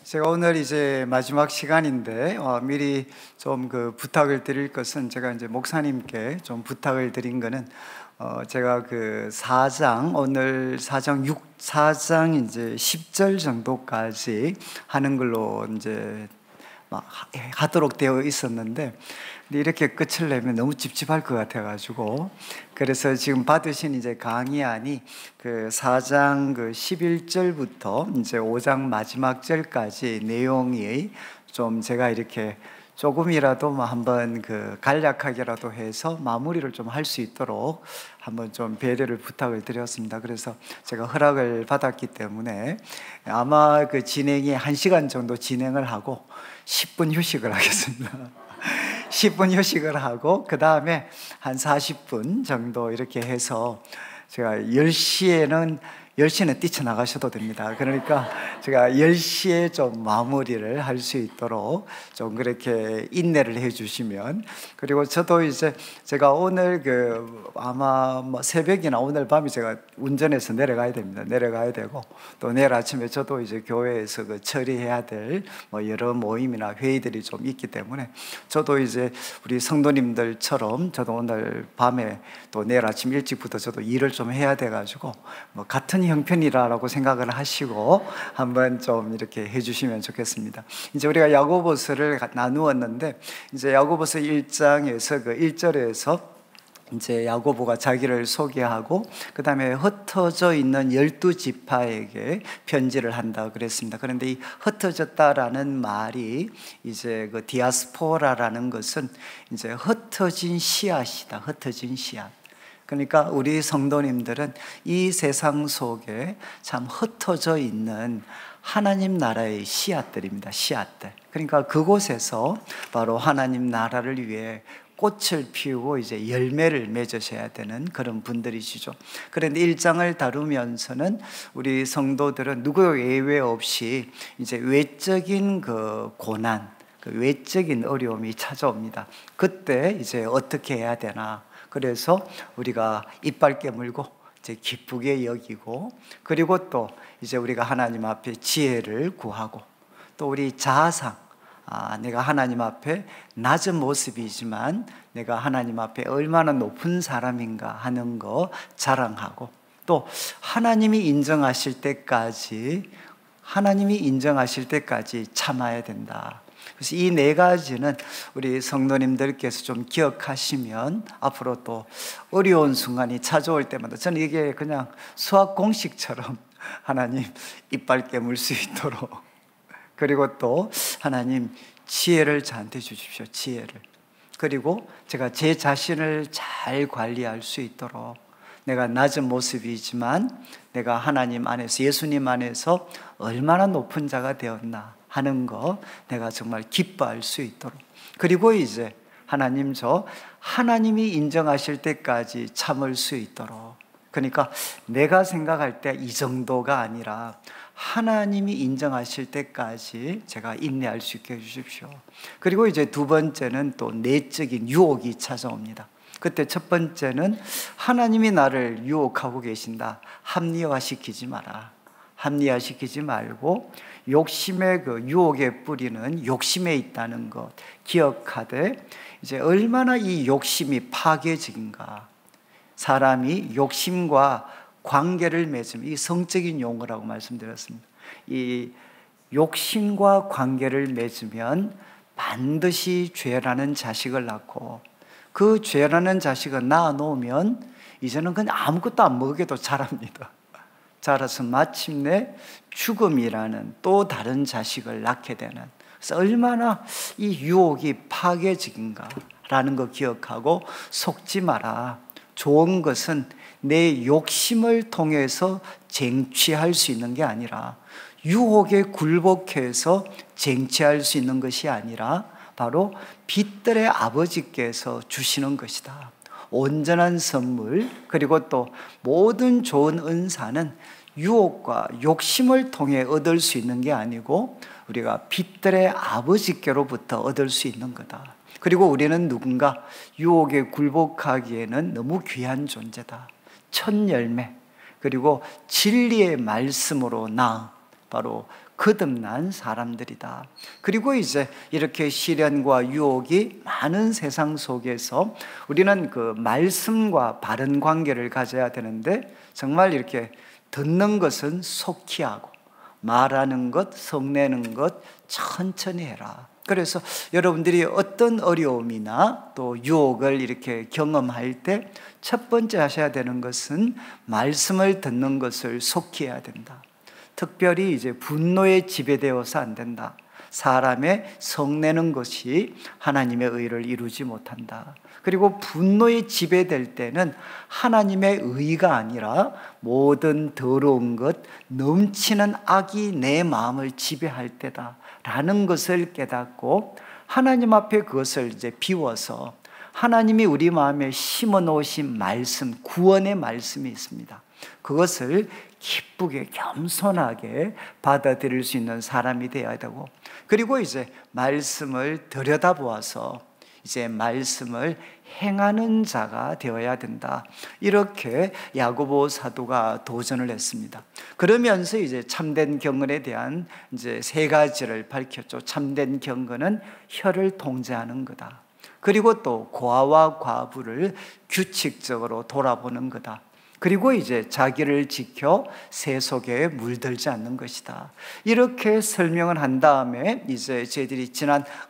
제가 오늘 이제 마지막 시간인데 미리 좀 부탁을 드릴 것은, 제가 이제 목사님께 좀 부탁을 드린 거는 제가 그 4장, 오늘 4장 이제 10절 정도까지 하는 걸로 이제 하도록 되어 있었는데, 근데 이렇게 끝을 내면 너무 찝찝할 것 같아가지고, 그래서 지금 받으신 이제 강의안이 그 4장 11절부터 이제 5장 마지막 절까지 내용이 좀 제가 이렇게 조금이라도 한번 간략하게라도 해서 마무리를 좀 할 수 있도록 한번 좀 배려를 부탁을 드렸습니다. 그래서 제가 허락을 받았기 때문에 아마 그 진행이 1시간 정도 진행을 하고 10분 휴식을 하겠습니다. 10분 휴식을 하고 그 다음에 한 40분 정도 이렇게 해서 제가 10시에는 뛰쳐나가셔도 됩니다. 그러니까 제가 10시에 좀 마무리를 할 수 있도록 좀 그렇게 인내를 해 주시면, 그리고 저도 이제 제가 오늘 아마 새벽이나 오늘 밤에 제가 운전해서 내려가야 됩니다. 내려가야 되고, 또 내일 아침에 저도 이제 교회에서 처리해야 될 여러 모임이나 회의들이 좀 있기 때문에, 저도 이제 우리 성도님들처럼 저도 오늘 밤에 또 내일 아침 일찍부터 저도 일을 좀 해야 돼가지고 같은 형편이라고 생각을 하시고 한번 좀 이렇게 해주시면 좋겠습니다. 이제 우리가 야고보서를 나누었는데, 이제 야고보서 1장에서 1절에서 이제 야고보가 자기를 소개하고 그 다음에 흩어져 있는 12지파에게 편지를 한다 그랬습니다. 그런데 이 흩어졌다라는 말이 이제 디아스포라라는 것은 이제 흩어진 씨앗이다. 흩어진 씨앗. 그러니까 우리 성도님들은 이 세상 속에 참 흩어져 있는 하나님 나라의 씨앗들입니다. 씨앗들. 그러니까 그곳에서 바로 하나님 나라를 위해 꽃을 피우고 이제 열매를 맺으셔야 되는 그런 분들이시죠. 그런데 1장을 다루면서는 우리 성도들은 누구 예외 없이 이제 외적인 고난, 외적인 어려움이 찾아옵니다. 그때 이제 어떻게 해야 되나? 그래서 우리가 이빨 깨물고 이제 기쁘게 여기고, 그리고 또 이제 우리가 하나님 앞에 지혜를 구하고, 또 우리 자아상, 내가 하나님 앞에 낮은 모습이지만 내가 하나님 앞에 얼마나 높은 사람인가 하는 거 자랑하고, 또 하나님이 인정하실 때까지 참아야 된다. 그래서 이 네 가지는 우리 성도님들께서 좀 기억하시면 앞으로 또 어려운 순간이 찾아올 때마다, 저는 이게 그냥 수학 공식처럼 하나님 이빨 깨물 수 있도록, 그리고 또 하나님 지혜를 저한테 주십시오. 지혜를. 그리고 제가 제 자신을 잘 관리할 수 있도록, 내가 낮은 모습이지만 내가 하나님 안에서, 예수님 안에서 얼마나 높은 자가 되었나 하는 거 내가 정말 기뻐할 수 있도록, 그리고 이제 하나님이 인정하실 때까지 참을 수 있도록. 그러니까 내가 생각할 때 이 정도가 아니라 하나님이 인정하실 때까지 제가 인내할 수 있게 해주십시오. 그리고 이제 두 번째는 또 내적인 유혹이 찾아옵니다. 그때 첫 번째는 하나님이 나를 유혹하고 계신다. 합리화시키지 마라. 합리화시키지 말고 욕심의 유혹의 뿌리는 욕심에 있다는 것 기억하되, 이제 얼마나 이 욕심이 파괴적인가. 사람이 욕심과 관계를 맺으면, 이 성적인 용어라고 말씀드렸습니다. 이 욕심과 관계를 맺으면 반드시 죄라는 자식을 낳고, 그 죄라는 자식을 낳아놓으면 이제는 그냥 아무것도 안 먹여도 자랍니다. 자라서 마침내 죽음이라는 또 다른 자식을 낳게 되는, 그래서 얼마나 이 유혹이 파괴적인가라는 거 기억하고 속지 마라. 좋은 것은 내 욕심을 통해서 쟁취할 수 있는 게 아니라, 유혹에 굴복해서 쟁취할 수 있는 것이 아니라 바로 빛들의 아버지께서 주시는 것이다. 온전한 선물, 그리고 또 모든 좋은 은사는 유혹과 욕심을 통해 얻을 수 있는 게 아니고 우리가 빛들의 아버지께로부터 얻을 수 있는 거다. 그리고 우리는 누군가 유혹에 굴복하기에는 너무 귀한 존재다. 첫 열매, 그리고 진리의 말씀으로 낳은 바로 거듭난 사람들이다. 그리고 이제 이렇게 시련과 유혹이 많은 세상 속에서 우리는 그 말씀과 바른 관계를 가져야 되는데, 정말 이렇게 듣는 것은 속히 하고 말하는 것, 성내는 것 천천히 해라. 그래서 여러분들이 어떤 어려움이나 또 유혹을 이렇게 경험할 때 첫 번째 하셔야 되는 것은 말씀을 듣는 것을 속히 해야 된다. 특별히 이제 분노에 지배되어서 안 된다. 사람의 성내는 것이 하나님의 의를 이루지 못한다. 그리고 분노에 지배될 때는 하나님의 의가 아니라 모든 더러운 것, 넘치는 악이 내 마음을 지배할 때다라는 것을 깨닫고, 하나님 앞에 그것을 이제 비워서 하나님이 우리 마음에 심어 놓으신 말씀, 구원의 말씀이 있습니다. 그것을 기쁘게 겸손하게 받아들일 수 있는 사람이 되어야 되고, 그리고 이제 말씀을 들여다보아서 이제 말씀을 행하는 자가 되어야 된다. 이렇게 야고보 사도가 도전을 했습니다. 그러면서 이제 참된 경건에 대한 이제 세 가지를 밝혔죠. 참된 경건은 혀를 통제하는 거다. 그리고 또 고아와 과부를 규칙적으로 돌아보는 거다. 그리고 이제 자기를 지켜 세속에 물들지 않는 것이다. 이렇게 설명을 한 다음에 이제 저희들이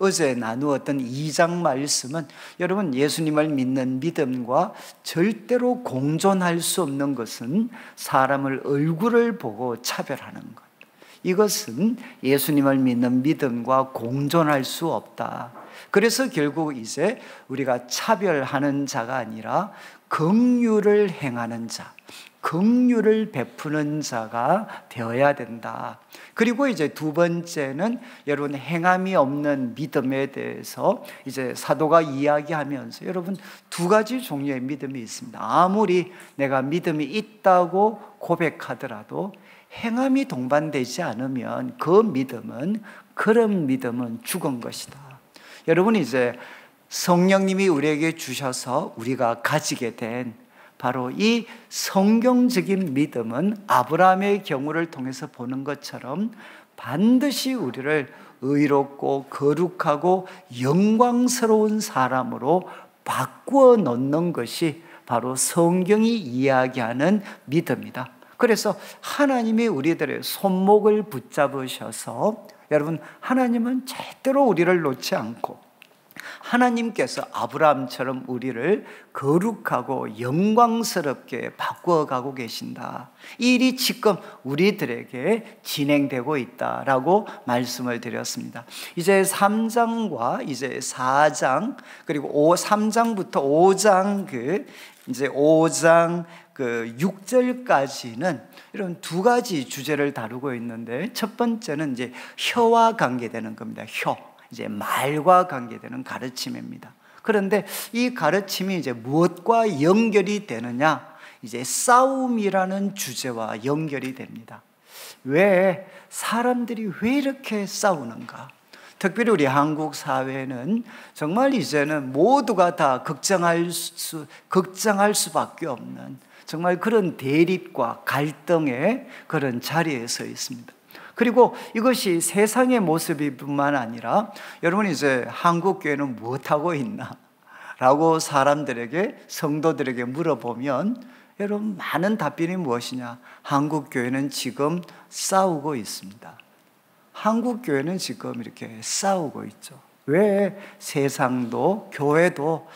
어제 나누었던 2장 말씀은, 여러분, 예수님을 믿는 믿음과 절대로 공존할 수 없는 것은 사람을 얼굴을 보고 차별하는 것. 이것은 예수님을 믿는 믿음과 공존할 수 없다. 그래서 결국 이제 우리가 차별하는 자가 아니라 긍휼을 행하는 자, 긍휼을 베푸는 자가 되어야 된다. 그리고 이제 두 번째는 여러분, 행함이 없는 믿음에 대해서 이제 사도가 이야기하면서, 여러분, 두 가지 종류의 믿음이 있습니다. 아무리 내가 믿음이 있다고 고백하더라도 행함이 동반되지 않으면 그런 믿음은 죽은 것이다. 여러분, 이제 성령님이 우리에게 주셔서 우리가 가지게 된 바로 이 성경적인 믿음은 아브라함의 경우를 통해서 보는 것처럼 반드시 우리를 의롭고 거룩하고 영광스러운 사람으로 바꾸어 놓는 것이 바로 성경이 이야기하는 믿음이다. 그래서 하나님이 우리들의 손목을 붙잡으셔서, 여러분, 하나님은 절대로 우리를 놓지 않고 하나님께서 아브라함처럼 우리를 거룩하고 영광스럽게 바꾸어가고 계신다. 이 일이 지금 우리들에게 진행되고 있다라고 말씀을 드렸습니다. 이제 3장과 이제 4장, 그리고 3장부터 5장 이제 5장 6절까지는 이런 두 가지 주제를 다루고 있는데, 첫 번째는 이제 혀와 관계되는 겁니다. 이제 말과 관계되는 가르침입니다. 그런데 이 가르침이 이제 무엇과 연결이 되느냐? 이제 싸움이라는 주제와 연결이 됩니다. 왜 사람들이 왜 이렇게 싸우는가? 특별히 우리 한국 사회는 정말 이제는 모두가 다 걱정할 수밖에 없는 정말 그런 대립과 갈등의 그런 자리에 서 있습니다. 그리고 이것이 세상의 모습일 뿐만 아니라, 여러분, 이제 한국 교회는 무엇하고 있나? 라고 사람들에게, 성도들에게 물어보면, 여러분, 많은 답변이 무엇이냐? 한국 교회는 지금 싸우고 있습니다. 한국 교회는 지금 이렇게 싸우고 있죠. 왜 세상도 교회도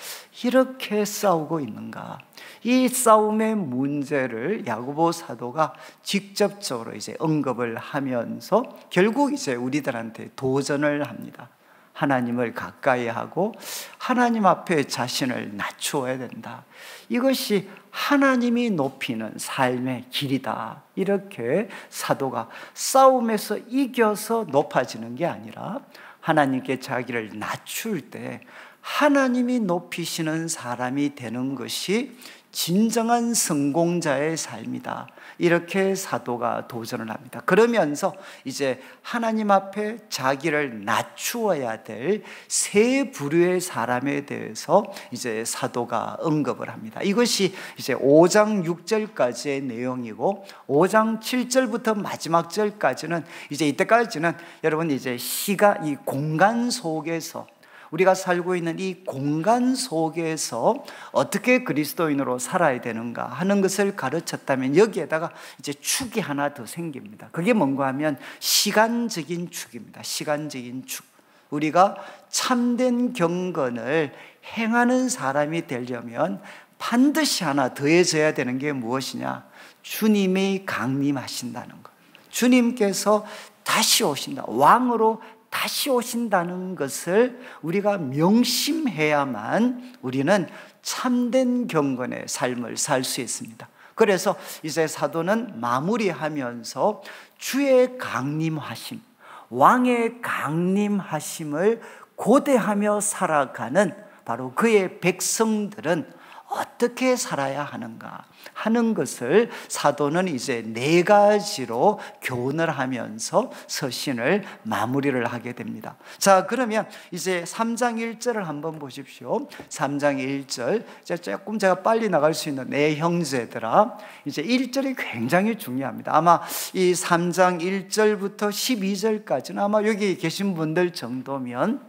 이렇게 싸우고 있는가? 이 싸움의 문제를 야고보 사도가 직접적으로 이제 언급을 하면서 결국 이제 우리들한테 도전을 합니다. 하나님을 가까이 하고 하나님 앞에 자신을 낮추어야 된다. 이것이 하나님이 높이는 삶의 길이다. 이렇게 사도가 싸움에서 이겨서 높아지는 게 아니라 하나님께 자기를 낮출 때 하나님이 높이시는 사람이 되는 것이 진정한 성공자의 삶이다. 이렇게 사도가 도전을 합니다. 그러면서 이제 하나님 앞에 자기를 낮추어야 될 세 부류의 사람에 대해서 이제 사도가 언급을 합니다. 이것이 이제 5장 6절까지의 내용이고 5장 7절부터 마지막 절까지는 이제 이때까지는 여러분 이제 이 공간 속에서 우리가 살고 있는 이 공간 속에서 어떻게 그리스도인으로 살아야 되는가 하는 것을 가르쳤다면 여기에다가 이제 축이 하나 더 생깁니다. 그게 뭔가 하면 시간적인 축입니다. 시간적인 축. 우리가 참된 경건을 행하는 사람이 되려면 반드시 하나 더해져야 되는 게 무엇이냐? 주님이 강림하신다는 것. 주님께서 다시 오신다. 왕으로 다시 오신다는 것을 우리가 명심해야만 우리는 참된 경건의 삶을 살 수 있습니다. 그래서 이제 사도는 마무리하면서 주의 강림하심, 왕의 강림하심을 고대하며 살아가는 바로 그의 백성들은 어떻게 살아야 하는가 하는 것을 사도는 이제 4가지로 교훈을 하면서 서신을 마무리를 하게 됩니다. 자, 그러면 이제 3장 1절을 한번 보십시오. 3장 1절. 조금 제가 빨리 나갈 수 있는 내 형제들아. 이제 1절이 굉장히 중요합니다. 아마 이 3장 1절부터 12절까지는 아마 여기 계신 분들 정도면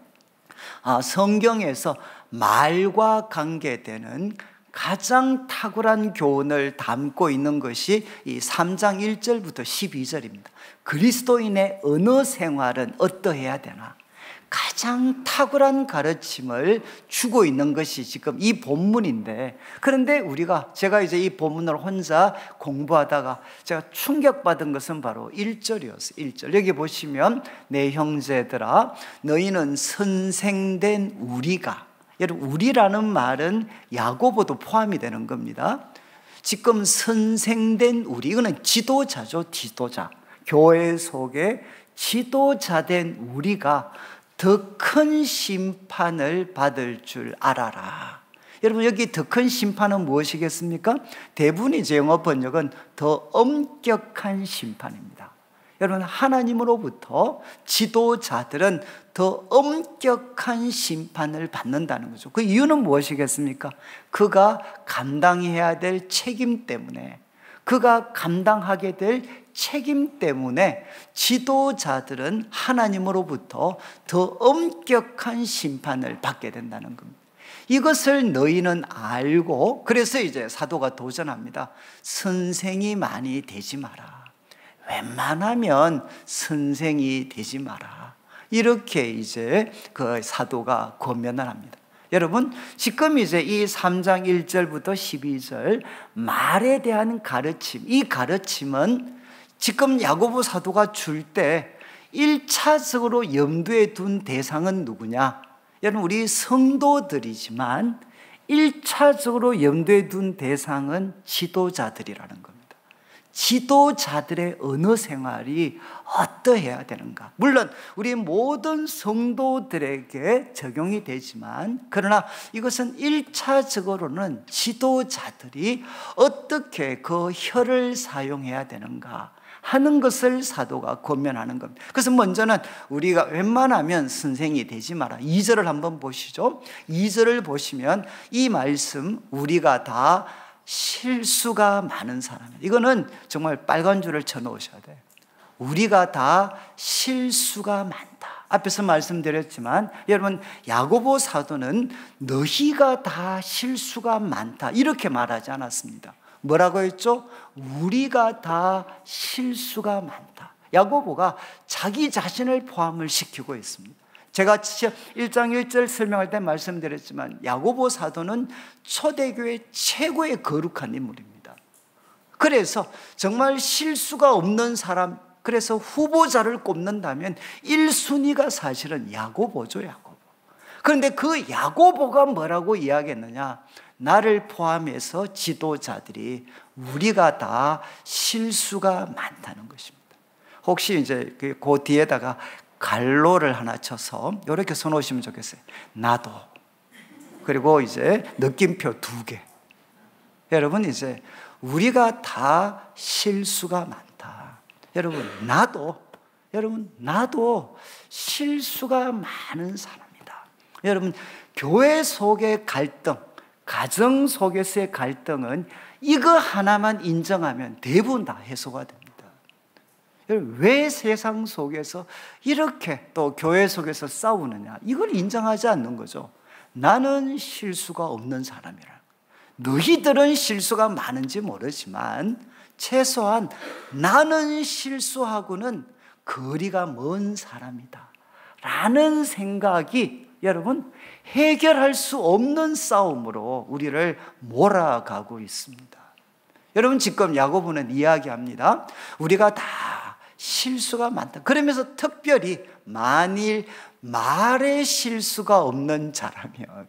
성경에서 말과 관계되는 가장 탁월한 교훈을 담고 있는 것이 이 3장 1절부터 12절입니다. 그리스도인의 언어 생활은 어떠해야 되나? 가장 탁월한 가르침을 주고 있는 것이 지금 이 본문인데, 그런데 제가 이제 이 본문을 혼자 공부하다가 제가 충격받은 것은 바로 1절이었어요. 1절. 여기 보시면 내 형제들아 너희는 선생된 우리가, 여러분 우리라는 말은 야고보도 포함이 되는 겁니다. 지금 선생된 우리, 이거는 지도자죠. 지도자. 교회 속에 지도자된 우리가 더 큰 심판을 받을 줄 알아라. 여러분 여기 더 큰 심판은 무엇이겠습니까? 대부분 이제 영어 번역은 더 엄격한 심판입니다. 여러분 하나님으로부터 지도자들은 더 엄격한 심판을 받는다는 거죠. 그 이유는 무엇이겠습니까? 그가 감당해야 될 책임 때문에, 그가 감당하게 될 책임 때문에 지도자들은 하나님으로부터 더 엄격한 심판을 받게 된다는 겁니다. 이것을 너희는 알고, 그래서 이제 사도가 도전합니다. 선생이 많이 되지 마라. 웬만하면 선생이 되지 마라. 이렇게 이제 그 사도가 권면을 합니다. 여러분 지금 이제 이 3장 1절부터 12절 말에 대한 가르침, 이 가르침은 지금 야고보 사도가 줄 때 1차적으로 염두에 둔 대상은 누구냐? 여러분 우리 성도들이지만 1차적으로 염두에 둔 대상은 지도자들이라는 겁니다. 지도자들의 언어 생활이 어떠해야 되는가? 물론 우리 모든 성도들에게 적용이 되지만, 그러나 이것은 1차적으로는 지도자들이 어떻게 그 혀를 사용해야 되는가 하는 것을 사도가 권면하는 겁니다. 그래서 먼저는 우리가 웬만하면 선생이 되지 마라. 2절을 한번 보시죠. 2절을 보시면 이 말씀, 우리가 다 실수가 많은 사람, 이거는 정말 빨간 줄을 쳐놓으셔야 돼요. 우리가 다 실수가 많다. 앞에서 말씀드렸지만 여러분 야고보 사도는 너희가 다 실수가 많다 이렇게 말하지 않았습니다. 뭐라고 했죠? 우리가 다 실수가 많다. 야고보가 자기 자신을 포함을 시키고 있습니다. 제가 1장 1절 설명할 때 말씀드렸지만 야고보 사도는 초대교회 최고의 거룩한 인물입니다. 그래서 정말 실수가 없는 사람, 그래서 후보자를 꼽는다면 1순위가 사실은 야고보죠. 야고보. 그런데 그 야고보가 뭐라고 이야기했느냐? 나를 포함해서 지도자들이 우리가 다 실수가 많다는 것입니다. 혹시 이제 그 뒤에다가 갈로를 하나 쳐서 이렇게 써놓으시면 좋겠어요. 나도. 그리고 이제 느낌표 2개. 여러분 이제 우리가 다 실수가 많다. 여러분 나도 실수가 많은 사람이다. 여러분, 교회 속의 갈등, 가정 속에서의 갈등은 이거 하나만 인정하면 대부분 다 해소가 됩니다. 여러분, 왜 세상 속에서 이렇게 또 교회 속에서 싸우느냐? 이걸 인정하지 않는 거죠. 나는 실수가 없는 사람이라. 너희들은 실수가 많은지 모르지만 최소한 나는 실수하고는 거리가 먼 사람이다 라는 생각이 여러분 해결할 수 없는 싸움으로 우리를 몰아가고 있습니다. 여러분, 지금 야고보는 이야기합니다. 우리가 다 실수가 많다. 그러면서 특별히 만일 말의 실수가 없는 자라면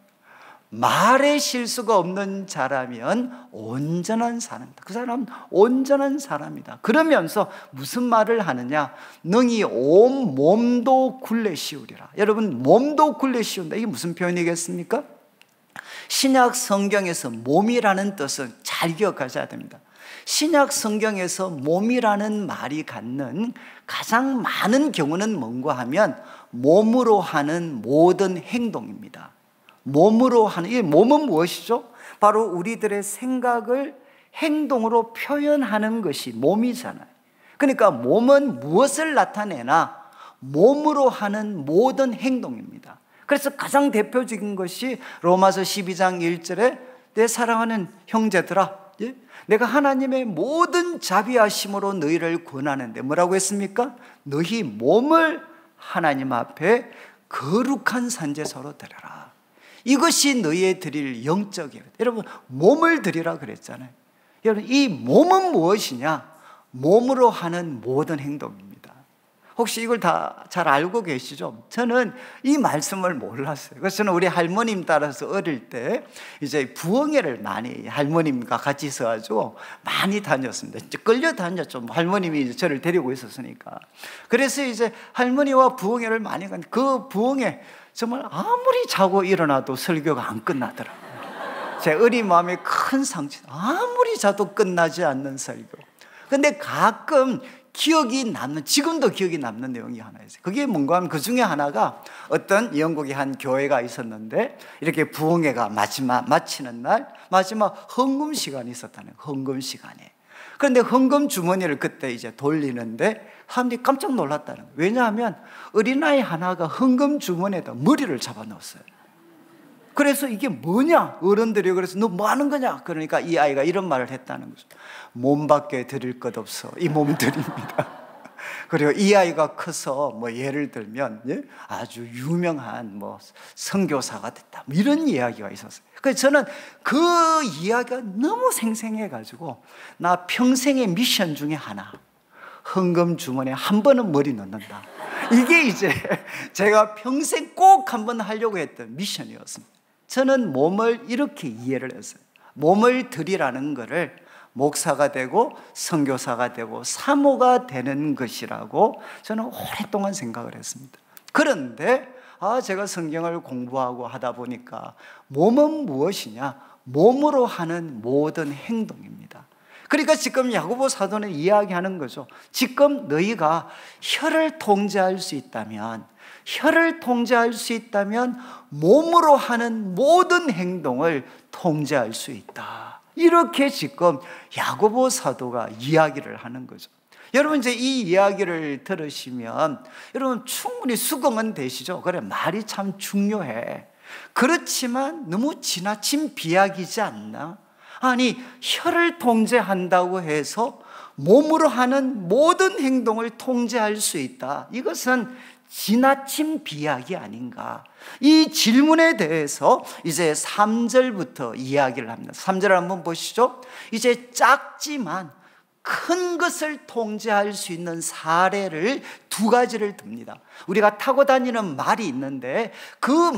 온전한 사람이다. 그 사람은 온전한 사람이다. 그러면서 무슨 말을 하느냐? 능히 온 몸도 굴레 씌우리라. 여러분, 몸도 굴레 씌운다. 이게 무슨 표현이겠습니까? 신약 성경에서 몸이라는 뜻은 잘 기억하셔야 됩니다. 신약 성경에서 몸이라는 말이 갖는 가장 많은 경우는 뭔가 하면 몸으로 하는 모든 행동입니다. 몸으로 하는, 이 몸은 무엇이죠? 바로 우리들의 생각을 행동으로 표현하는 것이 몸이잖아요. 그러니까 몸은 무엇을 나타내나 몸으로 하는 모든 행동입니다. 그래서 가장 대표적인 것이 로마서 12장 1절에 내 사랑하는 형제들아, 내가 하나님의 모든 자비하심으로 너희를 권하는데 뭐라고 했습니까? 너희 몸을 하나님 앞에 거룩한 산제사로 드려라. 이것이 너희의 드릴 영적 예배. 여러분, 몸을 드리라 그랬잖아요. 여러분, 이 몸은 무엇이냐? 몸으로 하는 모든 행동입니다. 혹시 이걸 다 잘 알고 계시죠? 저는 이 말씀을 몰랐어요. 그래서 저는 우리 할머님 따라서 어릴 때 이제 부흥회를 많이 할머님과 같이 있어가지고 많이 다녔습니다. 이제 끌려다녔죠. 할머님이 이제 저를 데리고 있었으니까. 그래서 이제 할머니와 부흥회를 많이 간 그 부흥회 정말 아무리 자고 일어나도 설교가 안 끝나더라고요. 제 어린 마음에 큰 상처. 아무리 자도 끝나지 않는 설교. 근데 가끔 기억이 남는, 지금도 기억이 남는 내용이 하나 있어요. 그게 뭔가 하면 그 중에 하나가 어떤 영국의 한 교회가 있었는데 이렇게 부흥회가 마치는 날 마지막 헌금 시간이 있었다는 거예요. 헌금 시간에. 그런데 헌금 주머니를 그때 이제 돌리는데 사람들이 깜짝 놀랐다는 거예요. 왜냐하면 어린아이 하나가 헌금 주머니에다 머리를 잡아 넣었어요. 그래서 이게 뭐냐? 어른들이 그래서 너 뭐 하는 거냐? 그러니까 이 아이가 이런 말을 했다는 거죠. 몸밖에 드릴 것 없어. 이 몸 드립니다. 그리고 이 아이가 커서 뭐 예를 들면 아주 유명한 뭐 선교사가 됐다. 뭐 이런 이야기가 있었어요. 그래서 저는 그 이야기가 너무 생생해가지고 나 평생의 미션 중에 하나. 헌금 주머니에 한 번은 머리 넣는다. 이게 이제 제가 평생 꼭 한번 하려고 했던 미션이었습니다. 저는 몸을 이렇게 이해를 했어요. 몸을 드리라는 것을 목사가 되고 선교사가 되고 사모가 되는 것이라고 저는 오랫동안 생각을 했습니다. 그런데 제가 성경을 공부하고 하다 보니까 몸은 무엇이냐? 몸으로 하는 모든 행동입니다. 그러니까 지금 야고보 사도는 이야기하는 거죠. 지금 너희가 혀를 통제할 수 있다면 몸으로 하는 모든 행동을 통제할 수 있다. 이렇게 지금 야고보 사도가 이야기를 하는 거죠. 여러분, 이제 이 이야기를 들으시면 여러분 충분히 수긍은 되시죠? 그래, 말이 참 중요해. 그렇지만 너무 지나친 비약이지 않나? 아니, 혀를 통제한다고 해서 몸으로 하는 모든 행동을 통제할 수 있다. 이것은 지나친 비약이 아닌가. 이 질문에 대해서 이제 3절부터 이야기를 합니다. 3절을 한번 보시죠. 이제 작지만 큰 것을 통제할 수 있는 사례를 두 가지를 듭니다. 우리가 타고 다니는 말이 있는데 그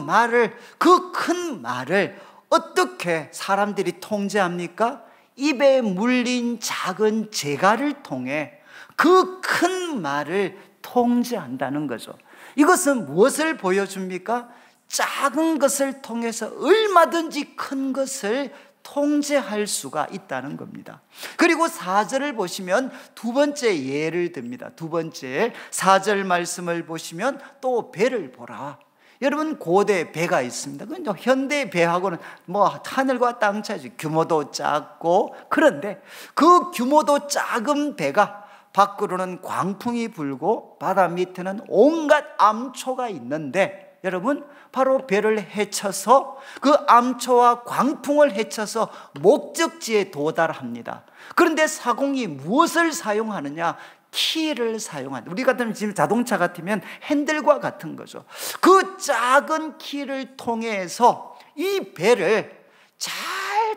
큰 말을 어떻게 사람들이 통제합니까? 입에 물린 작은 재갈을 통해 그 큰 말을 통제한다는 거죠. 이것은 무엇을 보여줍니까? 작은 것을 통해서 얼마든지 큰 것을 통제할 수가 있다는 겁니다. 그리고 4절을 보시면 두 번째 예를 듭니다. 두 번째 4절 말씀을 보시면 또 배를 보라. 여러분, 고대 배가 있습니다. 그건 현대 배하고는 뭐 하늘과 땅 차이지. 규모도 작고, 그런데 그 규모도 작은 배가 밖으로는 광풍이 불고 바다 밑에는 온갖 암초가 있는데, 여러분, 바로 배를 헤쳐서 그 암초와 광풍을 헤쳐서 목적지에 도달합니다. 그런데 사공이 무엇을 사용하느냐? 키를 사용한다. 우리 같으면 지금 자동차 같으면 핸들과 같은 거죠. 그 작은 키를 통해서 이 배를 잘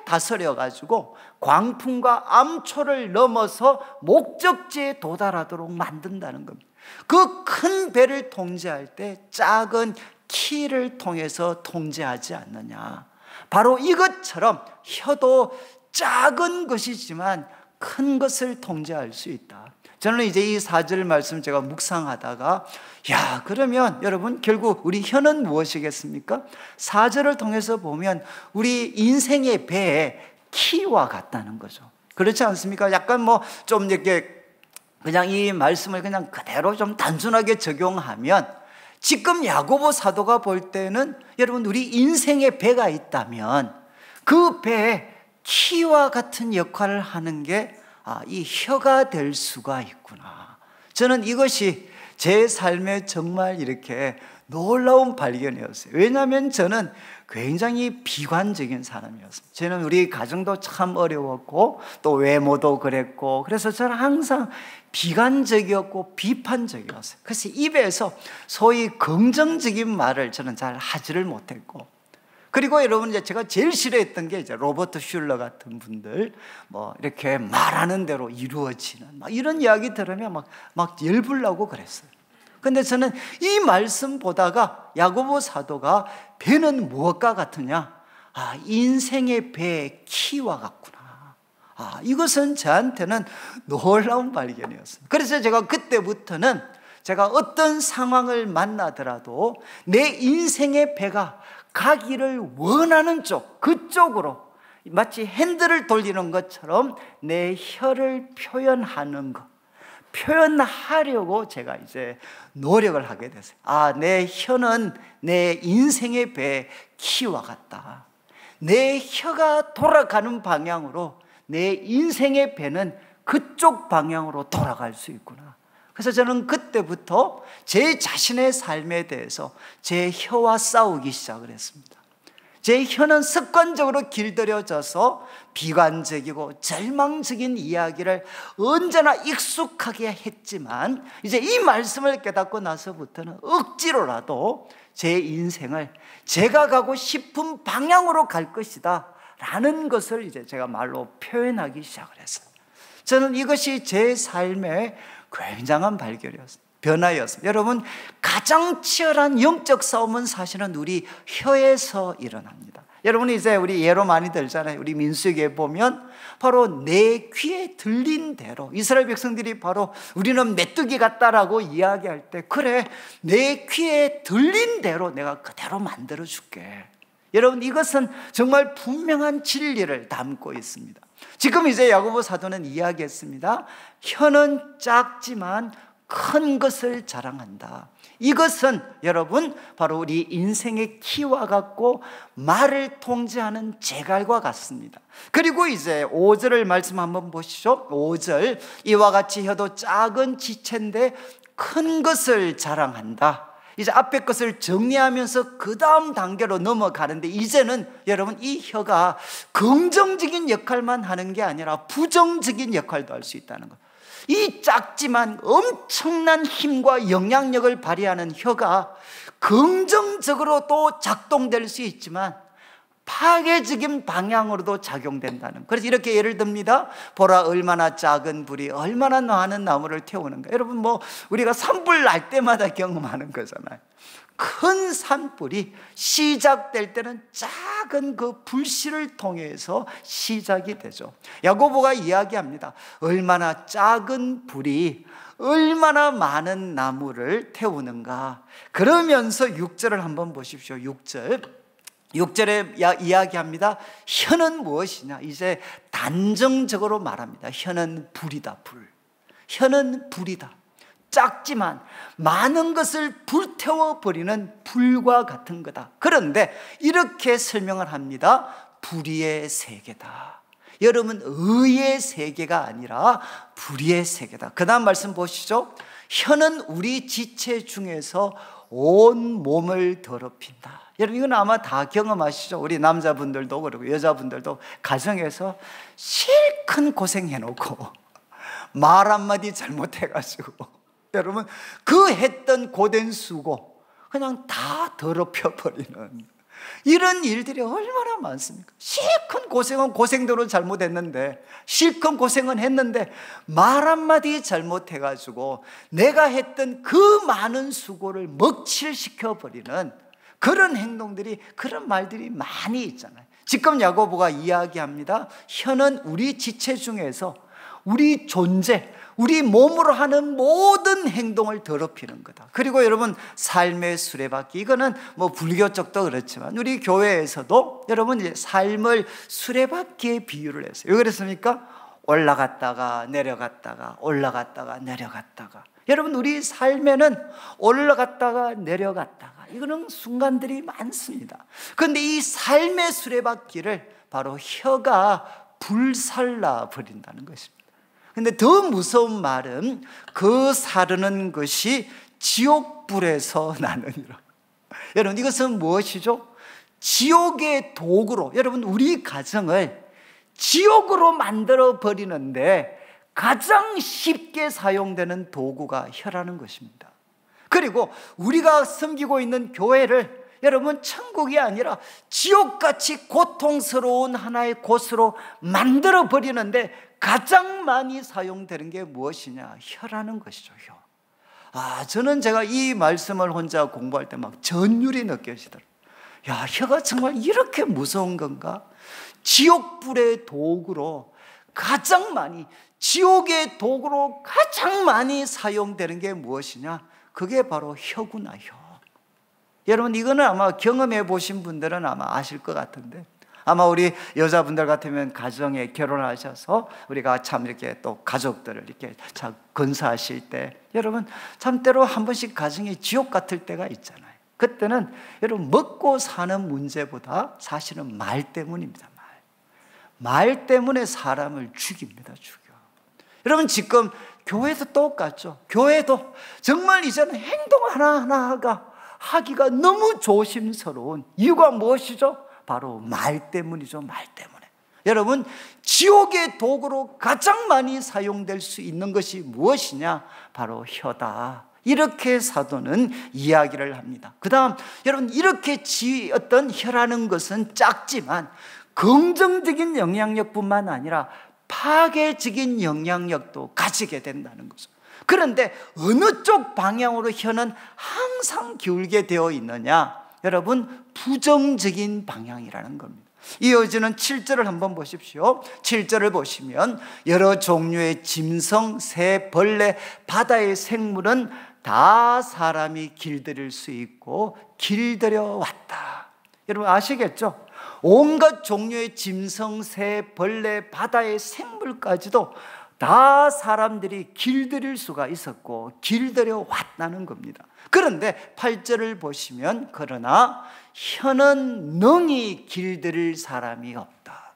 다스려 가지고 광풍과 암초를 넘어서 목적지에 도달하도록 만든다는 겁니다. 그 큰 배를 통제할 때 작은 키를 통해서 통제하지 않느냐. 바로 이것처럼 혀도 작은 것이지만 큰 것을 통제할 수 있다. 저는 이제 이 4절 말씀 제가 묵상하다가, 야, 그러면 여러분, 결국 우리 혀는 무엇이겠습니까? 4절을 통해서 보면 우리 인생의 배의 키와 같다는 거죠. 그렇지 않습니까? 약간 뭐 좀 이렇게 그냥 이 말씀을 그냥 그대로 좀 단순하게 적용하면, 지금 야고보 사도가 볼 때는 여러분, 우리 인생의 배가 있다면 그 배에 키와 같은 역할을 하는 게 이 혀가 될 수가 있구나. 저는 이것이 제 삶에 정말 이렇게 놀라운 발견이었어요. 왜냐하면 저는 굉장히 비관적인 사람이었습니다. 저는 우리 가정도 참 어려웠고 또 외모도 그랬고, 그래서 저는 항상 비관적이었고 비판적이었어요. 그래서 입에서 소위 긍정적인 말을 저는 잘 하지를 못했고, 그리고 여러분, 이제 제가 제일 싫어했던 게 이제 로버트 슐러 같은 분들, 뭐 이렇게 말하는 대로 이루어지는 막 이런 이야기 들으면 막 열불나고 그랬어요. 근데 저는 이 말씀 보다가 야고보 사도가 배는 무엇과 같으냐? 인생의 배의 키와 같구나. 이것은 저한테는 놀라운 발견이었습니다. 그래서 제가 그때부터는 제가 어떤 상황을 만나더라도 내 인생의 배가 가기를 원하는 쪽, 그쪽으로 마치 핸들을 돌리는 것처럼 내 혀를 표현하는 것, 표현하려고 제가 이제 노력을 하게 됐어요. 내 혀는 내 인생의 배의 키와 같다. 내 혀가 돌아가는 방향으로 내 인생의 배는 그쪽 방향으로 돌아갈 수 있구나. 그래서 저는 그때부터 제 자신의 삶에 대해서 제 혀와 싸우기 시작을 했습니다. 제 혀는 습관적으로 길들여져서 비관적이고 절망적인 이야기를 언제나 익숙하게 했지만, 이제 이 말씀을 깨닫고 나서부터는 억지로라도 제 인생을 제가 가고 싶은 방향으로 갈 것이다 라는 것을 이제 제가 말로 표현하기 시작을 했어요. 저는 이것이 제 삶의 굉장한 발견이었습니다. 변화였습니다. 여러분, 가장 치열한 영적 싸움은 사실은 우리 혀에서 일어납니다. 여러분, 이제 우리 예로 많이 들잖아요. 우리 민수기에 보면 바로 내 귀에 들린 대로, 이스라엘 백성들이 바로 우리는 메뚜기 같다라고 이야기할 때, 그래, 내 귀에 들린 대로 내가 그대로 만들어 줄게. 여러분, 이것은 정말 분명한 진리를 담고 있습니다. 지금 이제 야고보 사도는 이야기했습니다. 혀는 작지만 큰 것을 자랑한다. 이것은 여러분 바로 우리 인생의 키와 같고 말을 통제하는 제갈과 같습니다. 그리고 이제 5절을 말씀 한번 보시죠. 5절, 이와 같이 혀도 작은 지체인데 큰 것을 자랑한다. 이제 앞에 것을 정리하면서 그 다음 단계로 넘어가는데, 이제는 여러분 이 혀가 긍정적인 역할만 하는 게 아니라 부정적인 역할도 할 수 있다는 것. 이 작지만 엄청난 힘과 영향력을 발휘하는 혀가 긍정적으로 또 작동될 수 있지만 파괴적인 방향으로도 작용된다는. 그래서 이렇게 예를 듭니다. 보라, 얼마나 작은 불이 얼마나 많은 나무를 태우는가. 여러분, 뭐 우리가 산불 날 때마다 경험하는 거잖아요. 큰 산불이 시작될 때는 작은 그 불씨를 통해서 시작이 되죠. 야고보가 이야기합니다. 얼마나 작은 불이 얼마나 많은 나무를 태우는가. 그러면서 6절을 한번 보십시오. 6절, 6절에 이야기합니다. 혀는 무엇이냐? 이제 단정적으로 말합니다. 혀는 불이다. 불. 혀는 불이다. 작지만 많은 것을 불태워버리는 불과 같은 거다. 그런데 이렇게 설명을 합니다. 불의의 세계다. 여러분, 의의 세계가 아니라 불의의 세계다. 그 다음 말씀 보시죠. 혀는 우리 지체 중에서 온 몸을 더럽힌다. 여러분, 이건 아마 다 경험하시죠. 우리 남자분들도 그렇고 여자분들도 가정에서 실컷 고생해놓고 말 한마디 잘못해가지고 여러분, 그 했던 고된 수고 그냥 다 더럽혀버리는 이런 일들이 얼마나 많습니까? 실컷 고생은 고생대로 잘못했는데, 실컷 고생은 했는데 말 한마디 잘못해가지고 내가 했던 그 많은 수고를 먹칠시켜버리는 그런 행동들이, 그런 말들이 많이 있잖아요. 지금 야고보가 이야기합니다. 혀는 우리 지체 중에서 우리 존재, 우리 몸으로 하는 모든 행동을 더럽히는 거다. 그리고 여러분, 삶의 수레바퀴, 이거는 뭐 불교 쪽도 그렇지만 우리 교회에서도 여러분 이제 삶을 수레바퀴에 비유를 했어요. 왜 그랬습니까? 올라갔다가 내려갔다가 올라갔다가 내려갔다가. 여러분, 우리 삶에는 올라갔다가 내려갔다가 이거는 순간들이 많습니다. 그런데 이 삶의 수레바퀴를 바로 혀가 불살라 버린다는 것입니다. 근데 더 무서운 말은 그 사르는 것이 지옥불에서 나느니라. 여러분, 이것은 무엇이죠? 지옥의 도구로, 여러분, 우리 가정을 지옥으로 만들어 버리는데 가장 쉽게 사용되는 도구가 혀라는 것입니다. 그리고 우리가 섬기고 있는 교회를 여러분, 천국이 아니라 지옥같이 고통스러운 하나의 곳으로 만들어 버리는데 가장 많이 사용되는 게 무엇이냐? 혀라는 것이죠. 혀. 저는 제가 이 말씀을 혼자 공부할 때 막 전율이 느껴지더라고요. 야, 혀가 정말 이렇게 무서운 건가? 지옥불의 도구로 가장 많이, 지옥의 도구로 가장 많이 사용되는 게 무엇이냐? 그게 바로 혀구나, 혀. 여러분, 이거는 아마 경험해 보신 분들은 아마 아실 것 같은데, 아마 우리 여자분들 같으면 가정에 결혼하셔서 우리가 참 이렇게 또 가족들을 이렇게 참 건사하실 때 여러분, 참 때로 한 번씩 가정이 지옥 같을 때가 있잖아요. 그때는 여러분, 먹고 사는 문제보다 사실은 말 때문입니다. 말 때문에 사람을 죽입니다. 죽여. 여러분, 지금 교회도 똑같죠. 교회도 정말 이제는 행동 하나하나가 하기가 너무 조심스러운 이유가 무엇이죠? 바로 말 때문이죠. 말 때문에. 여러분, 지옥의 도구로 가장 많이 사용될 수 있는 것이 무엇이냐? 바로 혀다. 이렇게 사도는 이야기를 합니다. 그 다음, 여러분, 이렇게 어떤 혀라는 것은 작지만 긍정적인 영향력뿐만 아니라 파괴적인 영향력도 가지게 된다는 거죠. 그런데 어느 쪽 방향으로 혀는 항상 기울게 되어 있느냐? 여러분, 부정적인 방향이라는 겁니다. 이어지는 7절을 한번 보십시오. 7절을 보시면 여러 종류의 짐승, 새, 벌레, 바다의 생물은 다 사람이 길들일 수 있고 길들여 왔다. 여러분 아시겠죠? 온갖 종류의 짐승, 새, 벌레, 바다의 생물까지도 다 사람들이 길들일 수가 있었고 길들여 왔다는 겁니다. 그런데 8절을 보시면 그러나 혀는 능히 길들일 사람이 없다.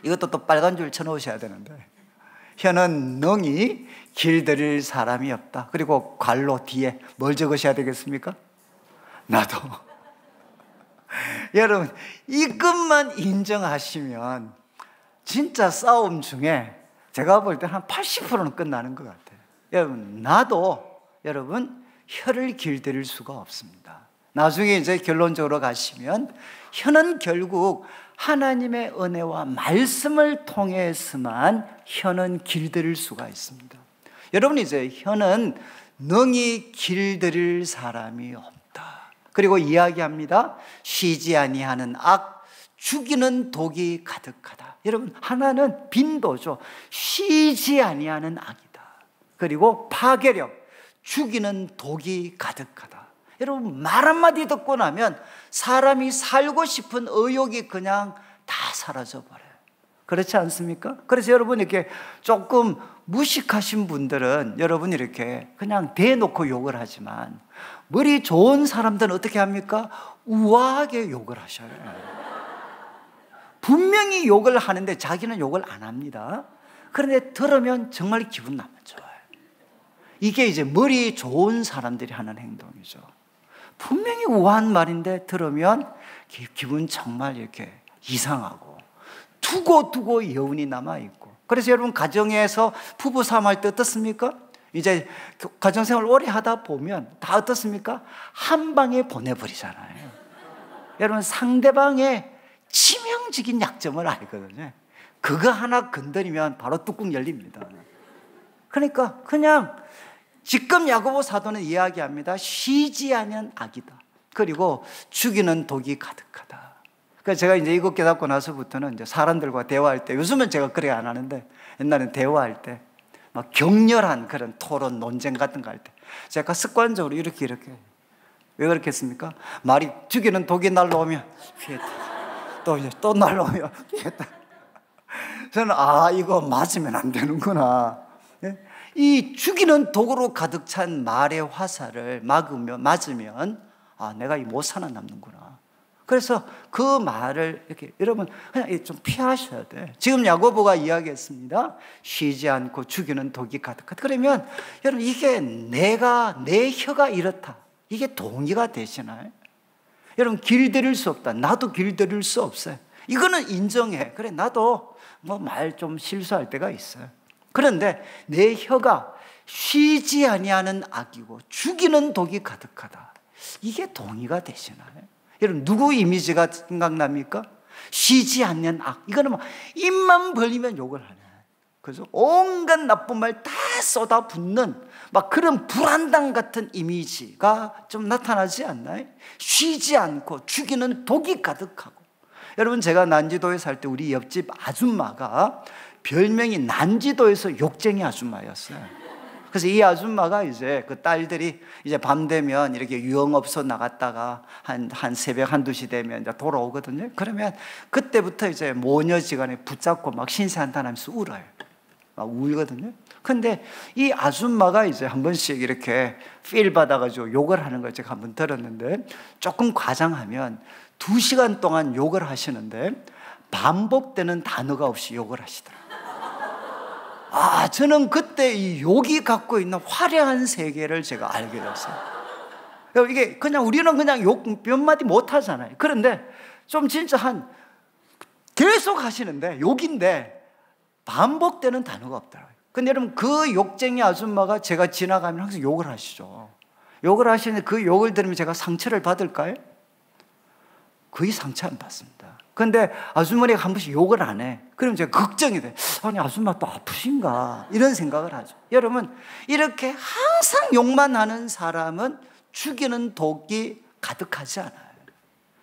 이것도 또 빨간 줄 쳐놓으셔야 되는데, 혀는 능히 길들일 사람이 없다. 그리고 괄호 뒤에 뭘 적으셔야 되겠습니까? 나도. 여러분, 이것만 인정하시면 진짜 싸움 중에 제가 볼 때 한 80%는 끝나는 것 같아요. 여러분, 나도 여러분 혀를 길들일 수가 없습니다. 나중에 이제 결론적으로 가시면 혀는 결국 하나님의 은혜와 말씀을 통해서만 혀는 길들일 수가 있습니다. 여러분, 이제 혀는 능히 길들일 사람이 없다. 그리고 이야기합니다. 쉬지 아니하는 악, 죽이는 독이 가득하다. 여러분, 하나는 빈도죠. 쉬지 아니하는 악이다. 그리고 파괴력, 죽이는 독이 가득하다. 여러분, 말 한마디 듣고 나면 사람이 살고 싶은 의욕이 그냥 다 사라져 버려요. 그렇지 않습니까? 그래서 여러분, 이렇게 조금 무식하신 분들은 여러분 이렇게 그냥 대놓고 욕을 하지만, 머리 좋은 사람들은 어떻게 합니까? 우아하게 욕을 하셔요. 분명히 욕을 하는데 자기는 욕을 안 합니다. 그런데 들으면 정말 기분 나면 좋아요. 이게 이제 머리 좋은 사람들이 하는 행동이죠. 분명히 우아한 말인데 들으면 기분 정말 이렇게 이상하고 두고두고 여운이 남아있고. 그래서 여러분, 가정에서 부부싸움할 때 어떻습니까? 이제 가정생활 오래 하다 보면 다 어떻습니까? 한 방에 보내버리잖아요. 여러분, 상대방의 치명적인 약점을 알거든요. 그거 하나 건드리면 바로 뚜껑 열립니다. 그러니까 그냥 지금 야고보 사도는 이야기합니다. 쉬지 않은 악이다. 그리고 죽이는 독이 가득하다. 그래서 제가 이제 이거 깨닫고 나서부터는 이제 사람들과 대화할 때, 요즘은 제가 그래 안 하는데 옛날엔 대화할 때 막 격렬한 그런 토론, 논쟁 같은 거 할 때 제가 습관적으로 이렇게 왜 그렇게 했습니까? 말이 죽이는 독이 날라오면 피했다. 또 날라오면 피했다. 저는 이거 맞으면 안 되는구나. 이 죽이는 독으로 가득 찬 말의 화살을 맞으면 내가 못 살아남는구나. 그래서 그 말을 이렇게 여러분 그냥 좀 피하셔야 돼. 지금 야고보가 이야기했습니다. 쉬지 않고 죽이는 독이 가득하다. 그러면 여러분, 이게 내 혀가 이렇다, 이게 동의가 되시나요? 여러분, 길들일 수 없다. 나도 길들일 수 없어요. 이거는 인정해. 그래, 나도 뭐 말 좀 실수할 때가 있어요. 그런데 내 혀가 쉬지 아니하는 악이고 죽이는 독이 가득하다, 이게 동의가 되시나요? 여러분, 누구 이미지가 생각납니까? 쉬지 않는 악. 이거는 뭐 입만 벌리면 욕을 하네. 그래서 온갖 나쁜 말 다 쏟아붓는 막 그런 불안당 같은 이미지가 좀 나타나지 않나요? 쉬지 않고 죽이는 독이 가득하고. 여러분, 제가 난지도에 살 때 우리 옆집 아줌마가 별명이 난지도에서 욕쟁이 아줌마였어요. 그래서 이 아줌마가 이제 그 딸들이 이제 밤 되면 이렇게 유흥업소 나갔다가 한 새벽 1-2시 되면 이제 돌아오거든요. 그러면 그때부터 이제 모녀지간에 붙잡고 막 신세한탄하면서 울어요. 막 울거든요. 근데 이 아줌마가 이제 한 번씩 이렇게 필 받아가지고 욕을 하는 걸 제가 한번 들었는데, 조금 과장하면 2시간 동안 욕을 하시는데 반복되는 단어가 없이 욕을 하시더라고요. 저는 그때 이 욕이 갖고 있는 화려한 세계를 제가 알게 됐어요. 이게 그냥 우리는 그냥 욕 몇 마디 못 하잖아요. 그런데 좀 진짜 계속 하시는데 욕인데 반복되는 단어가 없더라고요. 근데 여러분, 그 욕쟁이 아줌마가 제가 지나가면 항상 욕을 하시죠. 욕을 하시는데 그 욕을 들으면 제가 상처를 받을까요? 거의 상처 안 받습니다. 그런데 아주머니가 한 번씩 욕을 안 해. 그럼 제가 걱정이 돼. 아니, 아줌마 또 아프신가? 이런 생각을 하죠. 여러분, 이렇게 항상 욕만 하는 사람은 죽이는 독이 가득하지 않아요.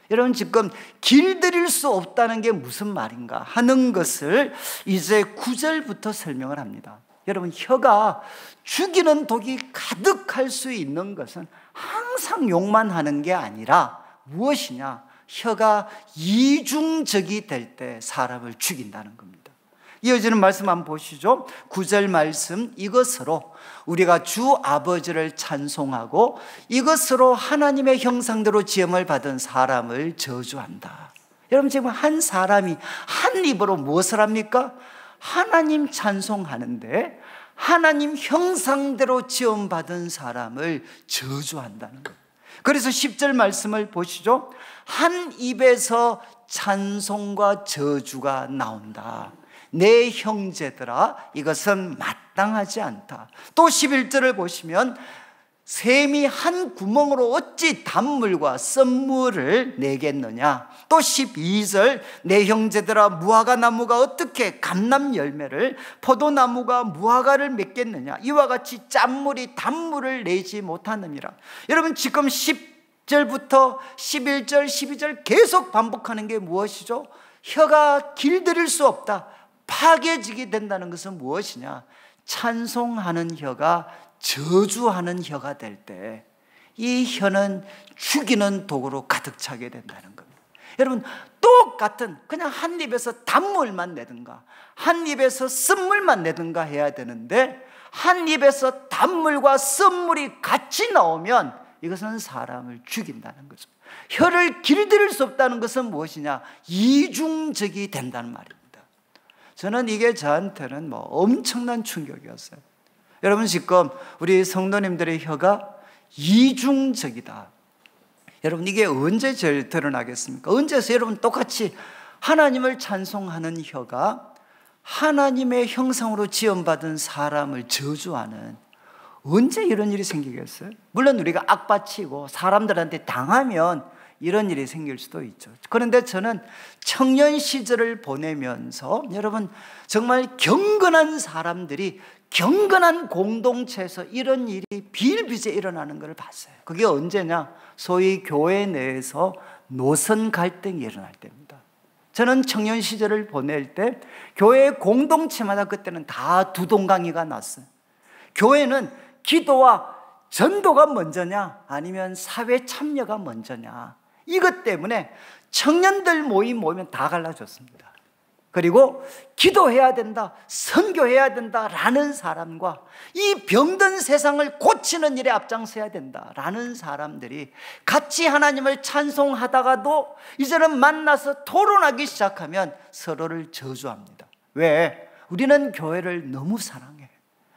여러분, 지금 길들일 수 없다는 게 무슨 말인가 하는 것을 이제 9절부터 설명을 합니다. 여러분, 혀가 죽이는 독이 가득할 수 있는 것은 항상 욕만 하는 게 아니라 무엇이냐? 혀가 이중적이 될 때 사람을 죽인다는 겁니다. 이어지는 말씀 한번 보시죠. 9절 말씀, 이것으로 우리가 주 아버지를 찬송하고 이것으로 하나님의 형상대로 지음을 받은 사람을 저주한다. 여러분, 지금 한 사람이 한 입으로 무엇을 합니까? 하나님 찬송하는데 하나님 형상대로 지음받은 사람을 저주한다는 거예요. 그래서 10절 말씀을 보시죠. 한 입에서 찬송과 저주가 나온다. 내 형제들아, 이것은 마땅하지 않다. 또 11절을 보시면 샘이 한 구멍으로 어찌 단물과 썬물을 내겠느냐. 또 12절, 내 형제들아, 무화과 나무가 어떻게 감람 열매를, 포도나무가 무화과를 맺겠느냐. 이와 같이 짠물이 단물을 내지 못하느니라. 여러분, 지금 10절부터 11절, 12절 계속 반복하는 게 무엇이죠? 혀가 길들일 수 없다, 파괴지게 된다는 것은 무엇이냐? 찬송하는 혀가 저주하는 혀가 될 때 이 혀는 죽이는 독으로 가득 차게 된다는 겁니다. 여러분, 똑같은 그냥 한 입에서 단물만 내든가 한 입에서 쓴물만 내든가 해야 되는데, 한 입에서 단물과 쓴물이 같이 나오면 이것은 사람을 죽인다는 거죠. 혀를 길들일 수 없다는 것은 무엇이냐? 이중적이 된다는 말입니다. 저는 이게 저한테는 엄청난 충격이었어요. 여러분, 지금 우리 성도님들의 혀가 이중적이다. 여러분, 이게 언제 제일 드러나겠습니까? 언제서 여러분 똑같이 하나님을 찬송하는 혀가 하나님의 형상으로 지음받은 사람을 저주하는, 언제 이런 일이 생기겠어요? 물론 우리가 악바치고 사람들한테 당하면 이런 일이 생길 수도 있죠. 그런데 저는 청년 시절을 보내면서 여러분, 정말 경건한 사람들이 경건한 공동체에서 이런 일이 비일비재 일어나는 것을 봤어요. 그게 언제냐? 소위 교회 내에서 노선 갈등이 일어날 때입니다. 저는 청년 시절을 보낼 때 교회 공동체마다 그때는 다 두동강이가 났어요. 교회는 기도와 전도가 먼저냐 아니면 사회 참여가 먼저냐, 이것 때문에 청년들 모이면 다 갈라졌습니다. 그리고 기도해야 된다, 선교해야 된다라는 사람과 이 병든 세상을 고치는 일에 앞장서야 된다라는 사람들이 같이 하나님을 찬송하다가도 이제는 만나서 토론하기 시작하면 서로를 저주합니다. 왜? 우리는 교회를 너무 사랑해.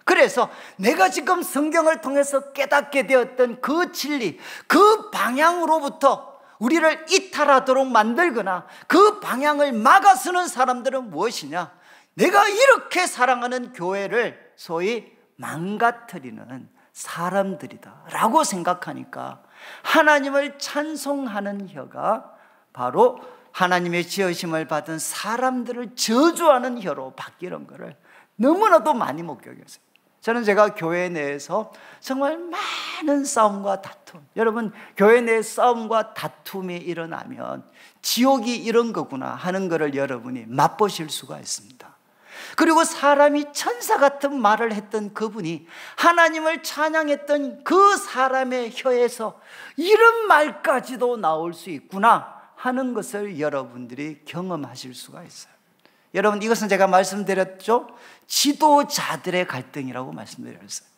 그래서 내가 지금 성경을 통해서 깨닫게 되었던 그 진리, 그 방향으로부터 우리를 이탈하도록 만들거나 그 방향을 막아서는 사람들은 무엇이냐? 내가 이렇게 사랑하는 교회를 소위 망가뜨리는 사람들이다 라고 생각하니까 하나님을 찬송하는 혀가 바로 하나님의 지으심을 받은 사람들을 저주하는 혀로 바뀌는 것을 너무나도 많이 목격했어요. 저는 제가 교회 내에서 정말 많은 싸움과 다툼, 여러분, 교회 내 싸움과 다툼이 일어나면 지옥이 이런 거구나 하는 것을 여러분이 맛보실 수가 있습니다. 그리고 사람이 천사 같은 말을 했던 그분이 하나님을 찬양했던 그 사람의 혀에서 이런 말까지도 나올 수 있구나 하는 것을 여러분들이 경험하실 수가 있어요. 여러분, 이것은 제가 말씀드렸죠? 지도자들의 갈등이라고 말씀드렸어요.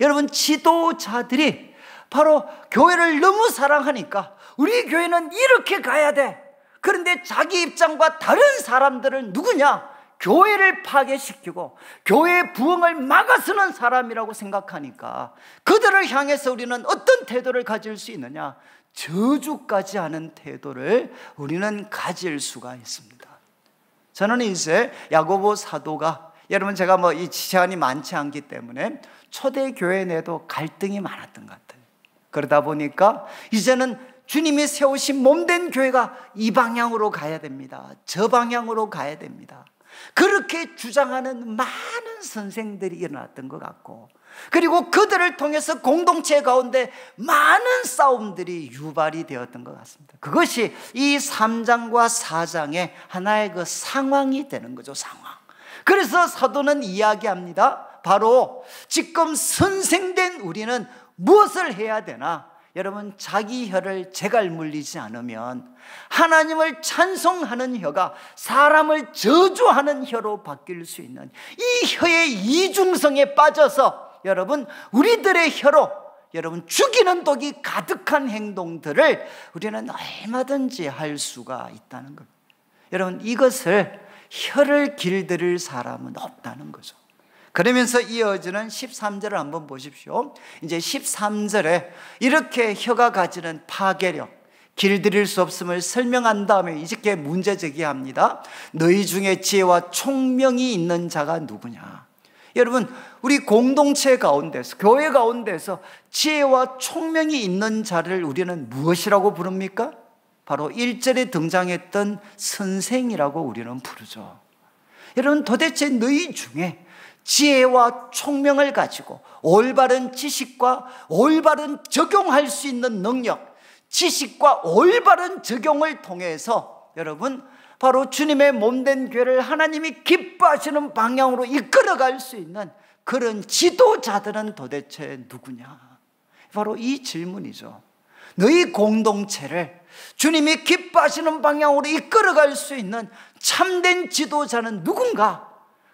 여러분, 지도자들이 바로 교회를 너무 사랑하니까 우리 교회는 이렇게 가야 돼. 그런데 자기 입장과 다른 사람들은 누구냐? 교회를 파괴시키고 교회의 부흥을 막아서는 사람이라고 생각하니까 그들을 향해서 우리는 어떤 태도를 가질 수 있느냐? 저주까지 하는 태도를 우리는 가질 수가 있습니다. 저는 이제 야고보 사도가, 여러분, 제가 이 시간이 많지 않기 때문에 초대 교회 내도 갈등이 많았던 것 같아요. 그러다 보니까 이제는 주님이 세우신 몸된 교회가 이 방향으로 가야 됩니다, 저 방향으로 가야 됩니다, 그렇게 주장하는 많은 선생들이 일어났던 것 같고, 그리고 그들을 통해서 공동체 가운데 많은 싸움들이 유발이 되었던 것 같습니다. 그것이 이 3장과 4장의 하나의 그 상황이 되는 거죠, 상황. 그래서 사도는 이야기합니다. 바로 지금 선생된 우리는 무엇을 해야 되나? 여러분, 자기 혀를 재갈 물리지 않으면 하나님을 찬송하는 혀가 사람을 저주하는 혀로 바뀔 수 있는 이 혀의 이중성에 빠져서 여러분, 우리들의 혀로 여러분 죽이는 독이 가득한 행동들을 우리는 얼마든지 할 수가 있다는 겁니다. 여러분, 이것을 혀를 길들일 사람은 없다는 거죠. 그러면서 이어지는 13절을 한번 보십시오. 이제 13절에 이렇게 혀가 가지는 파괴력, 길들일 수 없음을 설명한 다음에 이렇게 문제 제기합니다. 너희 중에 지혜와 총명이 있는 자가 누구냐? 여러분, 우리 공동체 가운데서, 교회 가운데서 지혜와 총명이 있는 자를 우리는 무엇이라고 부릅니까? 바로 1절에 등장했던 선생이라고 우리는 부르죠. 여러분, 도대체 너희 중에 지혜와 총명을 가지고 올바른 지식과 올바른 적용할 수 있는 능력, 지식과 올바른 적용을 통해서 여러분, 바로 주님의 몸된 교회를 하나님이 기뻐하시는 방향으로 이끌어갈 수 있는 그런 지도자들은 도대체 누구냐? 바로 이 질문이죠. 너희 공동체를 주님이 기뻐하시는 방향으로 이끌어갈 수 있는 참된 지도자는 누군가?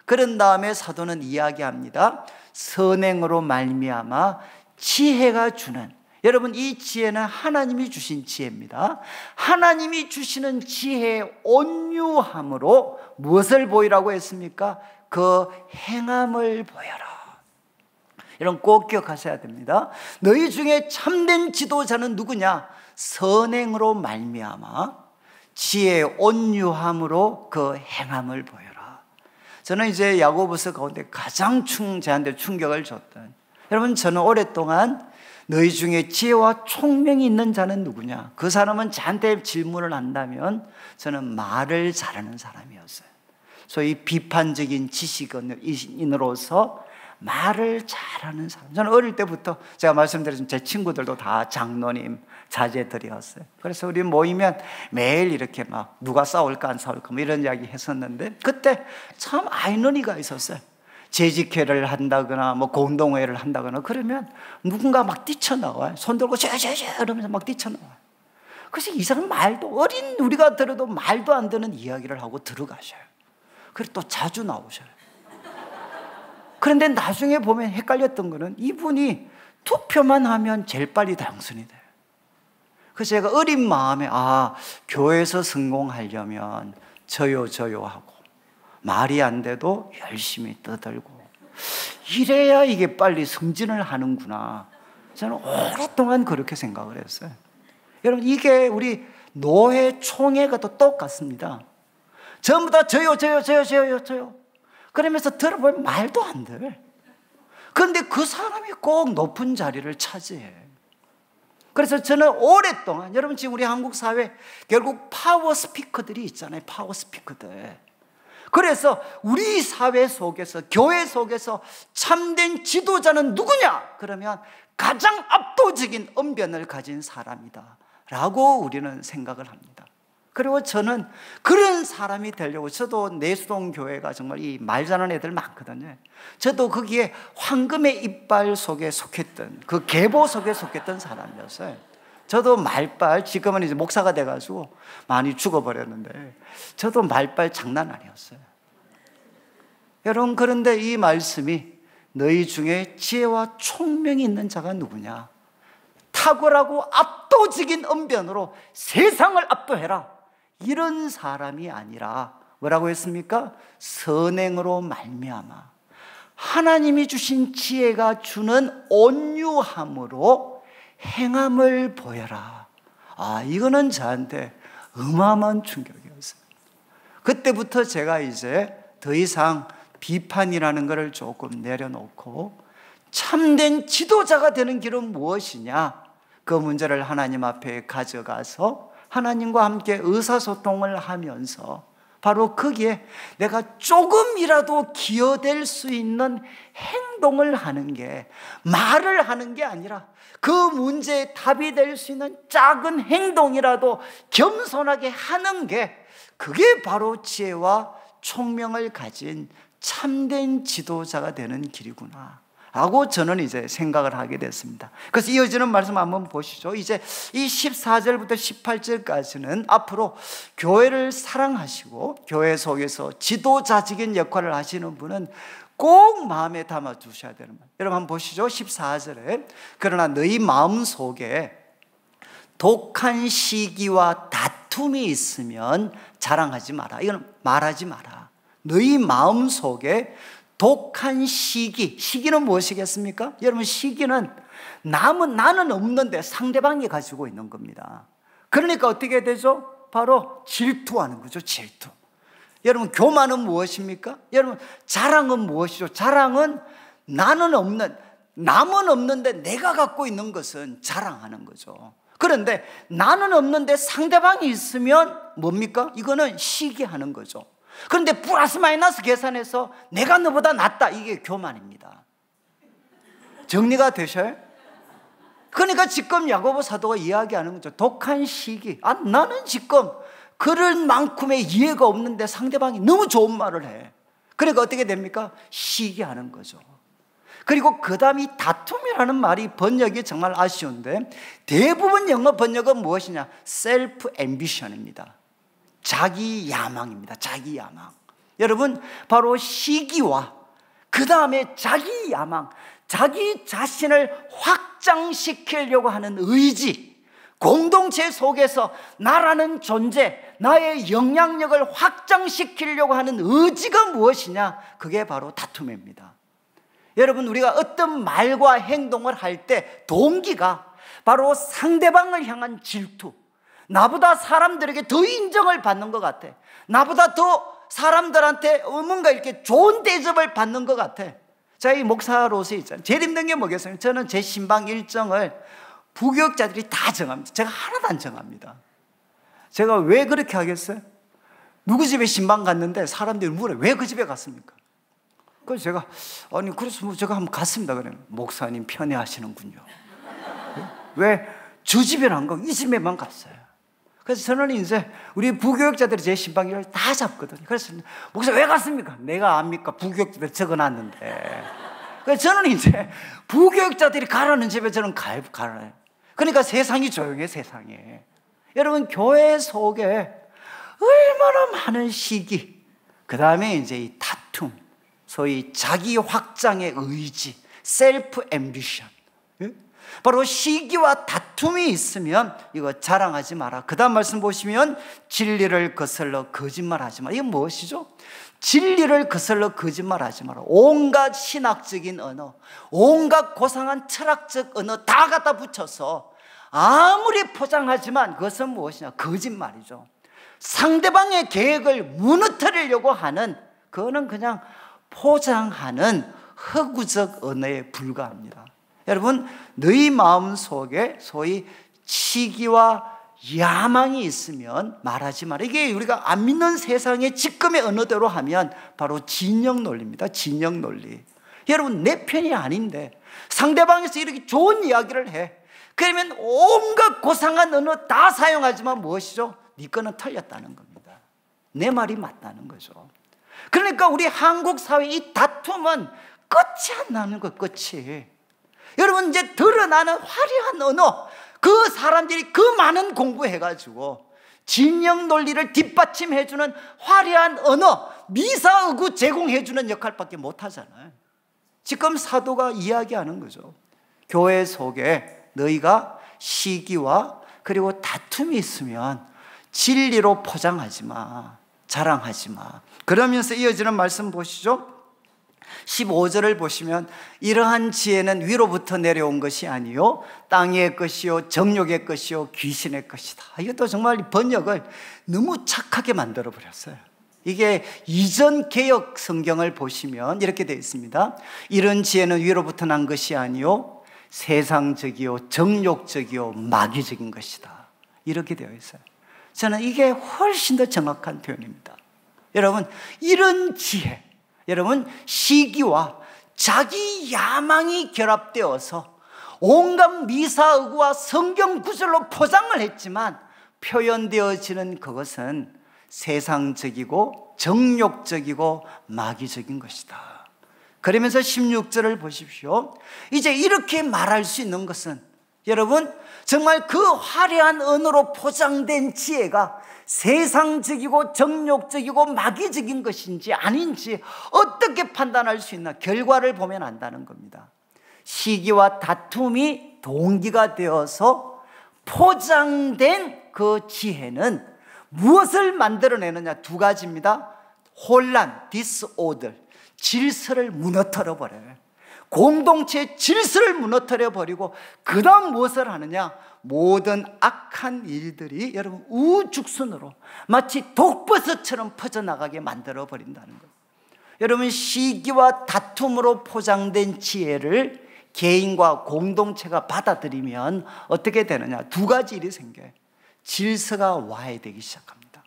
그런 다음에 사도는 이야기합니다. 선행으로 말미암아 지혜가 주는, 여러분 이 지혜는 하나님이 주신 지혜입니다. 하나님이 주시는 지혜의 온유함으로 무엇을 보이라고 했습니까? 그 행함을 보여라. 여러분 꼭 기억하셔야 됩니다. 너희 중에 참된 지도자는 누구냐? 선행으로 말미암아 지혜의 온유함으로 그 행함을 보여라. 저는 이제 야고보서 가운데 가장 저한테 충격을 줬던, 여러분 저는 오랫동안 너희 중에 지혜와 총명이 있는 자는 누구냐? 그 사람은 저한테 질문을 한다면 저는 말을 잘하는 사람이었어요. 소위 비판적인 지식인으로서 말을 잘하는 사람. 저는 어릴 때부터 제가 말씀드렸지만 제 친구들도 다 장로님 자제들이었어요. 그래서 우리 모이면 매일 이렇게 막 누가 싸울까 안 싸울까 뭐 이런 이야기 했었는데, 그때 참 아이러니가 있었어요. 재직회를 한다거나 뭐 공동회를 한다거나 그러면 누군가 막 뛰쳐나와요. 손 들고 쉐쉐쉐 이러면서 막 뛰쳐나와요. 그래서 이상한 말도, 어린 우리가 들어도 말도 안 되는 이야기를 하고 들어가셔요. 그리고 또 자주 나오셔요. 그런데 나중에 보면 헷갈렸던 거는 이분이 투표만 하면 제일 빨리 당선이 돼요. 그래서 제가 어린 마음에 교회에서 성공하려면 저요 하고 말이 안 돼도 열심히 떠들고 이래야 이게 빨리 승진을 하는구나. 저는 오랫동안 그렇게 생각을 했어요. 여러분 이게 우리 노회 총회가 또 똑같습니다. 전부 다 저요 그러면서 들어보면 말도 안 돼. 그런데 그 사람이 꼭 높은 자리를 차지해. 그래서 저는 오랫동안, 여러분 지금 우리 한국 사회 결국 파워 스피커들이 있잖아요. 파워 스피커들. 그래서 우리 사회 속에서, 교회 속에서 참된 지도자는 누구냐? 그러면 가장 압도적인 언변을 가진 사람이다 라고 우리는 생각을 합니다. 그리고 저는 그런 사람이 되려고, 저도 내수동교회가 정말 이 말 잘하는 애들 많거든요. 저도 거기에 황금의 이빨 속에 속했던, 그 계보 속에 속했던 사람이었어요. 저도 말빨, 지금은 이제 목사가 돼가지고 많이 죽어버렸는데 저도 말빨 장난 아니었어요. 여러분 그런데 이 말씀이 너희 중에 지혜와 총명이 있는 자가 누구냐? 탁월하고 압도적인 언변으로 세상을 압도해라, 이런 사람이 아니라 뭐라고 했습니까? 선행으로 말미암아 하나님이 주신 지혜가 주는 온유함으로 행함을 보여라. 이거는 저한테 어마어마한 충격이었어요. 그때부터 제가 이제 더 이상 비판이라는 것을 조금 내려놓고 참된 지도자가 되는 길은 무엇이냐? 그 문제를 하나님 앞에 가져가서 하나님과 함께 의사소통을 하면서 바로 거기에 내가 조금이라도 기여될 수 있는 행동을 하는 게, 말을 하는 게 아니라 그 문제에 답이 될 수 있는 작은 행동이라도 겸손하게 하는 게, 그게 바로 지혜와 총명을 가진 참된 지도자가 되는 길이구나 라고 저는 이제 생각을 하게 됐습니다. 그래서 이어지는 말씀 한번 보시죠. 이제 이 14절부터 18절까지는 앞으로 교회를 사랑하시고 교회 속에서 지도자적인 역할을 하시는 분은 꼭 마음에 담아 두셔야 되는 말. 여러분 한번 보시죠. 14절에 그러나 너희 마음 속에 독한 시기와 다툼이 있으면 자랑하지 마라. 이건 말하지 마라. 너희 마음 속에 독한 시기는 무엇이겠습니까? 여러분 시기는 나는 없는데 상대방이 가지고 있는 겁니다. 그러니까 어떻게 되죠? 바로 질투하는 거죠. 질투. 여러분 교만은 무엇입니까? 여러분 자랑은 무엇이죠? 자랑은 남은 없는데 내가 갖고 있는 것은 자랑하는 거죠. 그런데 나는 없는데 상대방이 있으면 뭡니까? 이거는 시기하는 거죠. 그런데 플러스 마이너스 계산해서 내가 너보다 낫다, 이게 교만입니다. 정리가 되셔요? 그러니까 지금 야고보 사도가 이야기하는 거죠. 독한 시기. 나는 지금 그런 만큼의 이해가 없는데 상대방이 너무 좋은 말을 해. 그러니까 어떻게 됩니까? 시기하는 거죠. 그리고 그 다음이 다툼이라는 말이 번역이 정말 아쉬운데 대부분 영어 번역은 무엇이냐? 셀프 앰비션입니다. 자기 야망입니다. 자기 야망. 여러분, 바로 시기와 그 다음에 자기 야망, 자기 자신을 확장시키려고 하는 의지, 공동체 속에서 나라는 존재, 나의 영향력을 확장시키려고 하는 의지가 무엇이냐? 그게 바로 다툼입니다. 여러분, 우리가 어떤 말과 행동을 할 때 동기가 바로 상대방을 향한 질투, 나보다 사람들에게 더 인정을 받는 것 같아, 나보다 더 사람들한테 뭔가 이렇게 좋은 대접을 받는 것 같아. 자, 이 목사로서 있잖아요. 제일 힘든 게 뭐겠어요? 저는 제 신방 일정을 부교육자들이 다 정합니다. 제가 하나도 안 정합니다. 제가 왜 그렇게 하겠어요? 누구 집에 신방 갔는데 사람들이 물어요. 왜 그 집에 갔습니까? 그래서 제가 그래서 뭐 제가 한번 갔습니다. 그러면 목사님 편애하시는군요. 왜 저 집에는 안 가고 이 집에만 갔어요. 그래서 저는 이제 우리 부교육자들이 제 신방을 다 잡거든요. 그래서 목사 왜 갔습니까? 내가 압니까? 부교육자들 적어놨는데. 그래서 저는 이제 부교육자들이 가라는 집에 저는 가라요. 그러니까 세상이 조용해, 세상이. 여러분, 교회 속에 얼마나 많은 시기, 그 다음에 이제 이 다툼, 소위 자기 확장의 의지, 셀프 앰비션, 바로 시기와 다툼이 있으면 이거 자랑하지 마라. 그 다음 말씀 보시면 진리를 거슬러 거짓말하지 마라. 이게 무엇이죠? 진리를 거슬러 거짓말하지 마라. 온갖 신학적인 언어, 온갖 고상한 철학적 언어 다 갖다 붙여서 아무리 포장하지만 그것은 무엇이냐? 거짓말이죠. 상대방의 계획을 무너뜨리려고 하는, 그거는 그냥 포장하는 허구적 언어에 불과합니다. 여러분, 너희 마음속에 소위 시기와 야망이 있으면 말하지 마라. 이게 우리가 안 믿는 세상의 지금의 언어대로 하면 바로 진영 논리입니다. 진영 논리. 여러분, 내 편이 아닌데 상대방에서 이렇게 좋은 이야기를 해. 그러면 온갖 고상한 언어 다 사용하지만 무엇이죠? 네 거는 틀렸다는 겁니다. 내 말이 맞다는 거죠. 그러니까 우리 한국 사회 이 다툼은 끝이 안 나는 거예요. 끝이. 여러분, 이제 드러나는 화려한 언어, 그 사람들이 그 많은 공부해가지고 진영 논리를 뒷받침해주는 화려한 언어, 미사의구 제공해주는 역할밖에 못하잖아요. 지금 사도가 이야기하는 거죠. 교회 속에 너희가 시기와 그리고 다툼이 있으면 진리로 포장하지 마, 자랑하지 마. 그러면서 이어지는 말씀 보시죠. 15절을 보시면 이러한 지혜는 위로부터 내려온 것이 아니요 땅의 것이요 정욕의 것이요 귀신의 것이다. 이것도 정말 번역을 너무 착하게 만들어 버렸어요. 이게 이전 개역 성경을 보시면 이렇게 되어 있습니다. 이런 지혜는 위로부터 난 것이 아니요 세상적이요 정욕적이요 마귀적인 것이다. 이렇게 되어 있어요. 저는 이게 훨씬 더 정확한 표현입니다. 여러분, 이런 지혜, 여러분, 시기와 자기 야망이 결합되어서 온갖 미사의구와 성경 구절로 포장을 했지만 표현되어지는 그것은 세상적이고 정욕적이고 마귀적인 것이다. 그러면서 16절을 보십시오. 이제 이렇게 말할 수 있는 것은, 여러분, 정말 그 화려한 언어로 포장된 지혜가 세상적이고 정욕적이고 마귀적인 것인지 아닌지 어떻게 판단할 수 있나? 결과를 보면 안다는 겁니다. 시기와 다툼이 동기가 되어서 포장된 그 지혜는 무엇을 만들어내느냐? 두 가지입니다. 혼란, disorder, 질서를 무너뜨려 버려요. 공동체의 질서를 무너뜨려 버리고 그 다음 무엇을 하느냐? 모든 악한 일들이 여러분 우죽순으로 마치 독버섯처럼 퍼져나가게 만들어 버린다는 것. 여러분, 시기와 다툼으로 포장된 지혜를 개인과 공동체가 받아들이면 어떻게 되느냐? 두 가지 일이 생겨요. 질서가 와야 되기 시작합니다.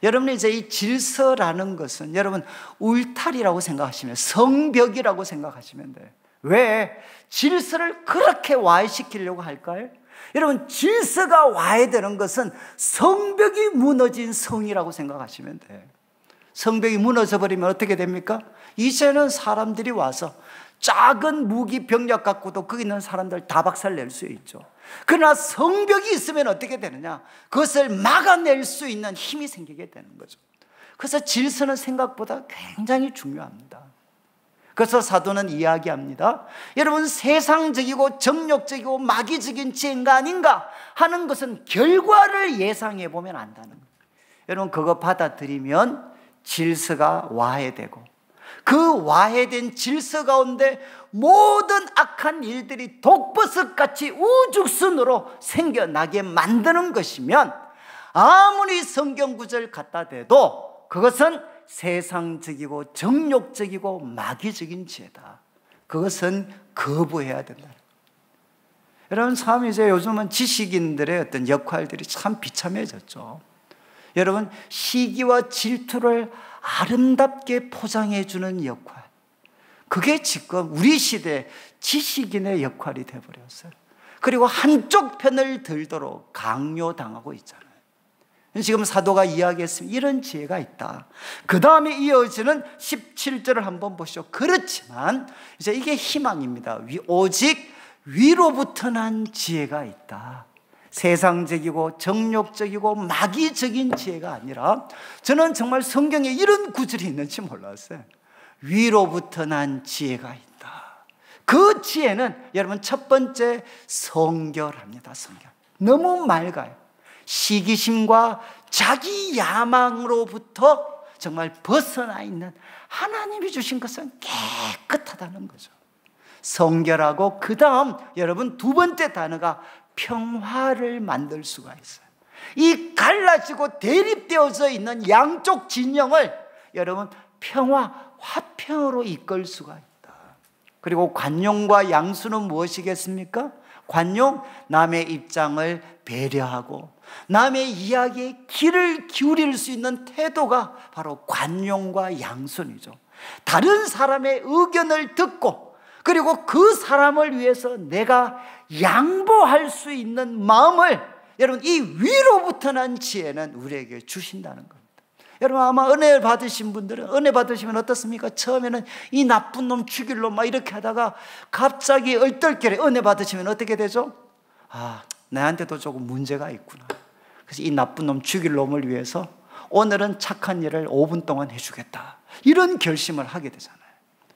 여러분, 이제 이 질서라는 것은 여러분 울타리라고 생각하시면, 성벽이라고 생각하시면 돼요. 왜 질서를 그렇게 와해시키려고 할까요? 여러분, 질서가 와야 되는 것은 성벽이 무너진 성이라고 생각하시면 돼요. 성벽이 무너져 버리면 어떻게 됩니까? 이제는 사람들이 와서 작은 무기 병력 갖고도 거기 있는 사람들 다 박살낼 수 있죠. 그러나 성벽이 있으면 어떻게 되느냐? 그것을 막아낼 수 있는 힘이 생기게 되는 거죠. 그래서 질서는 생각보다 굉장히 중요합니다. 그래서 사도는 이야기합니다. 여러분, 세상적이고 정욕적이고 마귀적인 지혜인가 아닌가 하는 것은 결과를 예상해 보면 안다는 거예요. 여러분, 그거 받아들이면 질서가 와해되고, 그 와해된 질서 가운데 모든 악한 일들이 독버섯같이 우죽순으로 생겨나게 만드는 것이면, 아무리 성경 구절 갖다 대도 그것은 세상적이고 정욕적이고 마귀적인 지혜다. 그것은 거부해야 된다. 여러분, 참 이제 요즘은 지식인들의 어떤 역할들이 참 비참해졌죠. 여러분, 시기와 질투를 아름답게 포장해 주는 역할, 그게 지금 우리 시대 지식인의 역할이 되어버렸어요. 그리고 한쪽 편을 들도록 강요당하고 있잖아요. 지금 사도가 이야기했습니다. 이런 지혜가 있다. 그 다음에 이어지는 17절을 한번 보시죠. 그렇지만 이제 이게 희망입니다. 오직 위로부터 난 지혜가 있다. 세상적이고 정욕적이고 마귀적인 지혜가 아니라, 저는 정말 성경에 이런 구절이 있는지 몰랐어요. 위로부터 난 지혜가 있다. 그 지혜는 여러분, 첫 번째 성결합니다. 성결. 너무 맑아요. 시기심과 자기 야망으로부터 정말 벗어나 있는 하나님이 주신 것은 깨끗하다는 거죠. 성결하고, 그 다음 여러분, 두 번째 단어가 평화를 만들 수가 있어요. 이 갈라지고 대립되어져 있는 양쪽 진영을 여러분, 평화, 화평으로 이끌 수가 있다. 그리고 관용과 양수는 무엇이겠습니까? 관용, 남의 입장을 배려하고 남의 이야기에 귀를 기울일 수 있는 태도가 바로 관용과 양순이죠. 다른 사람의 의견을 듣고, 그리고 그 사람을 위해서 내가 양보할 수 있는 마음을, 여러분, 이 위로부터 난 지혜는 우리에게 주신다는 겁니다. 여러분, 아마 은혜 받으신 분들은, 은혜 받으시면 어떻습니까? 처음에는 이 나쁜 놈 죽일 놈 막 이렇게 하다가 갑자기 얼떨결에 은혜 받으시면 어떻게 되죠? 아, 나한테도 조금 문제가 있구나. 그래서 이 나쁜 놈 죽일 놈을 위해서 오늘은 착한 일을 5분 동안 해주겠다, 이런 결심을 하게 되잖아요.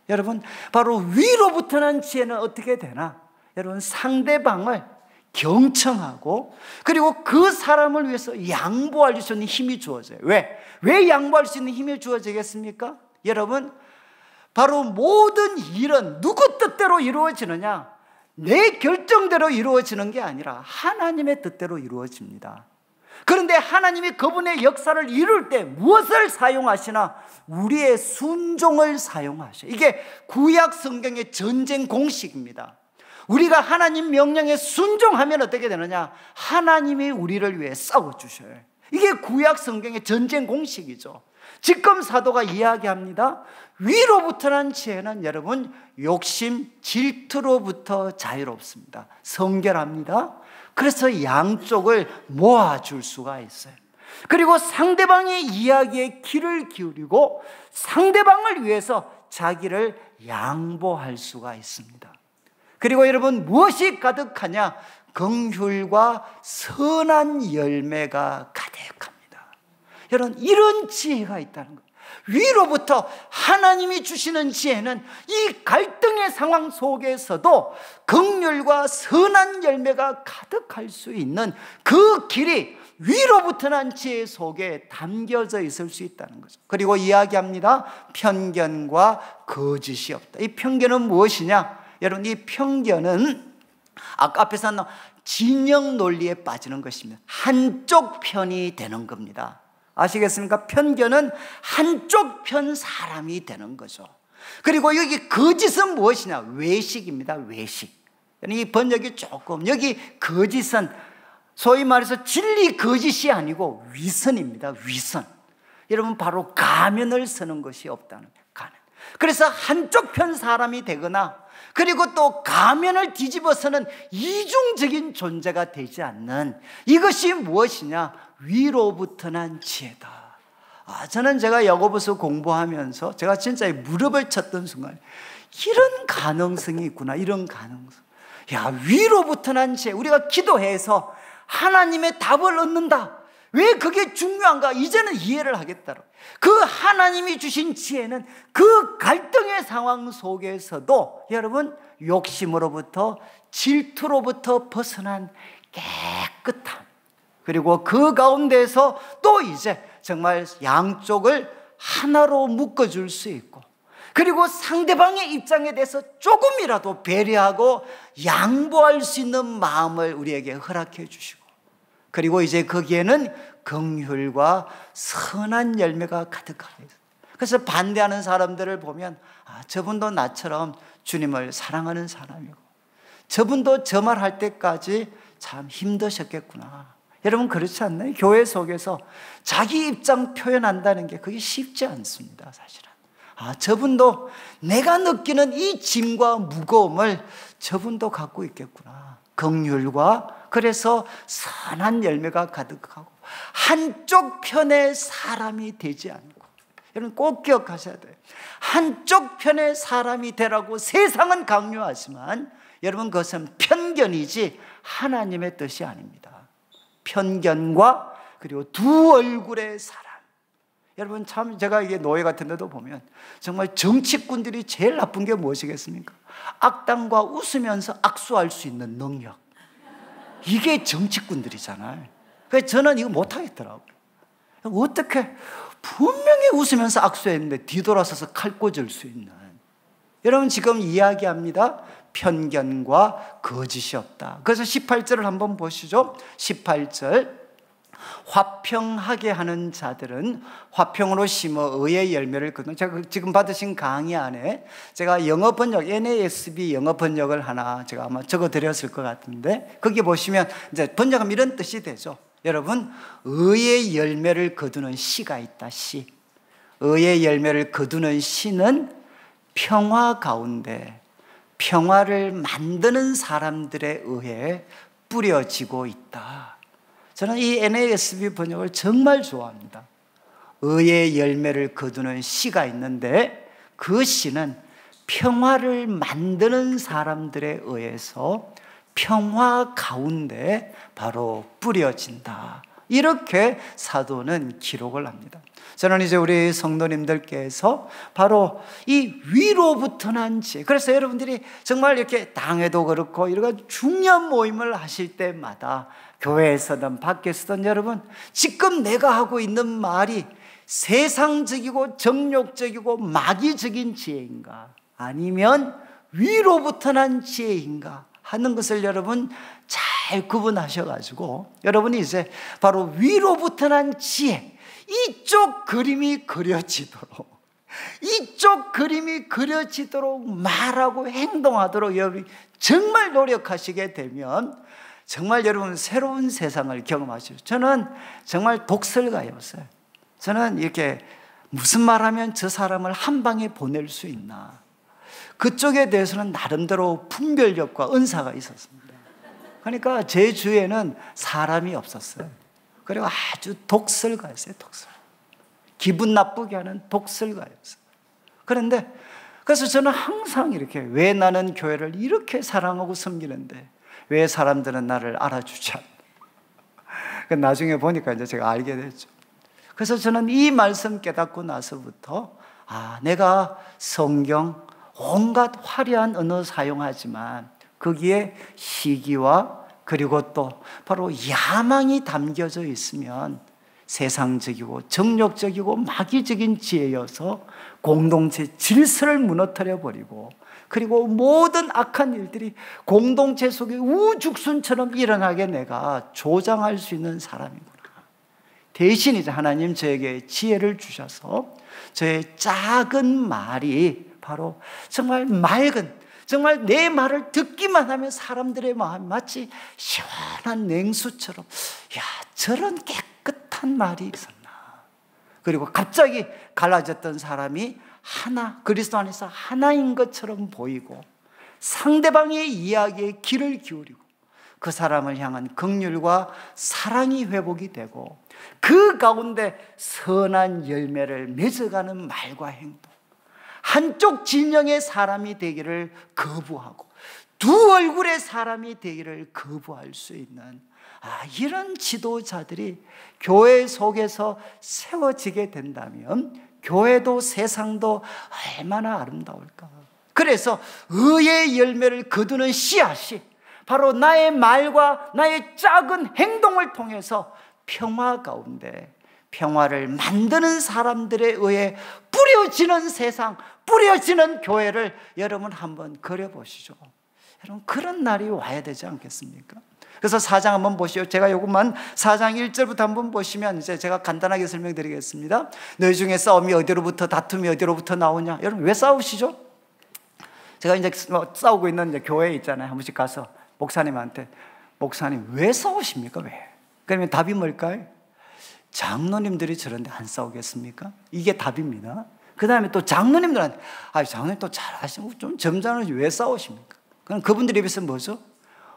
여러분, 바로 위로부터 난 지혜는 어떻게 되나? 여러분, 상대방을 경청하고, 그리고 그 사람을 위해서 양보할 수 있는 힘이 주어져요. 왜 양보할 수 있는 힘이 주어지겠습니까? 여러분, 바로 모든 일은 누구 뜻대로 이루어지느냐? 내 결정대로 이루어지는 게 아니라 하나님의 뜻대로 이루어집니다. 그런데 하나님이 그분의 역사를 이룰 때 무엇을 사용하시나? 우리의 순종을 사용하셔. 이게 구약 성경의 전쟁 공식입니다. 우리가 하나님 명령에 순종하면 어떻게 되느냐? 하나님이 우리를 위해 싸워주셔요. 이게 구약 성경의 전쟁 공식이죠. 지금 사도가 이야기합니다. 위로부터 난 지혜는 여러분, 욕심, 질투로부터 자유롭습니다. 성결합니다. 그래서 양쪽을 모아줄 수가 있어요. 그리고 상대방의 이야기에 귀를 기울이고 상대방을 위해서 자기를 양보할 수가 있습니다. 그리고 여러분, 무엇이 가득하냐? 긍휼과 선한 열매가 가득합니다. 여러분, 이런 지혜가 있다는 거예요. 위로부터 하나님이 주시는 지혜는 이 갈등의 상황 속에서도 긍휼과 선한 열매가 가득할 수 있는 그 길이 위로부터 난 지혜 속에 담겨져 있을 수 있다는 거죠. 그리고 이야기합니다. 편견과 거짓이 없다. 이 편견은 무엇이냐? 여러분, 이 편견은 아까 앞에서 나온 진영 논리에 빠지는 것입니다. 한쪽 편이 되는 겁니다. 아시겠습니까? 편견은 한쪽 편 사람이 되는 거죠. 그리고 여기 거짓은 무엇이냐? 외식입니다. 외식. 이 번역이 조금, 여기 거짓은 소위 말해서 진리 거짓이 아니고 위선입니다. 위선. 여러분, 바로 가면을 쓰는 것이 없다는 가면. 그래서 한쪽 편 사람이 되거나, 그리고 또 가면을 뒤집어서는 이중적인 존재가 되지 않는, 이것이 무엇이냐? 위로부터 난 지혜다. 저는 제가 야고보서 공부하면서 제가 진짜 무릎을 쳤던 순간, 이런 가능성이 있구나. 이런 가능성. 야, 위로부터 난 지혜. 우리가 기도해서 하나님의 답을 얻는다. 왜 그게 중요한가? 이제는 이해를 하겠다고. 그 하나님이 주신 지혜는 그 갈등의 상황 속에서도 여러분, 욕심으로부터, 질투로부터 벗어난 깨끗함, 그리고 그 가운데서 또 이제 정말 양쪽을 하나로 묶어줄 수 있고, 그리고 상대방의 입장에 대해서 조금이라도 배려하고 양보할 수 있는 마음을 우리에게 허락해 주시고, 그리고 이제 거기에는 긍휼과 선한 열매가 가득하게 있어요. 그래서 반대하는 사람들을 보면 저분도 나처럼 주님을 사랑하는 사람이고, 저분도 저 말 할 때까지 참 힘드셨겠구나. 여러분, 그렇지 않나요? 교회 속에서 자기 입장 표현한다는 게 그게 쉽지 않습니다, 사실은. 저분도 내가 느끼는 이 짐과 무거움을 저분도 갖고 있겠구나. 긍휼과, 그래서 선한 열매가 가득하고 한쪽 편의 사람이 되지 않고, 여러분 꼭 기억하셔야 돼요. 한쪽 편의 사람이 되라고 세상은 강요하지만 여러분, 그것은 편견이지 하나님의 뜻이 아닙니다. 편견과 그리고 두 얼굴의 사람. 여러분, 참 제가 이게 노예 같은 데도 보면 정말 정치꾼들이 제일 나쁜 게 무엇이겠습니까? 악당과 웃으면서 악수할 수 있는 능력. 이게 정치꾼들이잖아요. 그래서 저는 이거 못하겠더라고요. 어떻게 분명히 웃으면서 악수했는데 뒤돌아서서 칼 꽂을 수 있는. 여러분, 지금 이야기합니다. 편견과 거짓이 없다. 그래서 18절을 한번 보시죠. 18절, 화평하게 하는 자들은 화평으로 심어 의의 열매를 거둔. 제가 지금 받으신 강의 안에 제가 영어 번역, NASB 영어 번역을 하나 제가 아마 적어드렸을 것 같은데, 거기 보시면 이제 번역하면 이런 뜻이 되죠. 여러분, 의의 열매를 거두는 씨가 있다. 씨. 의의 열매를 거두는 씨는 평화 가운데 평화를 만드는 사람들에 의해 뿌려지고 있다. 저는 이 NASB 번역을 정말 좋아합니다. 의의 열매를 거두는 씨가 있는데 그 씨는 평화를 만드는 사람들에 의해서 평화 가운데 바로 뿌려진다. 이렇게 사도는 기록을 합니다. 저는 이제 우리 성도님들께서 바로 이 위로부터 난 지혜. 그래서 여러분들이 정말 이렇게 당회도 그렇고 이런 중요한 모임을 하실 때마다 교회에서든 밖에서든 여러분, 지금 내가 하고 있는 말이 세상적이고 정욕적이고 마귀적인 지혜인가, 아니면 위로부터 난 지혜인가 하는 것을 여러분 잘 구분하셔가지고 여러분이 이제 바로 위로부터 난 지혜, 이쪽 그림이 그려지도록, 이쪽 그림이 그려지도록 말하고 행동하도록 여러분이 정말 노력하시게 되면 정말 여러분 새로운 세상을 경험하시죠. 저는 정말 독설가였어요. 저는 이렇게 무슨 말하면 저 사람을 한 방에 보낼 수 있나, 그쪽에 대해서는 나름대로 분별력과 은사가 있었습니다. 그러니까 제 주위에는 사람이 없었어요. 그리고 아주 독설가였어요. 독설. 기분 나쁘게 하는 독설가였어요. 그런데 그래서 저는 항상 이렇게, 왜 나는 교회를 이렇게 사랑하고 섬기는데 왜 사람들은 나를 알아주지 않나. 나중에 보니까 이제 제가 알게 됐죠. 그래서 저는 이 말씀 깨닫고 나서부터 내가 성경 온갖 화려한 언어 사용하지만 거기에 시기와 그리고 또 바로 야망이 담겨져 있으면 세상적이고 정욕적이고 마귀적인 지혜여서 공동체 질서를 무너뜨려 버리고, 그리고 모든 악한 일들이 공동체 속에 우죽순처럼 일어나게 내가 조장할 수 있는 사람이구나. 대신 이제 하나님 저에게 지혜를 주셔서 저의 작은 말이 바로 정말 맑은, 정말 내 말을 듣기만 하면 사람들의 마음이 마치 시원한 냉수처럼, 야, 저런 깨끗한 말이 있었나. 그리고 갑자기 갈라졌던 사람이 하나, 그리스도 안에서 하나인 것처럼 보이고, 상대방의 이야기에 귀를 기울이고 그 사람을 향한 긍휼과 사랑이 회복이 되고, 그 가운데 선한 열매를 맺어가는 말과 행동, 한쪽 진영의 사람이 되기를 거부하고 두 얼굴의 사람이 되기를 거부할 수 있는 이런 지도자들이 교회 속에서 세워지게 된다면 교회도 세상도 얼마나 아름다울까. 그래서 의의 열매를 거두는 씨앗이 바로 나의 말과 나의 작은 행동을 통해서 평화 가운데 평화를 만드는 사람들에 의해 뿌려지는 세상, 뿌려지는 교회를 여러분 한번 그려보시죠. 여러분, 그런 날이 와야 되지 않겠습니까? 그래서 4장 한번 보시죠. 제가 요것만 4장 1절부터 한번 보시면 이제 제가 간단하게 설명드리겠습니다. 너희 중에 싸움이 어디로부터, 다툼이 어디로부터 나오냐? 여러분, 왜 싸우시죠? 제가 이제 싸우고 있는 이제 교회 있잖아요. 한 번씩 가서 목사님한테, 목사님 왜 싸우십니까? 왜? 그러면 답이 뭘까요? 장로님들이 저런데 안 싸우겠습니까? 이게 답입니다. 그 다음에 또 장로님들한테, 장로님 또 잘하시고 좀 점잖으시 왜 싸우십니까? 그럼 그분들이 입에서 뭐죠?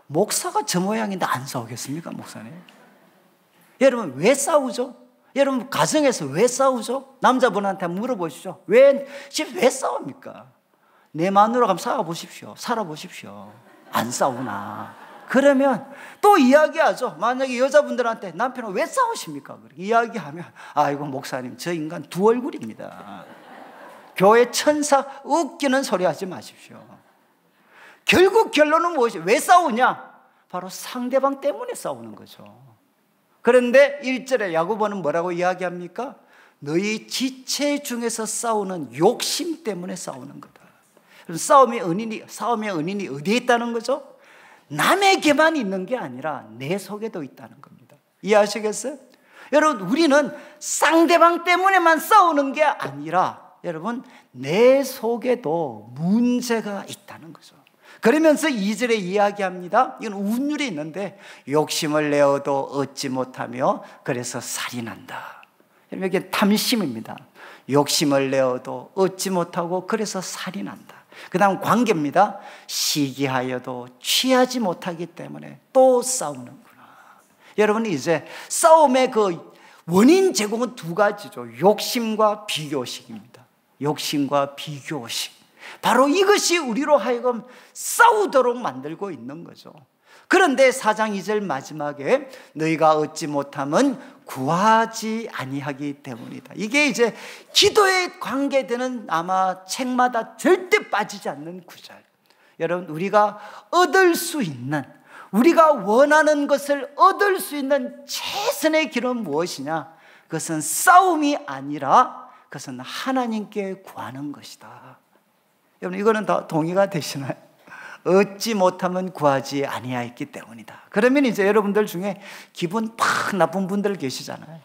목사가 저 모양인데 안 싸우겠습니까, 목사님? 여러분, 왜 싸우죠? 여러분, 가정에서 왜 싸우죠? 남자분한테 한번 물어보시죠. 왜 싸웁니까? 내 마누라가 한번 싸워보십시오. 살아보십시오. 안 싸우나? 그러면 또 이야기하죠. 만약에 여자분들한테 남편은 왜 싸우십니까? 이야기하면, 아이고, 목사님, 저 인간 두 얼굴입니다. 교회 천사 웃기는 소리 하지 마십시오. 결국 결론은 무엇이에요? 왜 싸우냐? 바로 상대방 때문에 싸우는 거죠. 그런데 1절에 야고보는 뭐라고 이야기합니까? 너희 지체 중에서 싸우는 욕심 때문에 싸우는 거다. 싸움의 은인이 어디에 있다는 거죠? 남에게만 있는 게 아니라 내 속에도 있다는 겁니다. 이해하시겠어요? 여러분, 우리는 상대방 때문에만 싸우는 게 아니라 여러분, 내 속에도 문제가 있다는 거죠. 그러면서 2절에 이야기합니다. 이건 운율이 있는데, 욕심을 내어도 얻지 못하며 그래서 살이 난다. 여러분, 이게 탐심입니다. 욕심을 내어도 얻지 못하고 그래서 살이 난다. 그 다음 관계입니다. 시기하여도 취하지 못하기 때문에 또 싸우는구나. 여러분, 이제 싸움의 그 원인 제공은 두 가지죠. 욕심과 비교식입니다. 욕심과 비교식. 바로 이것이 우리로 하여금 싸우도록 만들고 있는 거죠. 그런데 4장 2절 마지막에 너희가 얻지 못함은 구하지 아니하기 때문이다. 이게 이제 기도에 관계되는 아마 책마다 절대 빠지지 않는 구절. 여러분, 우리가 얻을 수 있는, 우리가 원하는 것을 얻을 수 있는 최선의 길은 무엇이냐? 그것은 싸움이 아니라 그것은 하나님께 구하는 것이다. 여러분, 이거는 다 동의가 되시나요? 얻지 못하면 구하지 아니하였기 때문이다. 그러면 이제 여러분들 중에 기분 팍 나쁜 분들 계시잖아요.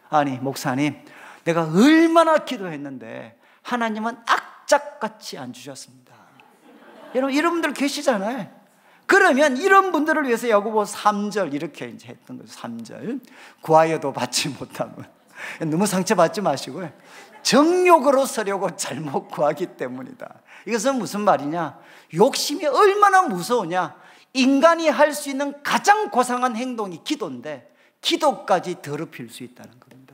아니, 목사님, 내가 얼마나 기도했는데 하나님은 악착같이 안 주셨습니다. 여러분, 이런 분들 계시잖아요. 그러면 이런 분들을 위해서 야고보 3절 이렇게 이제 했던 거죠. 3절. 구하여도 받지 못하면. 너무 상처받지 마시고요. 정욕으로 서려고 잘못 구하기 때문이다. 이것은 무슨 말이냐? 욕심이 얼마나 무서우냐? 인간이 할 수 있는 가장 고상한 행동이 기도인데 기도까지 더럽힐 수 있다는 겁니다.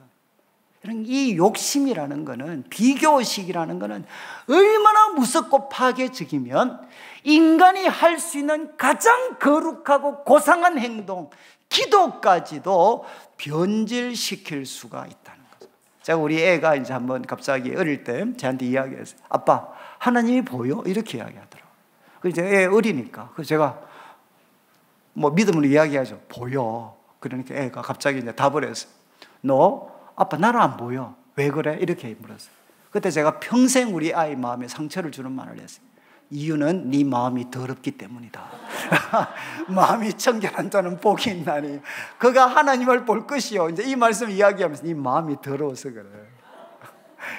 이 욕심이라는 것은, 비교의식이라는 것은 얼마나 무섭고 파괴적이면 인간이 할 수 있는 가장 거룩하고 고상한 행동, 기도까지도 변질시킬 수가 있다는 거죠. 제가 우리 애가 이제 한번 갑자기 어릴 때 저한테 이야기했어요. 아빠, 하나님이 보여? 이렇게 이야기하더라고요. 그래서 애 어리니까. 그래서 제가 뭐 믿음으로 이야기하죠. 보여. 그러니까 애가 갑자기 이제 답을 했어요. 너, 아빠, 나는 안 보여. 왜 그래? 이렇게 물었어요. 그때 제가 평생 우리 아이 마음에 상처를 주는 말을 했어요. 이유는 네 마음이 더럽기 때문이다. 마음이 청결한 자는 복이 있나니 그가 하나님을 볼 것이요. 이제 이 말씀 이야기하면서 네 마음이 더러워서 그래.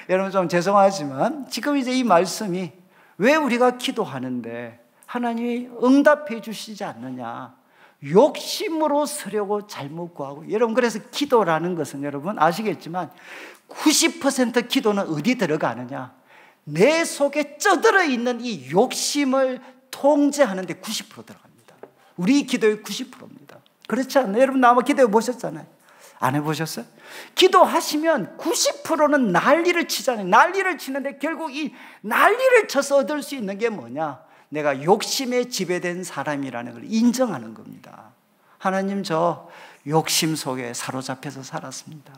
여러분, 좀 죄송하지만 지금 이제 이 말씀이 왜 우리가 기도하는데 하나님이 응답해 주시지 않느냐? 욕심으로 서려고 잘못 구하고. 여러분, 그래서 기도라는 것은 여러분 아시겠지만 90% 기도는 어디 들어가느냐? 내 속에 쩌들어 있는 이 욕심을 통제하는 데 90% 들어갑니다. 우리 기도의 90%입니다. 그렇지 않나요? 여러분, 아마 기도해 보셨잖아요. 안 해보셨어요? 기도하시면 90%는 난리를 치잖아요. 난리를 치는데 결국 이 난리를 쳐서 얻을 수 있는 게 뭐냐? 내가 욕심에 지배된 사람이라는 걸 인정하는 겁니다. 하나님, 저 욕심 속에 사로잡혀서 살았습니다.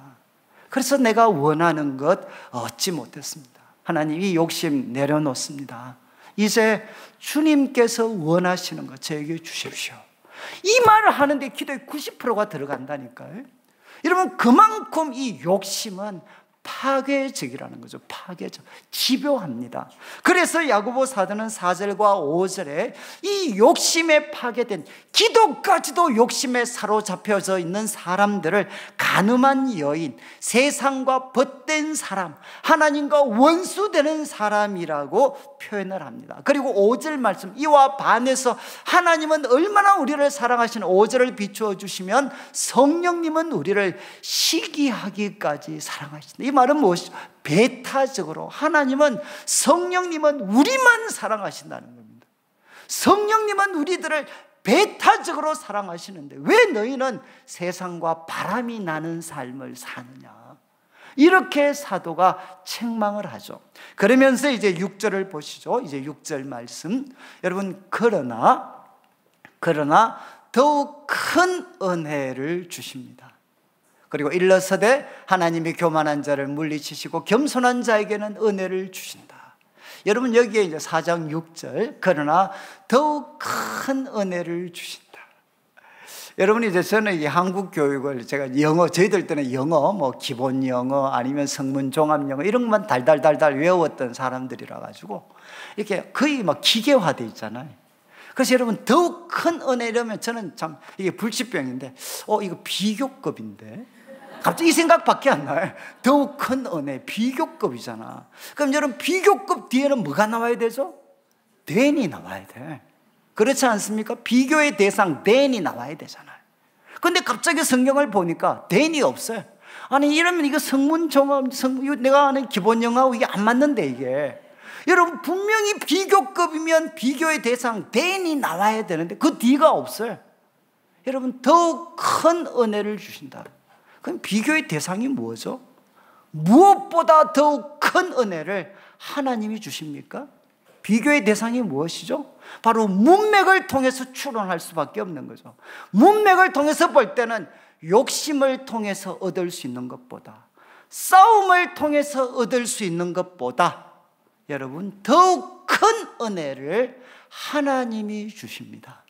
그래서 내가 원하는 것 얻지 못했습니다. 하나님, 이 욕심 내려놓습니다. 이제 주님께서 원하시는 것 저에게 주십시오. 이 말을 하는데 기도의 90%가 들어간다니까요. 여러분, 그만큼 이 욕심은 파괴적이라는 거죠. 파괴적, 집요합니다. 그래서 야고보 사도는 4절과 5절에 이 욕심에 파괴된, 기도까지도 욕심에 사로잡혀져 있는 사람들을 간음한 여인, 세상과 벗된 사람, 하나님과 원수되는 사람이라고 표현을 합니다. 그리고 5절 말씀, 이와 반해서 하나님은 얼마나 우리를 사랑하시는 5절을 비추어 주시면 성령님은 우리를 시기하기까지 사랑하신다. 이 말은 무엇이죠? 배타적으로 하나님은, 성령님은 우리만 사랑하신다는 겁니다. 성령님은 우리들을 배타적으로 사랑하시는데 왜 너희는 세상과 바람이 나는 삶을 사느냐, 이렇게 사도가 책망을 하죠. 그러면서 이제 6절을 보시죠. 이제 6절 말씀, 여러분, 그러나 더욱 큰 은혜를 주십니다. 그리고 일러서되 하나님이 교만한 자를 물리치시고 겸손한 자에게는 은혜를 주신다. 여러분, 여기에 이제 4장 6절, 그러나 더욱 큰 은혜를 주신다. 여러분, 이제 저는 이 한국 교육을, 제가 영어, 저희들 때는 영어, 뭐 기본 영어 아니면 성문 종합 영어 이런 것만 달달달달 외웠던 사람들이라 가지고 이렇게 거의 막 기계화돼 있잖아요. 그래서 여러분, 더욱 큰 은혜 이러면 저는 참 이게 불치병인데, 이거 비교급인데, 갑자기 이 생각밖에 안 나요. 더욱 큰 은혜, 비교급이잖아. 그럼 여러분, 비교급 뒤에는 뭐가 나와야 되죠? then이 나와야 돼. 그렇지 않습니까? 비교의 대상 then이 나와야 되잖아요. 근데 갑자기 성경을 보니까 then이 없어요. 아니, 이러면 이거 성문 종합, 내가 아는 기본 영어하고 이게 안 맞는데, 이게. 여러분, 분명히 비교급이면 비교의 대상 then이 나와야 되는데 그 D가 없어요. 여러분, 더욱 큰 은혜를 주신다. 그럼 비교의 대상이 뭐죠? 무엇보다 더욱 큰 은혜를 하나님이 주십니까? 비교의 대상이 무엇이죠? 바로 문맥을 통해서 추론할 수밖에 없는 거죠. 문맥을 통해서 볼 때는 욕심을 통해서 얻을 수 있는 것보다, 싸움을 통해서 얻을 수 있는 것보다 여러분, 더욱 큰 은혜를 하나님이 주십니다.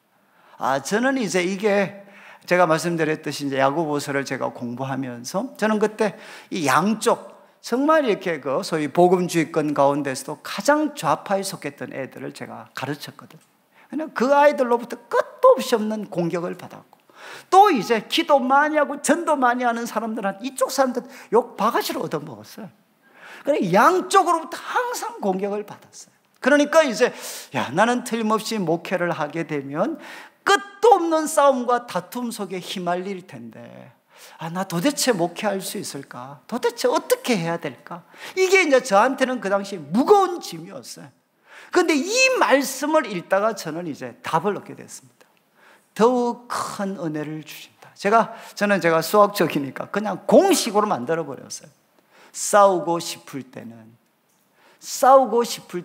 저는 이제 이게 제가 말씀드렸듯이 이제 야고보서를 제가 공부하면서 저는 그때 이 양쪽 정말 이렇게 그 소위 복음주의권 가운데서도 가장 좌파에 속했던 애들을 제가 가르쳤거든요. 그 아이들로부터 끝도 없이 없는 공격을 받았고, 또 이제 기도 많이 하고 전도 많이 하는 사람들한테, 이쪽 사람들 욕 바가지로 얻어먹었어요. 그러니까 양쪽으로부터 항상 공격을 받았어요. 그러니까 이제 나는 틀림없이 목회를 하게 되면 끝도 없는 싸움과 다툼 속에 휘말릴 텐데, 나 도대체 목회할 수 있을까? 도대체 어떻게 해야 될까? 이게 이제 저한테는 그 당시 무거운 짐이었어요. 그런데 이 말씀을 읽다가 저는 이제 답을 얻게 됐습니다. 더욱 큰 은혜를 주신다. 저는 수학적이니까 그냥 공식으로 만들어 버렸어요. 싸우고 싶을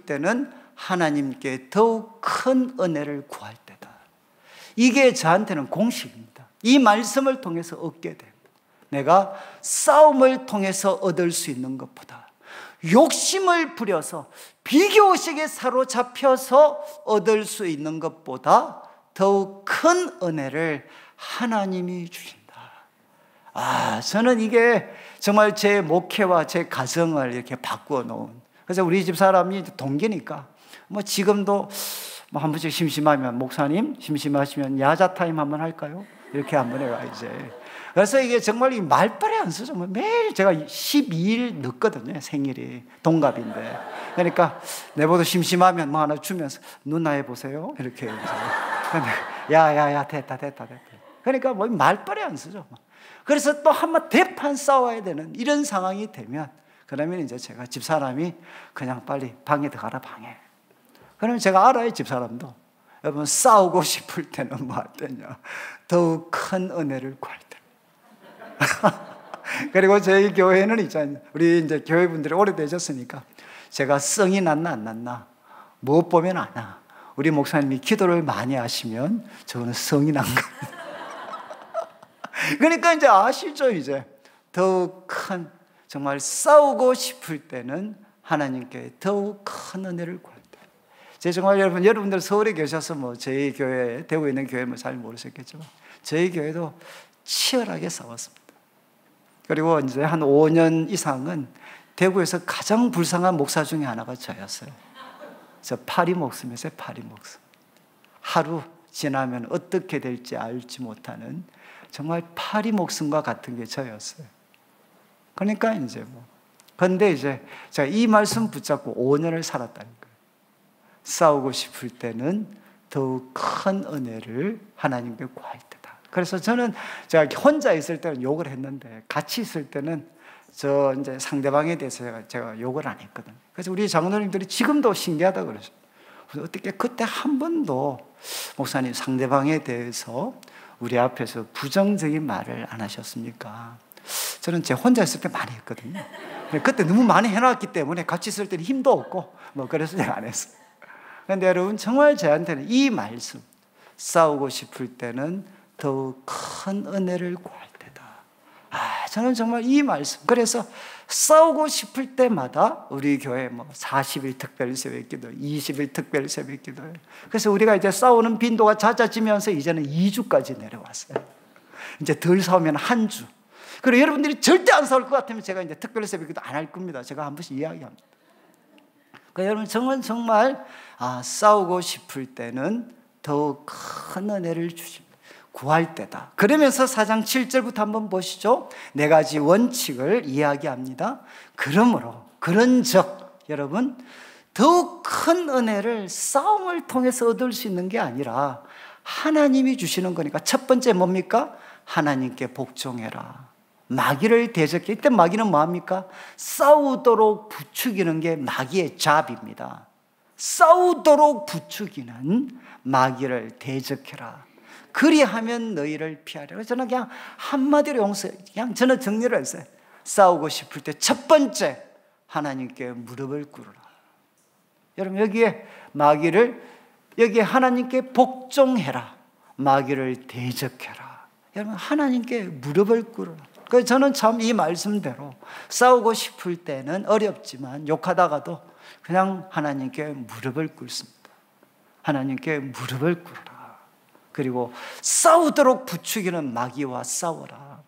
때는 하나님께 더욱 큰 은혜를 구할 때다. 이게 저한테는 공식입니다. 이 말씀을 통해서 얻게 됩니다. 내가 싸움을 통해서 얻을 수 있는 것보다, 욕심을 부려서 비교의식에 사로잡혀서 얻을 수 있는 것보다 더욱 큰 은혜를 하나님이 주신다. 저는 이게 정말 제 목회와 제 가정을 이렇게 바꾸어 놓은, 그래서 우리 집 사람이 동기니까 지금도 한 번씩 심심하면, 목사님 심심하시면 야자 타임 한번 할까요? 이렇게 한번 해요 이제. 그래서 이게 정말 이 말빨이 안 쓰죠. 매일 제가 12일 늦거든요, 생일이. 동갑인데. 그러니까 내보다 심심하면 뭐 하나 주면서 누나 해보세요 이렇게 해요. 야야야 됐다. 그러니까 말빨이 안 쓰죠. 그래서 또 한번 대판 싸워야 되는 이런 상황이 되면, 그러면 이제 제가 집사람이 그냥 빨리 방에 들어가라, 방에. 그러면 제가 알아요, 집사람도. 여러분, 싸우고 싶을 때는 뭐 할 때냐? 더욱 큰 은혜를 구할 때. 그리고 저희 교회는 있잖아요. 우리 이제 교회분들이 오래되셨으니까 제가 성이 났나 안 났나 무엇 보면 아나. 우리 목사님이 기도를 많이 하시면 저는 성이 난 겁니다. 그러니까 이제 아시죠? 이제 더욱 큰, 정말 싸우고 싶을 때는 하나님께 더욱 큰 은혜를 구할 때. 제가 정말 여러분들 서울에 계셔서 뭐 저희 교회, 대구에 있는 교회 뭐 잘 모르셨겠지만 저희 교회도 치열하게 싸웠습니다. 그리고 이제 한 5년 이상은 대구에서 가장 불쌍한 목사 중에 하나가 저였어요. 저 파리 목숨이었어요. 파리 목숨. 하루 지나면 어떻게 될지 알지 못하는 정말 파리 목숨과 같은 게 저였어요. 그러니까 이제 뭐. 근데 이제 제가 이 말씀 붙잡고 5년을 살았다는 거예요. 싸우고 싶을 때는 더욱 큰 은혜를 하나님께 구할 때다. 그래서 저는 제가 혼자 있을 때는 욕을 했는데 같이 있을 때는 저 이제 상대방에 대해서 제가 욕을 안 했거든요. 그래서 우리 장로님들이 지금도 신기하다 그러죠. 어떻게 그때 한 번도 목사님 상대방에 대해서 우리 앞에서 부정적인 말을 안 하셨습니까? 저는 제 혼자 있을 때 많이 했거든요. 그때 너무 많이 해놨기 때문에 같이 있을 때는 힘도 없고 뭐 그래서 제가 안 했어요. 그런데 여러분 정말 저한테는 이 말씀, 싸우고 싶을 때는 더욱 큰 은혜를 구할 때다. 저는 정말 이 말씀, 그래서 싸우고 싶을 때마다 우리 교회 뭐 40일 특별 새벽기도, 20일 특별 새벽기도. 그래서 우리가 이제 싸우는 빈도가 잦아지면서 이제는 2주까지 내려왔어요. 이제 덜 싸우면 한 주. 그리고 여러분들이 절대 안 싸울 것 같으면 제가 이제 특별 새벽기도 안 할 겁니다. 제가 한 번씩 이야기합니다. 그러니까 여러분 정말 싸우고 싶을 때는 더욱 큰 은혜를 주십니다. 구할 때다. 그러면서 4장 7절부터 한번 보시죠. 4가지 원칙을 이야기합니다. 그러므로 그런즉 여러분 더욱 큰 은혜를 싸움을 통해서 얻을 수 있는 게 아니라 하나님이 주시는 거니까 첫 번째 뭡니까? 하나님께 복종해라. 마귀를 대적해. 이때 마귀는 뭐합니까? 싸우도록 부추기는 게 마귀의 잡입니다. 싸우도록 부추기는 마귀를 대적해라. 그리하면 너희를 피하리라. 저는 그냥 한마디로 용서해요. 그냥 저는 정리를 했어요. 싸우고 싶을 때 첫 번째 하나님께 무릎을 꿇으라. 여러분 여기에 여기에 하나님께 복종해라. 마귀를 대적해라. 여러분 하나님께 무릎을 꿇으라. 그래서 저는 참 이 말씀대로 싸우고 싶을 때는 어렵지만 욕하다가도 그냥 하나님께 무릎을 꿇습니다. 하나님께 무릎을 꿇으라. 그리고 싸우도록 부추기는 마귀와 싸워라.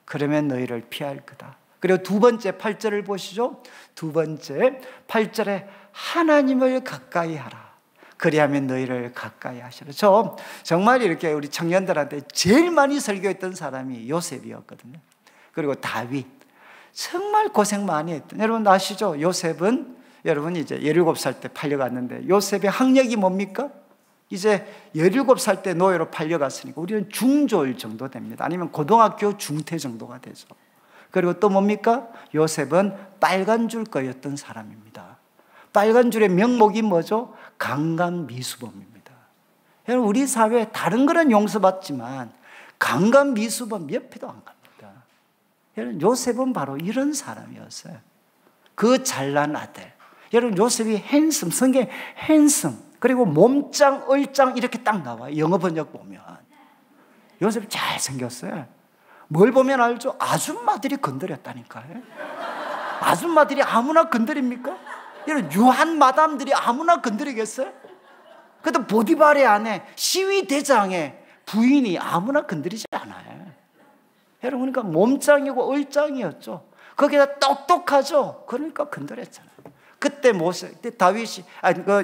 그러면 너희를 피할 거다. 그리고 두 번째 8절을 보시죠. 두 번째 8절에 하나님을 가까이 하라. 그리하면 너희를 가까이 하시라. 저 정말 이렇게 우리 청년들한테 제일 많이 설교했던 사람이 요셉이었거든요. 그리고 다윗. 정말 고생 많이 했던. 여러분 아시죠? 요셉은 여러분 이제 17살 때 팔려갔는데 요셉의 학력이 뭡니까? 이제 17살 때 노예로 팔려갔으니까 우리는 중졸 정도 됩니다. 아니면 고등학교 중퇴 정도가 되죠. 그리고 또 뭡니까? 요셉은 빨간 줄 거였던 사람입니다. 빨간 줄의 명목이 뭐죠? 강간미수범입니다. 여러분 우리 사회에 다른 거는 용서받지만 강간미수범 옆에도 안 갑니다. 여러분 요셉은 바로 이런 사람이었어요. 그 잘난 아들. 여러분 요셉이 핸섬, 성경에 핸섬 그리고 몸짱, 얼짱 이렇게 딱 나와요. 영어 번역 보면 요셉이 잘생겼어요. 뭘 보면 알죠? 아줌마들이 건드렸다니까요. 아줌마들이 아무나 건드립니까? 이런 유한 마담들이 아무나 건드리겠어요? 그래도 보디발의 아내, 시위대장의 부인이 아무나 건드리지 않아요. 여러분 그러니까 몸짱이고 얼짱이었죠. 거기다 똑똑하죠. 그러니까 건드렸잖아요. 그때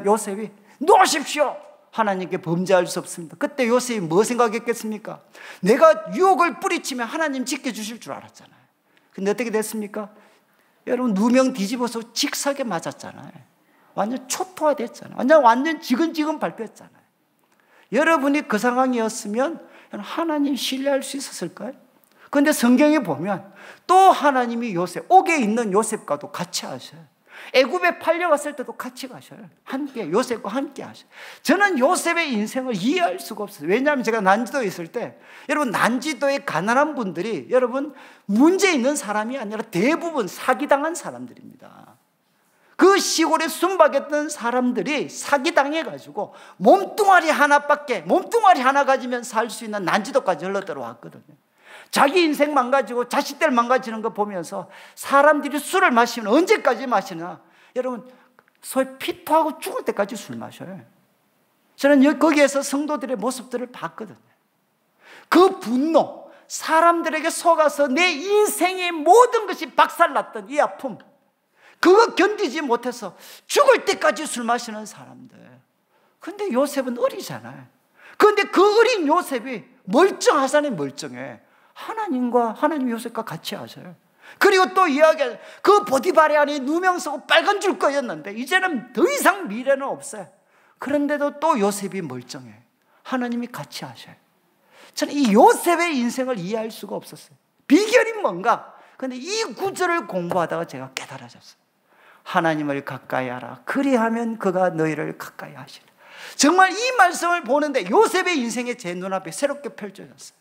요셉이 놓으십시오. 하나님께 범죄할 수 없습니다. 그때 요셉이 뭐 생각했겠습니까? 내가 유혹을 뿌리치면 하나님 지켜주실 줄 알았잖아요. 근데 어떻게 됐습니까? 여러분 누명 뒤집어서 직사게 맞았잖아요. 완전 초토화됐잖아요. 완전 지근지근 밟혔잖아요. 여러분이 그 상황이었으면 하나님 신뢰할 수 있었을까요? 그런데 성경에 보면 또 하나님이 옥에 있는 요셉과도 같이 하셔요. 애굽에 팔려갔을 때도 같이 가셔요. 함께, 요셉과 함께 하셔요. 저는 요셉의 인생을 이해할 수가 없어요. 왜냐하면 제가 난지도에 있을 때, 여러분, 난지도의 가난한 분들이 여러분 문제 있는 사람이 아니라 대부분 사기당한 사람들입니다. 그 시골에 순박했던 사람들이 사기당해가지고 몸뚱아리 하나 가지면 살 수 있는 난지도까지 흘러들어왔거든요. 자기 인생 망가지고 자식들 망가지는 거 보면서 사람들이 술을 마시면 언제까지 마시나? 여러분, 소위 피토하고 죽을 때까지 술 마셔요. 저는 거기에서 성도들의 모습들을 봤거든요. 그 분노, 사람들에게 속아서 내 인생의 모든 것이 박살났던 이 아픔, 그거 견디지 못해서 죽을 때까지 술 마시는 사람들. 근데 요셉은 어리잖아요. 그런데 그 어린 요셉이 멀쩡하잖아요. 멀쩡해. 하나님 요셉과 같이 하셔요. 그리고 또 이야기하죠. 그 보디발의 안에 누명 쓰고 빨간 줄 거였는데 이제는 더 이상 미래는 없어요. 그런데도 또 요셉이 멀쩡해. 하나님이 같이 하셔요. 저는 이 요셉의 인생을 이해할 수가 없었어요. 비결이 뭔가? 그런데 이 구절을 공부하다가 제가 깨달아졌어요. 하나님을 가까이 하라. 그리하면 그가 너희를 가까이 하시라. 정말 이 말씀을 보는데 요셉의 인생이 제 눈앞에 새롭게 펼쳐졌어요.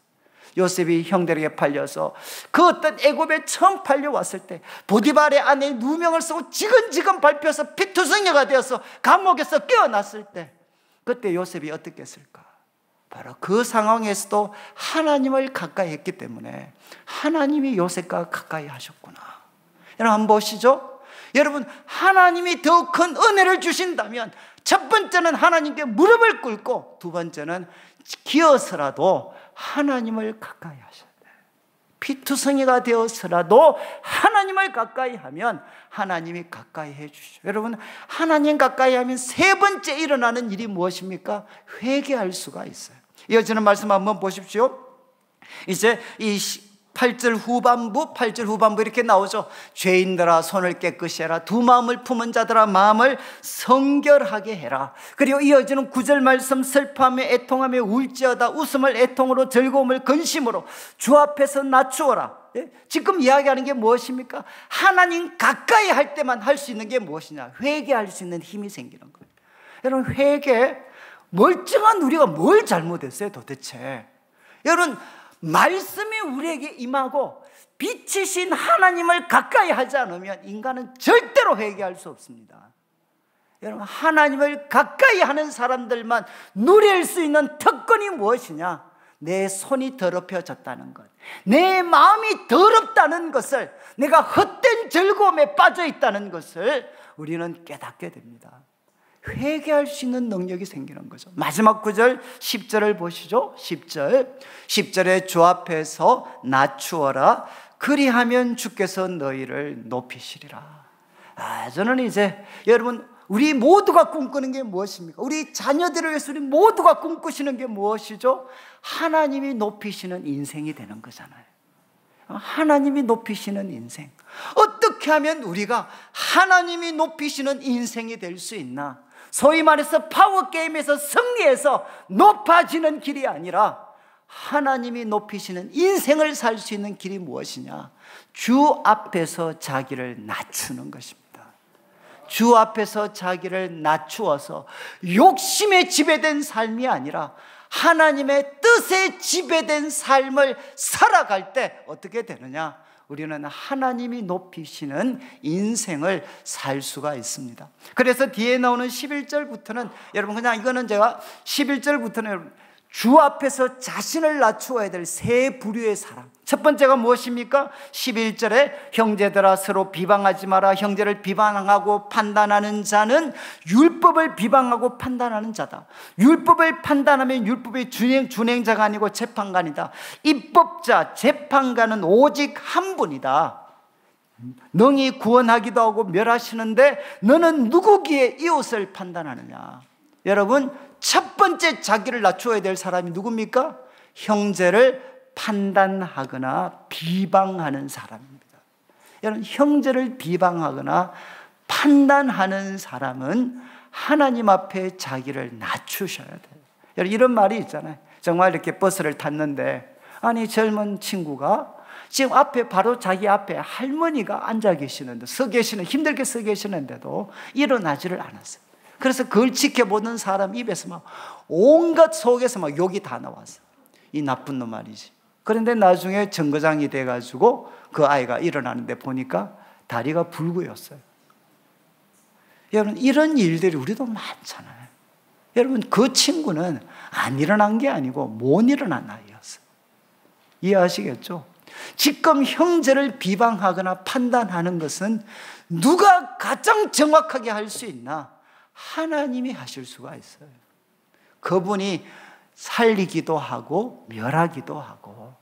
요셉이 형들에게 팔려서 그 어떤 애굽에 처음 팔려왔을 때 보디발의 아내 누명을 쓰고 지근지근 밟혀서 피투성이가 되어서 감옥에서 깨어났을 때 그때 요셉이 어떻게 했을까? 바로 그 상황에서도 하나님을 가까이 했기 때문에 하나님이 요셉과 가까이 하셨구나. 여러분 한번 보시죠. 여러분, 하나님이 더 큰 은혜를 주신다면 첫 번째는 하나님께 무릎을 꿇고 두 번째는 기어서라도 하나님을 가까이 하셔야 돼요. 피투성이가 되어서라도 하나님을 가까이 하면 하나님이 가까이 해주시죠. 여러분, 하나님 가까이 하면 세 번째 일어나는 일이 무엇입니까? 회개할 수가 있어요. 이어지는 말씀 한번 보십시오. 이제 이 8절 후반부 이렇게 나오죠. 죄인들아 손을 깨끗이 해라. 두 마음을 품은 자들아 마음을 성결하게 해라. 그리고 이어지는 9절 말씀, 슬퍼하며 애통하며 울지어다. 웃음을 애통으로 즐거움을 근심으로 주 앞에서 낮추어라. 지금 이야기하는 게 무엇입니까? 하나님 가까이 할 때만 할 수 있는 게 무엇이냐? 회개할 수 있는 힘이 생기는 거예요. 여러분, 회개, 멀쩡한 우리가 뭘 잘못했어요 도대체? 여러분, 말씀이 우리에게 임하고 빛이신 하나님을 가까이 하지 않으면 인간은 절대로 회개할 수 없습니다. 여러분, 하나님을 가까이 하는 사람들만 누릴 수 있는 특권이 무엇이냐? 내 손이 더럽혀졌다는 것, 내 마음이 더럽다는 것을, 내가 헛된 즐거움에 빠져 있다는 것을 우리는 깨닫게 됩니다. 회개할 수 있는 능력이 생기는 거죠. 마지막 구절 10절을 보시죠. 10절에 주 앞에서 낮추어라. 그리하면 주께서 너희를 높이시리라. 저는 이제 여러분, 우리 모두가 꿈꾸는 게 무엇입니까? 우리 자녀들을 위해서 우리 모두가 꿈꾸시는 게 무엇이죠? 하나님이 높이시는 인생이 되는 거잖아요. 하나님이 높이시는 인생. 어떻게 하면 우리가 하나님이 높이시는 인생이 될 수 있나? 소위 말해서 파워게임에서 승리해서 높아지는 길이 아니라 하나님이 높이시는 인생을 살 수 있는 길이 무엇이냐? 주 앞에서 자기를 낮추는 것입니다. 주 앞에서 자기를 낮추어서 욕심에 지배된 삶이 아니라 하나님의 뜻에 지배된 삶을 살아갈 때 어떻게 되느냐? 우리는 하나님이 높이시는 인생을 살 수가 있습니다. 그래서 뒤에 나오는 11절부터는 여러분, 그냥 이거는 제가 11절부터는 여러분, 주 앞에서 자신을 낮추어야 될 세 부류의 사람. 첫 번째가 무엇입니까? 11절에 형제들아 서로 비방하지 마라. 형제를 비방하고 판단하는 자는 율법을 비방하고 판단하는 자다. 율법을 판단하면 율법의 준행자가 아니고 재판관이다. 입법자, 재판관은 오직 한 분이다. 능히 구원하기도 하고 멸하시는데 너는 누구기에 이웃을 판단하느냐? 여러분, 첫 번째 자기를 낮추어야 될 사람이 누굽니까? 형제를 판단하거나 비방하는 사람입니다. 여러분, 형제를 비방하거나 판단하는 사람은 하나님 앞에 자기를 낮추셔야 돼요. 여러분, 이런 말이 있잖아요. 정말 이렇게 버스를 탔는데 아니 젊은 친구가 지금 앞에 바로 자기 앞에 할머니가 앉아 계시는데 힘들게 서 계시는데도 일어나지를 않았어요. 그래서 그걸 지켜보는 사람 입에서 막 온갖 속에서 막 욕이 다 나왔어요. 이 나쁜 놈 말이지. 그런데 나중에 정거장이 돼가지고 그 아이가 일어나는데 보니까 다리가 불구였어요. 여러분, 이런 일들이 우리도 많잖아요. 여러분, 그 친구는 안 일어난 게 아니고 못 일어난 아이였어요. 이해하시겠죠? 지금 형제를 비방하거나 판단하는 것은 누가 가장 정확하게 할 수 있나? 하나님이 하실 수가 있어요. 그분이 살리기도 하고 멸하기도 하고.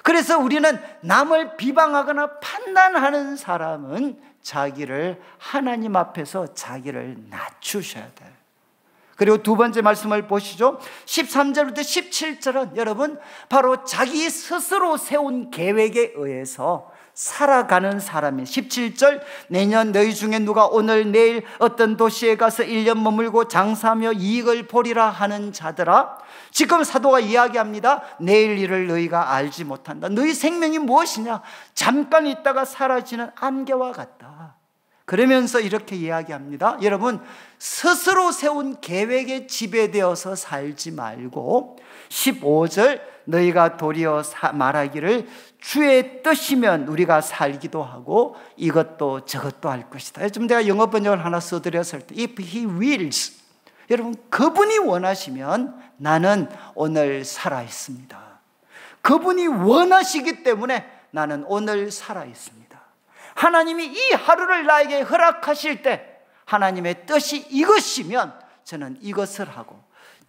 그래서 우리는 남을 비방하거나 판단하는 사람은 자기를 하나님 앞에서 자기를 낮추셔야 돼요. 그리고 두 번째 말씀을 보시죠. 13절부터 17절은 여러분 바로 자기 스스로 세운 계획에 의해서 살아가는 사람이 17절 내년 너희 중에 누가 오늘 내일 어떤 도시에 가서 1년 머물고 장사하며 이익을 보리라 하는 자들아, 지금 사도가 이야기합니다. 내일 일을 너희가 알지 못한다. 너희 생명이 무엇이냐? 잠깐 있다가 사라지는 안개와 같다. 그러면서 이렇게 이야기합니다. 여러분, 스스로 세운 계획에 지배되어서 살지 말고 15절 너희가 도리어 말하기를 주의 뜻이면 우리가 살기도 하고 이것도 저것도 할 것이다. 요즘 제가 영어 번역을 하나 써드렸을 때 If he wills, 여러분 그분이 원하시면 나는 오늘 살아있습니다. 그분이 원하시기 때문에 나는 오늘 살아있습니다. 하나님이 이 하루를 나에게 허락하실 때 하나님의 뜻이 이것이면 저는 이것을 하고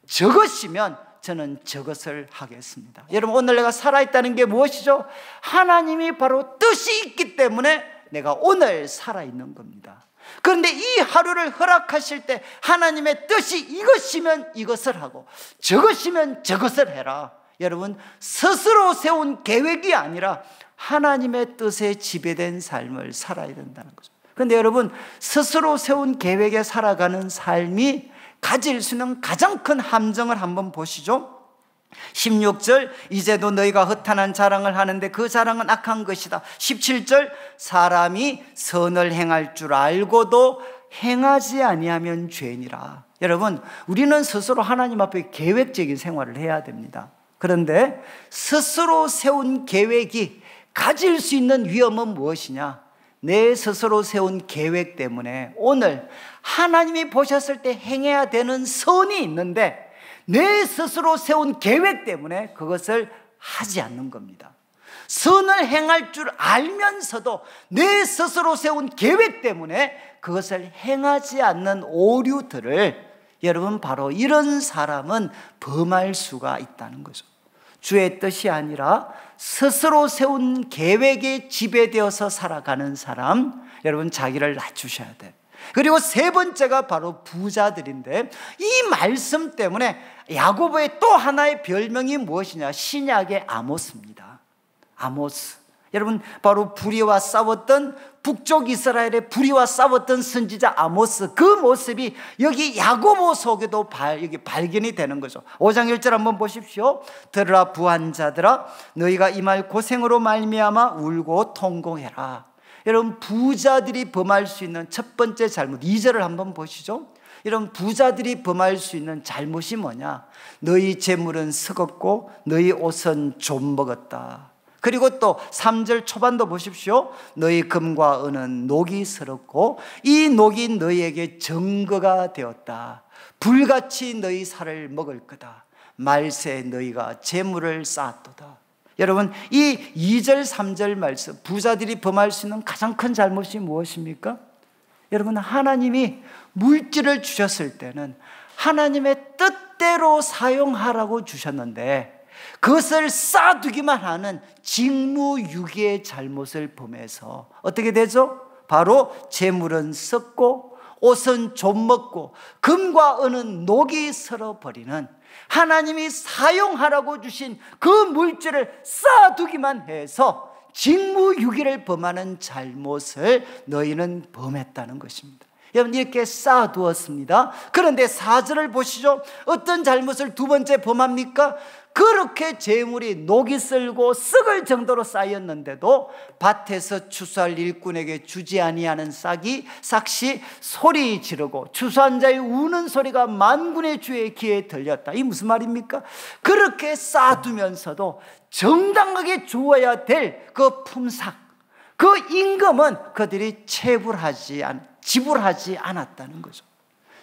저것이면 저는 저것을 하겠습니다. 여러분, 오늘 내가 살아있다는 게 무엇이죠? 하나님이 바로 뜻이 있기 때문에 내가 오늘 살아있는 겁니다. 그런데 이 하루를 허락하실 때 하나님의 뜻이 이것이면 이것을 하고 저것이면 저것을 해라. 여러분, 스스로 세운 계획이 아니라 하나님의 뜻에 지배된 삶을 살아야 된다는 거죠. 그런데 여러분, 스스로 세운 계획에 살아가는 삶이 가질 수 있는 가장 큰 함정을 한번 보시죠. 16절 이제도 너희가 허탄한 자랑을 하는데 그 자랑은 악한 것이다. 17절 사람이 선을 행할 줄 알고도 행하지 아니하면 죄니라. 여러분, 우리는 스스로 하나님 앞에 계획적인 생활을 해야 됩니다. 그런데 스스로 세운 계획이 가질 수 있는 위험은 무엇이냐? 내 스스로 세운 계획 때문에 오늘 하나님이 보셨을 때 행해야 되는 선이 있는데 내 스스로 세운 계획 때문에 그것을 하지 않는 겁니다. 선을 행할 줄 알면서도 내 스스로 세운 계획 때문에 그것을 행하지 않는 오류들을 여러분 바로 이런 사람은 범할 수가 있다는 거죠. 주의 뜻이 아니라 스스로 세운 계획에 지배되어서 살아가는 사람, 여러분 자기를 낮추셔야 돼요. 그리고 세 번째가 바로 부자들인데 이 말씀 때문에 야고보의 또 하나의 별명이 무엇이냐? 신약의 아모스입니다. 아모스. 여러분 바로 불의와 싸웠던 북쪽 이스라엘의 불의와 싸웠던 선지자 아모스, 그 모습이 여기 야고보 속에도 여기 발견이 되는 거죠. 5장 1절 한번 보십시오. 들으라 부한자들아 너희가 이 말 고생으로 말미암아 울고 통곡해라. 여러분 부자들이 범할 수 있는 첫 번째 잘못, 2절을 한번 보시죠. 여러분 부자들이 범할 수 있는 잘못이 뭐냐? 너희 재물은 썩었고 너희 옷은 좀 먹었다. 그리고 또 3절 초반도 보십시오. 너희 금과 은은 녹이 슬었고 이 녹이 너희에게 증거가 되었다. 불같이 너희 살을 먹을 거다. 말세 너희가 재물을 쌓았도다. 여러분 이 2절 3절 말씀, 부자들이 범할 수 있는 가장 큰 잘못이 무엇입니까? 여러분 하나님이 물질을 주셨을 때는 하나님의 뜻대로 사용하라고 주셨는데 그것을 쌓아두기만 하는 직무유기의 잘못을 범해서 어떻게 되죠? 바로 재물은 썩고 옷은 좀 먹고 금과 은은 녹이 슬어버리는, 하나님이 사용하라고 주신 그 물질을 쌓아두기만 해서 직무유기를 범하는 잘못을 너희는 범했다는 것입니다. 여러분 이렇게 쌓아두었습니다. 그런데 4절을 보시죠. 어떤 잘못을 두 번째 범합니까? 그렇게 재물이 녹이 슬고 썩을 정도로 쌓였는데도 밭에서 추수할 일꾼에게 주지 아니하는 삭이 소리 지르고 추수한 자의 우는 소리가 만군의 주의 귀에 들렸다. 이 무슨 말입니까? 그렇게 쌓아두면서도 정당하게 주어야 될 그 품삯, 그 임금은 그들이 지불하지 않았다는 거죠.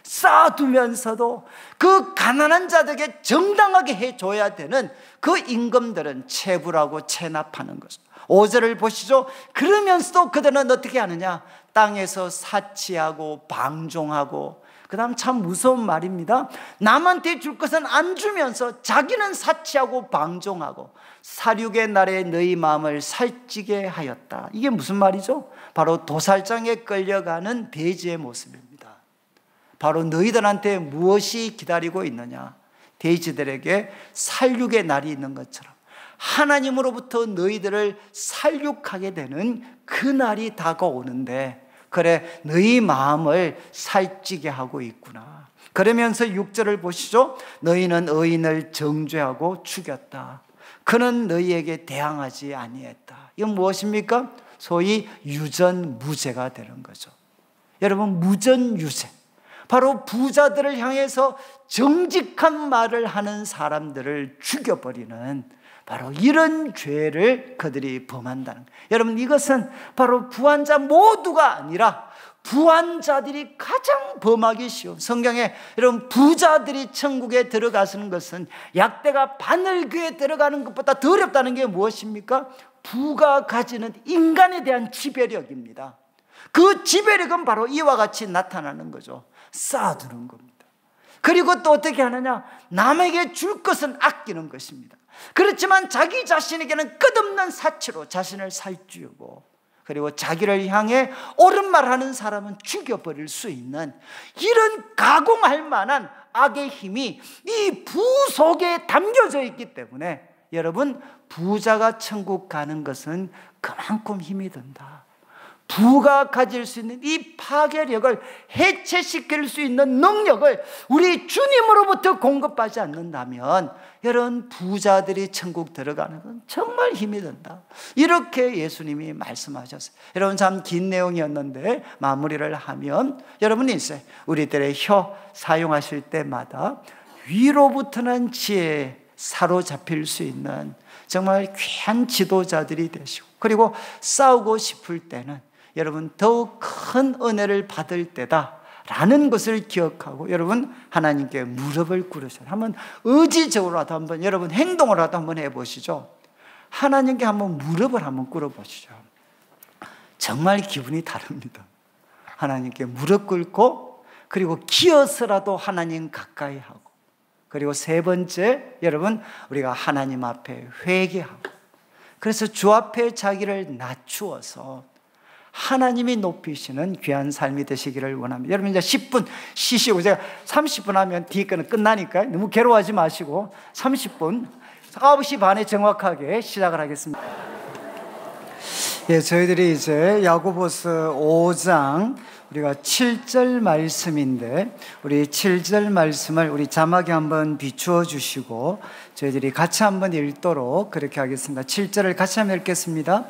쌓아두면서도 그 가난한 자들에게 정당하게 해줘야 되는 그 임금들은 체불하고 체납하는 거죠. 5절을 보시죠. 그러면서도 그들은 어떻게 하느냐? 땅에서 사치하고 방종하고, 그 다음 참 무서운 말입니다. 남한테 줄 것은 안 주면서 자기는 사치하고 방종하고 살육의 날에 너희 마음을 살찌게 하였다. 이게 무슨 말이죠? 바로 도살장에 끌려가는 돼지의 모습입니다. 바로 너희들한테 무엇이 기다리고 있느냐? 돼지들에게 살육의 날이 있는 것처럼 하나님으로부터 너희들을 살육하게 되는 그 날이 다가오는데, 그래 너희 마음을 살찌게 하고 있구나. 그러면서 6절을 보시죠. 너희는 의인을 정죄하고 죽였다. 그는 너희에게 대항하지 아니했다. 이건 무엇입니까? 소위 유전무죄가 되는 거죠. 여러분, 무전유죄, 바로 부자들을 향해서 정직한 말을 하는 사람들을 죽여버리는 바로 이런 죄를 그들이 범한다는 거예요. 여러분, 이것은 바로 부한자 모두가 아니라 부한자들이 가장 범하기 쉬운, 성경에 여러분 부자들이 천국에 들어가시는 것은 약대가 바늘귀에 들어가는 것보다 더 어렵다는 게 무엇입니까? 부가 가지는 인간에 대한 지배력입니다. 그 지배력은 바로 이와 같이 나타나는 거죠. 쌓아두는 겁니다. 그리고 또 어떻게 하느냐? 남에게 줄 것은 아끼는 것입니다. 그렇지만 자기 자신에게는 끝없는 사치로 자신을 살찌우고, 그리고 자기를 향해 옳은 말하는 사람은 죽여버릴 수 있는 이런 가공할 만한 악의 힘이 이 부 속에 담겨져 있기 때문에 여러분, 부자가 천국 가는 것은 그만큼 힘이 든다. 부가 가질 수 있는 이 파괴력을 해체시킬 수 있는 능력을 우리 주님으로부터 공급하지 않는다면 여러분, 부자들이 천국 들어가는 건 정말 힘이 든다. 이렇게 예수님이 말씀하셨어요. 여러분, 참 긴 내용이었는데 마무리를 하면, 여러분이 이제 우리들의 혀 사용하실 때마다 위로부터는 지혜에 사로잡힐 수 있는 정말 귀한 지도자들이 되시고, 그리고 싸우고 싶을 때는 여러분 더욱 큰 은혜를 받을 때다 라는 것을 기억하고, 여러분 하나님께 무릎을 꿇으셔요. 한번 의지적으로라도 한번 여러분 행동으로라도 한번 해보시죠. 하나님께 한번 무릎을 한번 꿇어보시죠. 정말 기분이 다릅니다. 하나님께 무릎 꿇고, 그리고 기어서라도 하나님 가까이 하고, 그리고 세 번째, 여러분 우리가 하나님 앞에 회개하고, 그래서 주 앞에 자기를 낮추어서 하나님이 높이시는 귀한 삶이 되시기를 원합니다. 여러분 이제 10분 쉬시고, 제가 30분 하면 뒤에 거는 끝나니까 너무 괴로워하지 마시고 30분 9시 반에 정확하게 시작을 하겠습니다. 예, 저희들이 이제 야고보서 5장 우리가 7절 말씀인데, 우리 7절 말씀을 우리 자막에 한번 비추어 주시고 저희들이 같이 한번 읽도록 그렇게 하겠습니다. 7절을 같이 한번 읽겠습니다.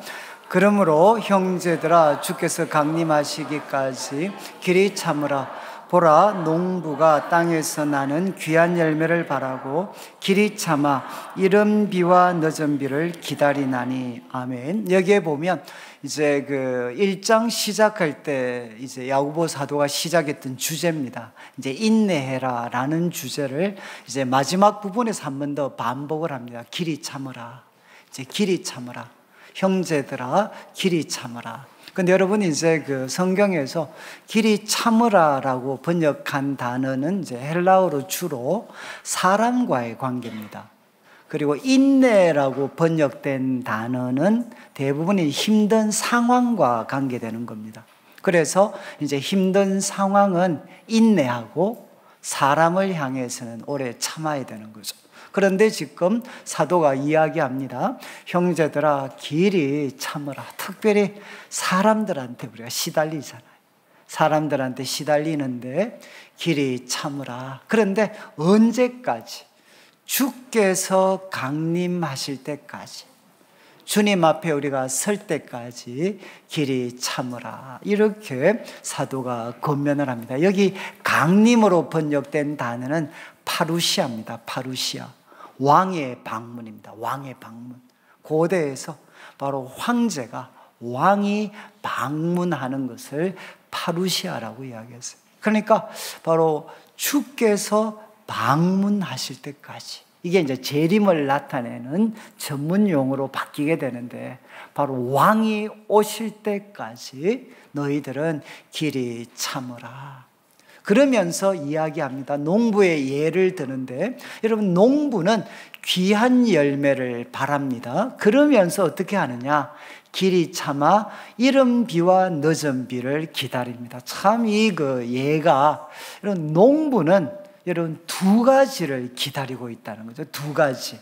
그러므로 형제들아, 주께서 강림하시기까지 길이 참으라. 보라, 농부가 땅에서 나는 귀한 열매를 바라고 길이 참아 이른 비와 늦은 비를 기다리나니. 아멘. 여기에 보면 이제 그 1장 시작할 때 이제 야고보 사도가 시작했던 주제입니다. 이제 인내해라 라는 주제를 이제 마지막 부분에서 한 번 더 반복을 합니다. 길이 참으라. 이제 길이 참으라. 형제들아, 길이 참으라. 근데 여러분 이제 그 성경에서 길이 참으라라고 번역한 단어는 이제 헬라어로 주로 사람과의 관계입니다. 그리고 인내라고 번역된 단어는 대부분이 힘든 상황과 관계되는 겁니다. 그래서 이제 힘든 상황은 인내하고 사람을 향해서는 오래 참아야 되는 거죠. 그런데 지금 사도가 이야기합니다. 형제들아, 길이 참으라. 특별히 사람들한테 우리가 시달리잖아요. 사람들한테 시달리는데 길이 참으라. 그런데 언제까지? 주께서 강림하실 때까지, 주님 앞에 우리가 설 때까지 길이 참으라, 이렇게 사도가 권면을 합니다. 여기 강림으로 번역된 단어는 파루시아입니다. 파루시아, 왕의 방문입니다. 왕의 방문. 고대에서 바로 황제가, 왕이 방문하는 것을 파루시아라고 이야기했어요. 그러니까 바로 주께서 방문하실 때까지, 이게 이제 재림을 나타내는 전문 용어로 바뀌게 되는데, 바로 왕이 오실 때까지 너희들은 길이 참으라. 그러면서 이야기합니다. 농부의 예를 드는데, 여러분, 농부는 귀한 열매를 바랍니다. 그러면서 어떻게 하느냐? 길이 참아 이른 비와 늦은 비를 기다립니다. 참 이 예가, 이런 농부는 여러분 두 가지를 기다리고 있다는 거죠. 두 가지.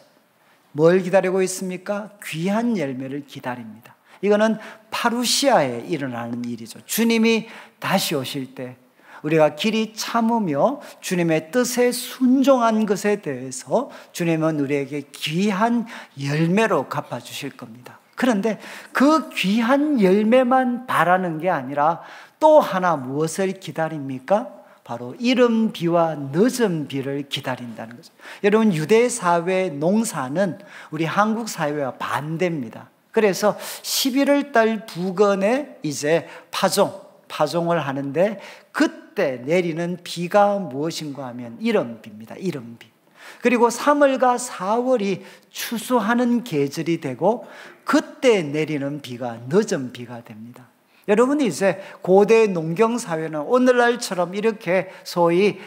뭘 기다리고 있습니까? 귀한 열매를 기다립니다. 이거는 파루시아에 일어나는 일이죠. 주님이 다시 오실 때 우리가 길이 참으며 주님의 뜻에 순종한 것에 대해서 주님은 우리에게 귀한 열매로 갚아주실 겁니다. 그런데 그 귀한 열매만 바라는 게 아니라 또 하나 무엇을 기다립니까? 바로 이른 비와 늦은 비를 기다린다는 거죠. 여러분, 유대 사회 농사는 우리 한국 사회와 반대입니다. 그래서 11월 달 부근에 이제 파종을 하는데, 그때 내리는 비가 무엇인가 하면 이른 비입니다. 이른 비. 그리고 3월과 4월이 추수하는 계절이 되고, 그때 내리는 비가 늦은 비가 됩니다. 여러분이 이제 고대 농경 사회는 오늘날처럼 이렇게 소위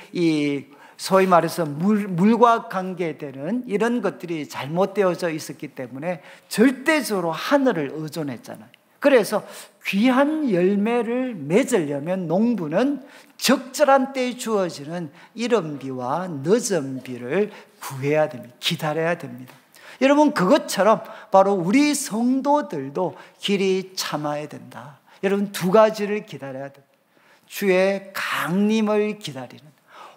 말해서 물과 관계되는 이런 것들이 잘못되어져 있었기 때문에 절대적으로 하늘을 의존했잖아요. 그래서 귀한 열매를 맺으려면 농부는 적절한 때에 주어지는 이른 비와 늦은 비를 구해야 됩니다. 기다려야 됩니다. 여러분, 그것처럼 바로 우리 성도들도 길이 참아야 된다. 여러분, 두 가지를 기다려야 됩니다. 주의 강림을 기다리는,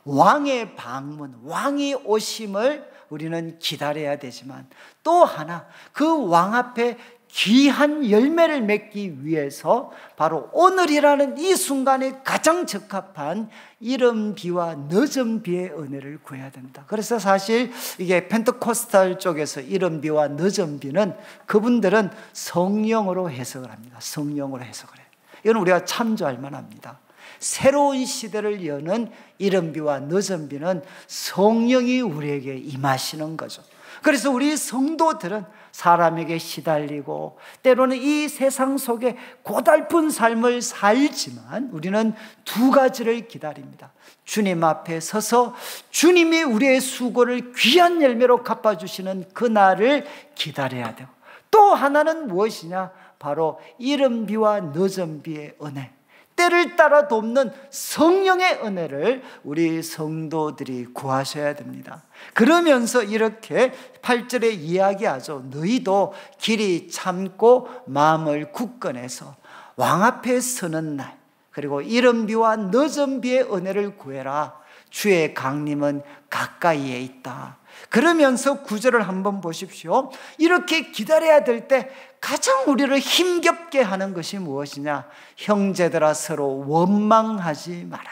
왕의 방문, 왕이 오심을 우리는 기다려야 되지만, 또 하나 그 왕 앞에 귀한 열매를 맺기 위해서 바로 오늘이라는 이 순간에 가장 적합한 이른 비와 늦은 비의 은혜를 구해야 된다. 그래서 사실 이게 펜테코스탈 쪽에서 이른 비와 늦은 비는 그분들은 성령으로 해석을 합니다. 성령으로 해석을 해요. 이건 우리가 참조할 만합니다. 새로운 시대를 여는 이른 비와 늦은 비는 성령이 우리에게 임하시는 거죠. 그래서 우리 성도들은 사람에게 시달리고 때로는 이 세상 속에 고달픈 삶을 살지만 우리는 두 가지를 기다립니다. 주님 앞에 서서 주님이 우리의 수고를 귀한 열매로 갚아주시는 그날을 기다려야 되고, 또 하나는 무엇이냐? 바로 이른 비와 늦은 비의 은혜, 때를 따라 돕는 성령의 은혜를 우리 성도들이 구하셔야 됩니다. 그러면서 이렇게 8절에 이야기하죠. 너희도 길이 참고 마음을 굳건해서 왕 앞에 서는 날, 그리고 이른 비와 늦은 비의 은혜를 구해라. 주의 강림은 가까이에 있다. 그러면서 9절을 한번 보십시오. 이렇게 기다려야 될 때 가장 우리를 힘겹게 하는 것이 무엇이냐? 형제들아 서로 원망하지 마라.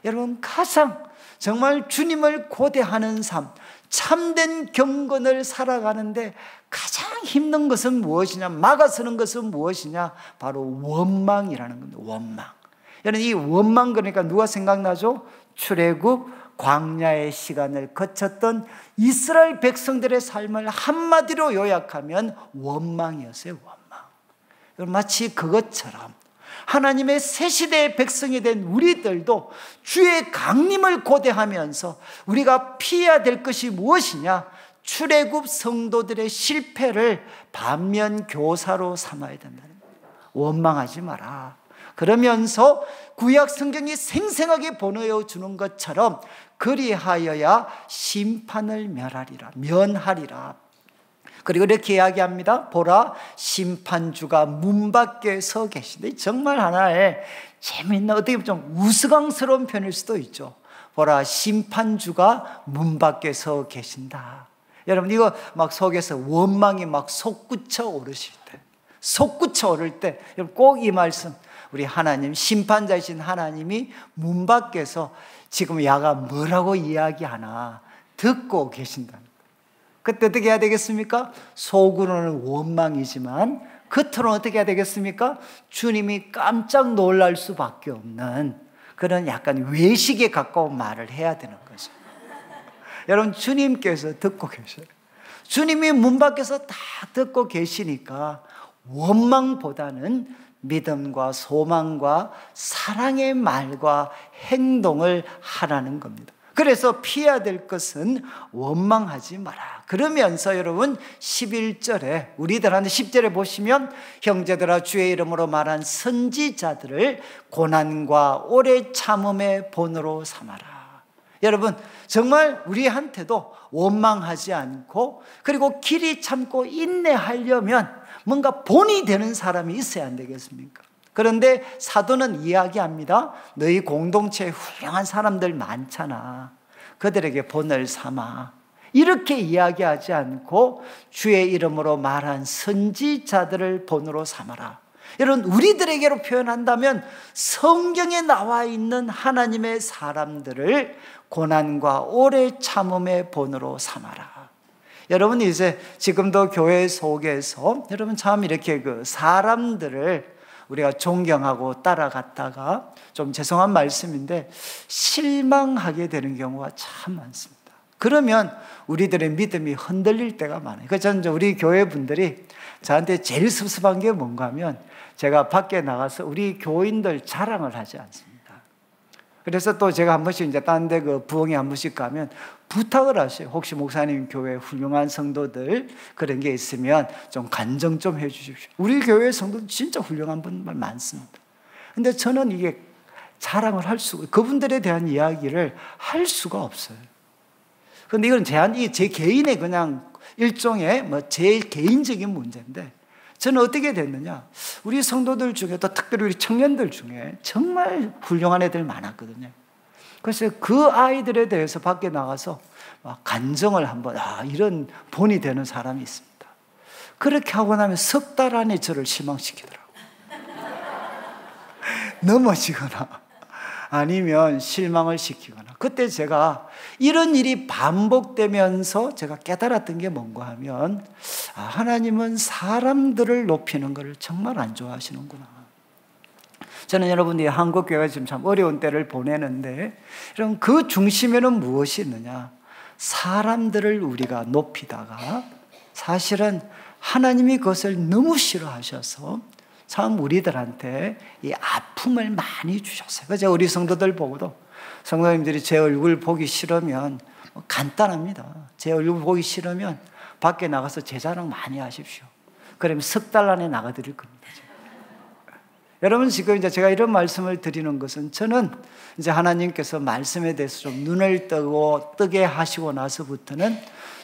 여러분, 가장 정말 주님을 고대하는 삶, 참된 경건을 살아가는데 가장 힘든 것은 무엇이냐? 막아서는 것은 무엇이냐? 바로 원망이라는 겁니다. 원망. 여러분, 이 원망, 그러니까 누가 생각나죠? 출애굽 광야의 시간을 거쳤던 이스라엘 백성들의 삶을 한마디로 요약하면 원망이었어요. 원망. 마치 그것처럼 하나님의 새 시대의 백성이 된 우리들도 주의 강림을 고대하면서 우리가 피해야 될 것이 무엇이냐? 출애굽 성도들의 실패를 반면교사로 삼아야 된다는 거예요. 원망하지 마라. 그러면서 구약 성경이 생생하게 보내어 주는 것처럼 그리하여야 심판을 면하리라. 그리고 이렇게 이야기합니다. 보라, 심판주가 문 밖에 서 계신데, 정말 하나의 재미있는, 어떻게 보면 좀 우스꽝스러운 편일 수도 있죠. 보라, 심판주가 문 밖에 서 계신다. 여러분, 이거 막 속에서 원망이 막 솟구쳐 오르실 때, 솟구쳐 오를 때, 여러분 꼭 이 말씀, 우리 하나님, 심판자이신 하나님이 문 밖에서 지금 야가 뭐라고 이야기하나 듣고 계신다. 그때 어떻게 해야 되겠습니까? 속으로는 원망이지만 겉으로는 어떻게 해야 되겠습니까? 주님이 깜짝 놀랄 수밖에 없는 그런 약간 외식에 가까운 말을 해야 되는 거죠. 여러분, 주님께서 듣고 계셔요. 주님이 문 밖에서 다 듣고 계시니까 원망보다는 믿음과 소망과 사랑의 말과 행동을 하라는 겁니다. 그래서 피해야 될 것은 원망하지 마라. 그러면서 여러분 11절에, 우리들한테 10절에 보시면 형제들아 주의 이름으로 말한 선지자들을 고난과 오래 참음의 본으로 삼아라. 여러분, 정말 우리한테도 원망하지 않고, 그리고 길이 참고 인내하려면 뭔가 본이 되는 사람이 있어야 안 되겠습니까? 그런데 사도는 이야기합니다. 너희 공동체에 훌륭한 사람들 많잖아. 그들에게 본을 삼아. 이렇게 이야기하지 않고 주의 이름으로 말한 선지자들을 본으로 삼아라. 여러분, 우리들에게로 표현한다면 성경에 나와 있는 하나님의 사람들을 고난과 오래 참음의 본으로 삼아라. 여러분, 이제 지금도 교회 속에서 여러분 참 이렇게 그 사람들을 우리가 존경하고 따라갔다가, 좀 죄송한 말씀인데 실망하게 되는 경우가 참 많습니다. 그러면 우리들의 믿음이 흔들릴 때가 많아요. 그래서 저는 우리 교회 분들이 저한테 제일 섭섭한 게 뭔가 하면, 제가 밖에 나가서 우리 교인들 자랑을 하지 않습니다. 그래서 또 제가 한 번씩 이제 딴 데 그 부흥회 한 번씩 가면 부탁을 하셔요. 혹시 목사님 교회 훌륭한 성도들 그런 게 있으면 좀 간증 좀 해 주십시오. 우리 교회 성도들 진짜 훌륭한 분들 많습니다. 근데 저는 이게 자랑을 할 수가, 그분들에 대한 이야기를 할 수가 없어요. 근데 이건 제 개인의 그냥 일종의 제 개인적인 문제인데, 저는 어떻게 됐느냐, 우리 성도들 중에, 또 특별히 우리 청년들 중에 정말 훌륭한 애들 많았거든요. 그래서 그 아이들에 대해서 밖에 나가서 간증을 한번, 이런 본이 되는 사람이 있습니다. 그렇게 하고 나면 석 달 안에 저를 실망시키더라고요. 넘어지거나 아니면 실망을 시키거나. 그때 제가 이런 일이 반복되면서 제가 깨달았던 게 뭔가 하면, 하나님은 사람들을 높이는 것을 정말 안 좋아하시는구나. 저는 여러분이 한국교회가 지금 참 어려운 때를 보내는데, 여러분 그 중심에는 무엇이 있느냐? 사람들을 우리가 높이다가 사실은 하나님이 그것을 너무 싫어하셔서 참 우리들한테 이 아픔을 많이 주셨어요. 그래서 우리 성도들 보고도, 성도님들이 제 얼굴 보기 싫으면 간단합니다. 제 얼굴 보기 싫으면 밖에 나가서 제 자랑 많이 하십시오. 그러면 석 달 안에 나가드릴 겁니다. 여러분, 지금 이제 제가 이런 말씀을 드리는 것은, 저는 이제 하나님께서 말씀에 대해서 좀 눈을 뜨게 하시고 나서부터는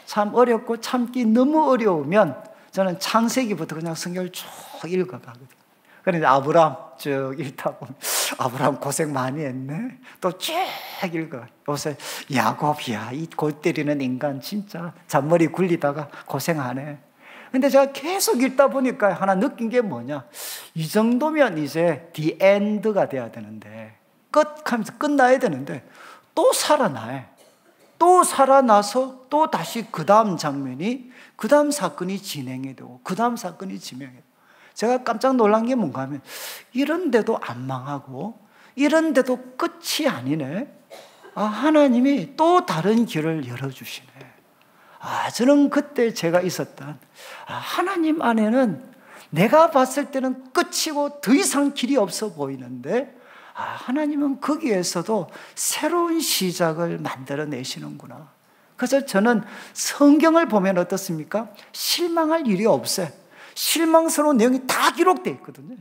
참 어렵고 참기 너무 어려우면 저는 창세기부터 그냥 성경을 쭉 읽어가거든요. 그런데 아브라함 쭉 읽다 보면, 아브라함 고생 많이 했네. 또 쭉 읽어. 요새 야곱이야, 이 골 때리는 인간 진짜 잔머리 굴리다가 고생하네. 근데 제가 계속 읽다 보니까 하나 느낀 게 뭐냐, 이 정도면 이제 the end가 돼야 되는데, 하면서 끝나야 되는데 또 살아나요. 또 살아나서 또 다시 그 다음 장면이, 그 다음 사건이 진행이 되고 그 다음 사건이 진행이 되고. 제가 깜짝 놀란 게 뭔가 하면, 이런데도 안 망하고 이런데도 끝이 아니네. 하나님이 또 다른 길을 열어주시네. 저는 그때 제가 있었던, 하나님 안에는 내가 봤을 때는 끝이고 더 이상 길이 없어 보이는데, 하나님은 거기에서도 새로운 시작을 만들어내시는구나. 그래서 저는 성경을 보면 어떻습니까? 실망할 일이 없어요. 실망스러운 내용이 다 기록되어 있거든요.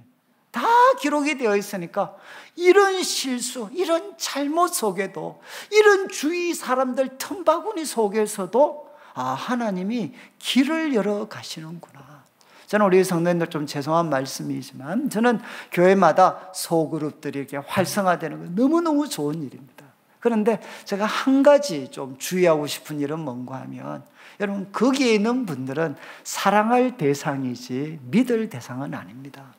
다 기록이 되어 있으니까 이런 실수, 이런 잘못 속에도, 이런 주위 사람들 틈바구니 속에서도 하나님이 길을 열어 가시는구나. 저는 우리 성도님들 좀 죄송한 말씀이지만, 저는 교회마다 소그룹들이 이렇게 활성화되는 건 너무너무 좋은 일입니다. 그런데 제가 한 가지 좀 주의하고 싶은 일은 뭔가 하면, 여러분 거기에 있는 분들은 사랑할 대상이지 믿을 대상은 아닙니다.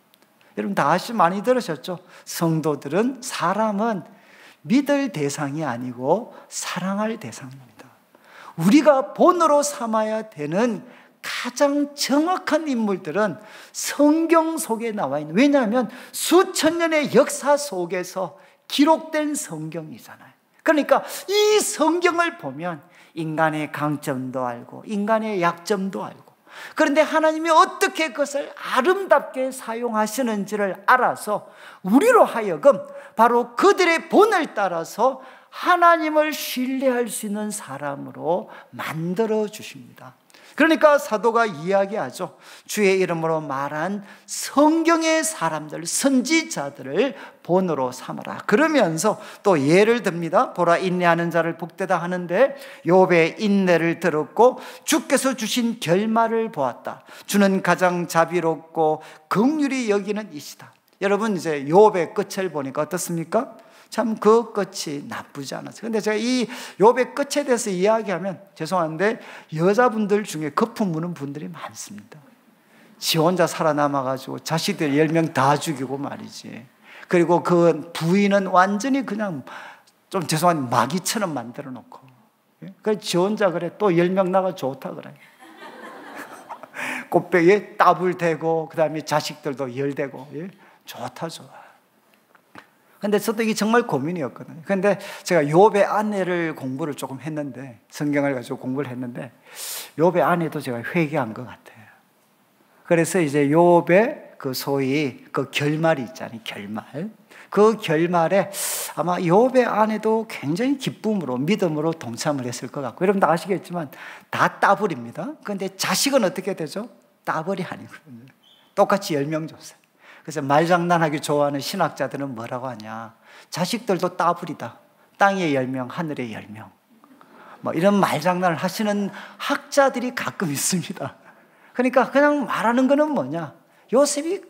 여러분 다 많이 들으셨죠? 성도들은, 사람은 믿을 대상이 아니고 사랑할 대상입니다. 우리가 본으로 삼아야 되는 가장 정확한 인물들은 성경 속에 나와 있는, 왜냐하면 수천 년의 역사 속에서 기록된 성경이잖아요. 그러니까 이 성경을 보면 인간의 강점도 알고 인간의 약점도 알고, 그런데 하나님이 어떻게 그것을 아름답게 사용하시는지를 알아서 우리로 하여금 바로 그들의 본을 따라서 하나님을 신뢰할 수 있는 사람으로 만들어 주십니다. 그러니까 사도가 이야기하죠. 주의 이름으로 말한 성경의 사람들, 선지자들을 본으로 삼아라. 그러면서 또 예를 듭니다. 보라, 인내하는 자를 복되다 하는데 욥의 인내를 들었고 주께서 주신 결말을 보았다. 주는 가장 자비롭고 긍휼히 여기는 이시다. 여러분 이제 욥의 끝을 보니까 어떻습니까? 참 그 끝이 나쁘지 않았어요. 근데 제가 이 욥의 끝에 대해서 이야기하면 죄송한데 여자분들 중에 거품 무는 분들이 많습니다. 지 혼자 살아남아가지고 자식들 10명 다 죽이고 말이지. 그리고 그 부인은 완전히 그냥 좀 죄송한 마귀처럼 만들어 놓고, 그래서 지 혼자 그래 또 10명 나가 좋다 그래. 꽃배기에 따블 대고 그 다음에 자식들도 열대고, 좋다 좋아. 근데 저도 이게 정말 고민이었거든요. 근데 제가 욥의 아내를 공부를 조금 했는데, 성경을 가지고 공부를 했는데 욥의 아내도 제가 회개한 것 같아요. 그래서 이제 욥의 그 소위 그 결말이 있잖아요. 결말. 그 결말에 아마 욥의 아내도 굉장히 기쁨으로 믿음으로 동참을 했을 것 같고, 여러분 다 아시겠지만 다 따블입니다. 그런데 자식은 어떻게 되죠? 따블이 아니거든요. 똑같이 10명 줬어요. 그래서 말장난하기 좋아하는 신학자들은 뭐라고 하냐, 자식들도 따블이다, 땅에 10명 하늘에 10명, 뭐 이런 말장난을 하시는 학자들이 가끔 있습니다. 그러니까 그냥 말하는 거는 뭐냐, 욥이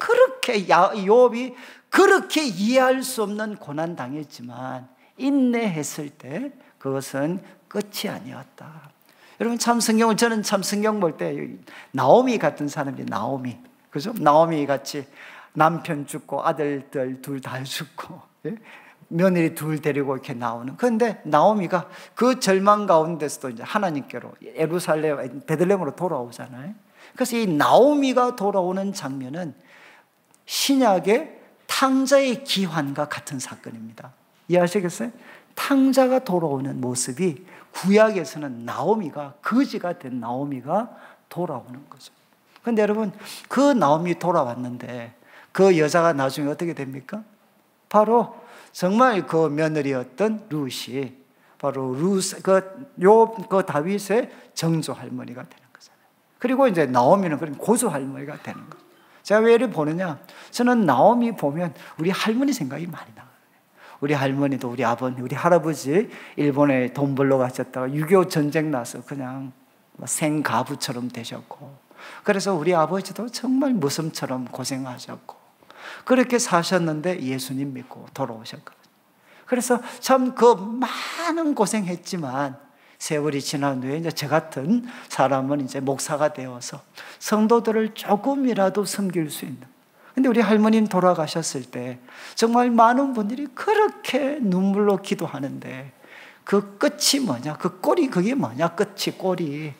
그렇게 이해할 수 없는 고난 당했지만 인내했을 때 그것은 끝이 아니었다. 여러분 참 성경을, 저는 참 성경 볼 때 나오미 같은 사람이, 나오미, 그죠? 나오미 같이 남편 죽고 아들들 둘 다 죽고, 며느리 둘 데리고 이렇게 나오는. 그런데 나오미가 그 절망 가운데서도 이제 하나님께로 예루살렘 베들레헴으로 돌아오잖아요. 그래서 이 나오미가 돌아오는 장면은 신약의 탕자의 기환과 같은 사건입니다. 이해하시겠어요? 탕자가 돌아오는 모습이 구약에서는 나오미가, 거지가 된 나오미가 돌아오는 거죠. 그런데 여러분 그 나오미 돌아왔는데 그 여자가 나중에 어떻게 됩니까? 바로 정말 그 며느리였던 룻이 바로 그 다윗의 정조 할머니가 되는 거잖아요. 그리고 이제 나오미는 그런 고조 할머니가 되는 거죠. 제가 왜 이를 보느냐, 저는 나오미 보면 우리 할머니 생각이 많이 나요. 우리 할머니도 우리 아버님, 우리 할아버지 일본에 돈 벌러 가셨다가 6.25 전쟁 나서 그냥 생가부처럼 되셨고, 그래서 우리 아버지도 정말 무슴처럼 고생하셨고 그렇게 사셨는데 예수님 믿고 돌아오셨거든요. 그래서 참 그 많은 고생했지만 세월이 지난 후에 이제 저 같은 사람은 이제 목사가 되어서 성도들을 조금이라도 섬길 수 있는. 근데 우리 할머님 돌아가셨을 때 정말 많은 분들이 그렇게 눈물로 기도하는데 그 끝이 뭐냐, 그 꼴이 그게 뭐냐, 끝이 꼴이.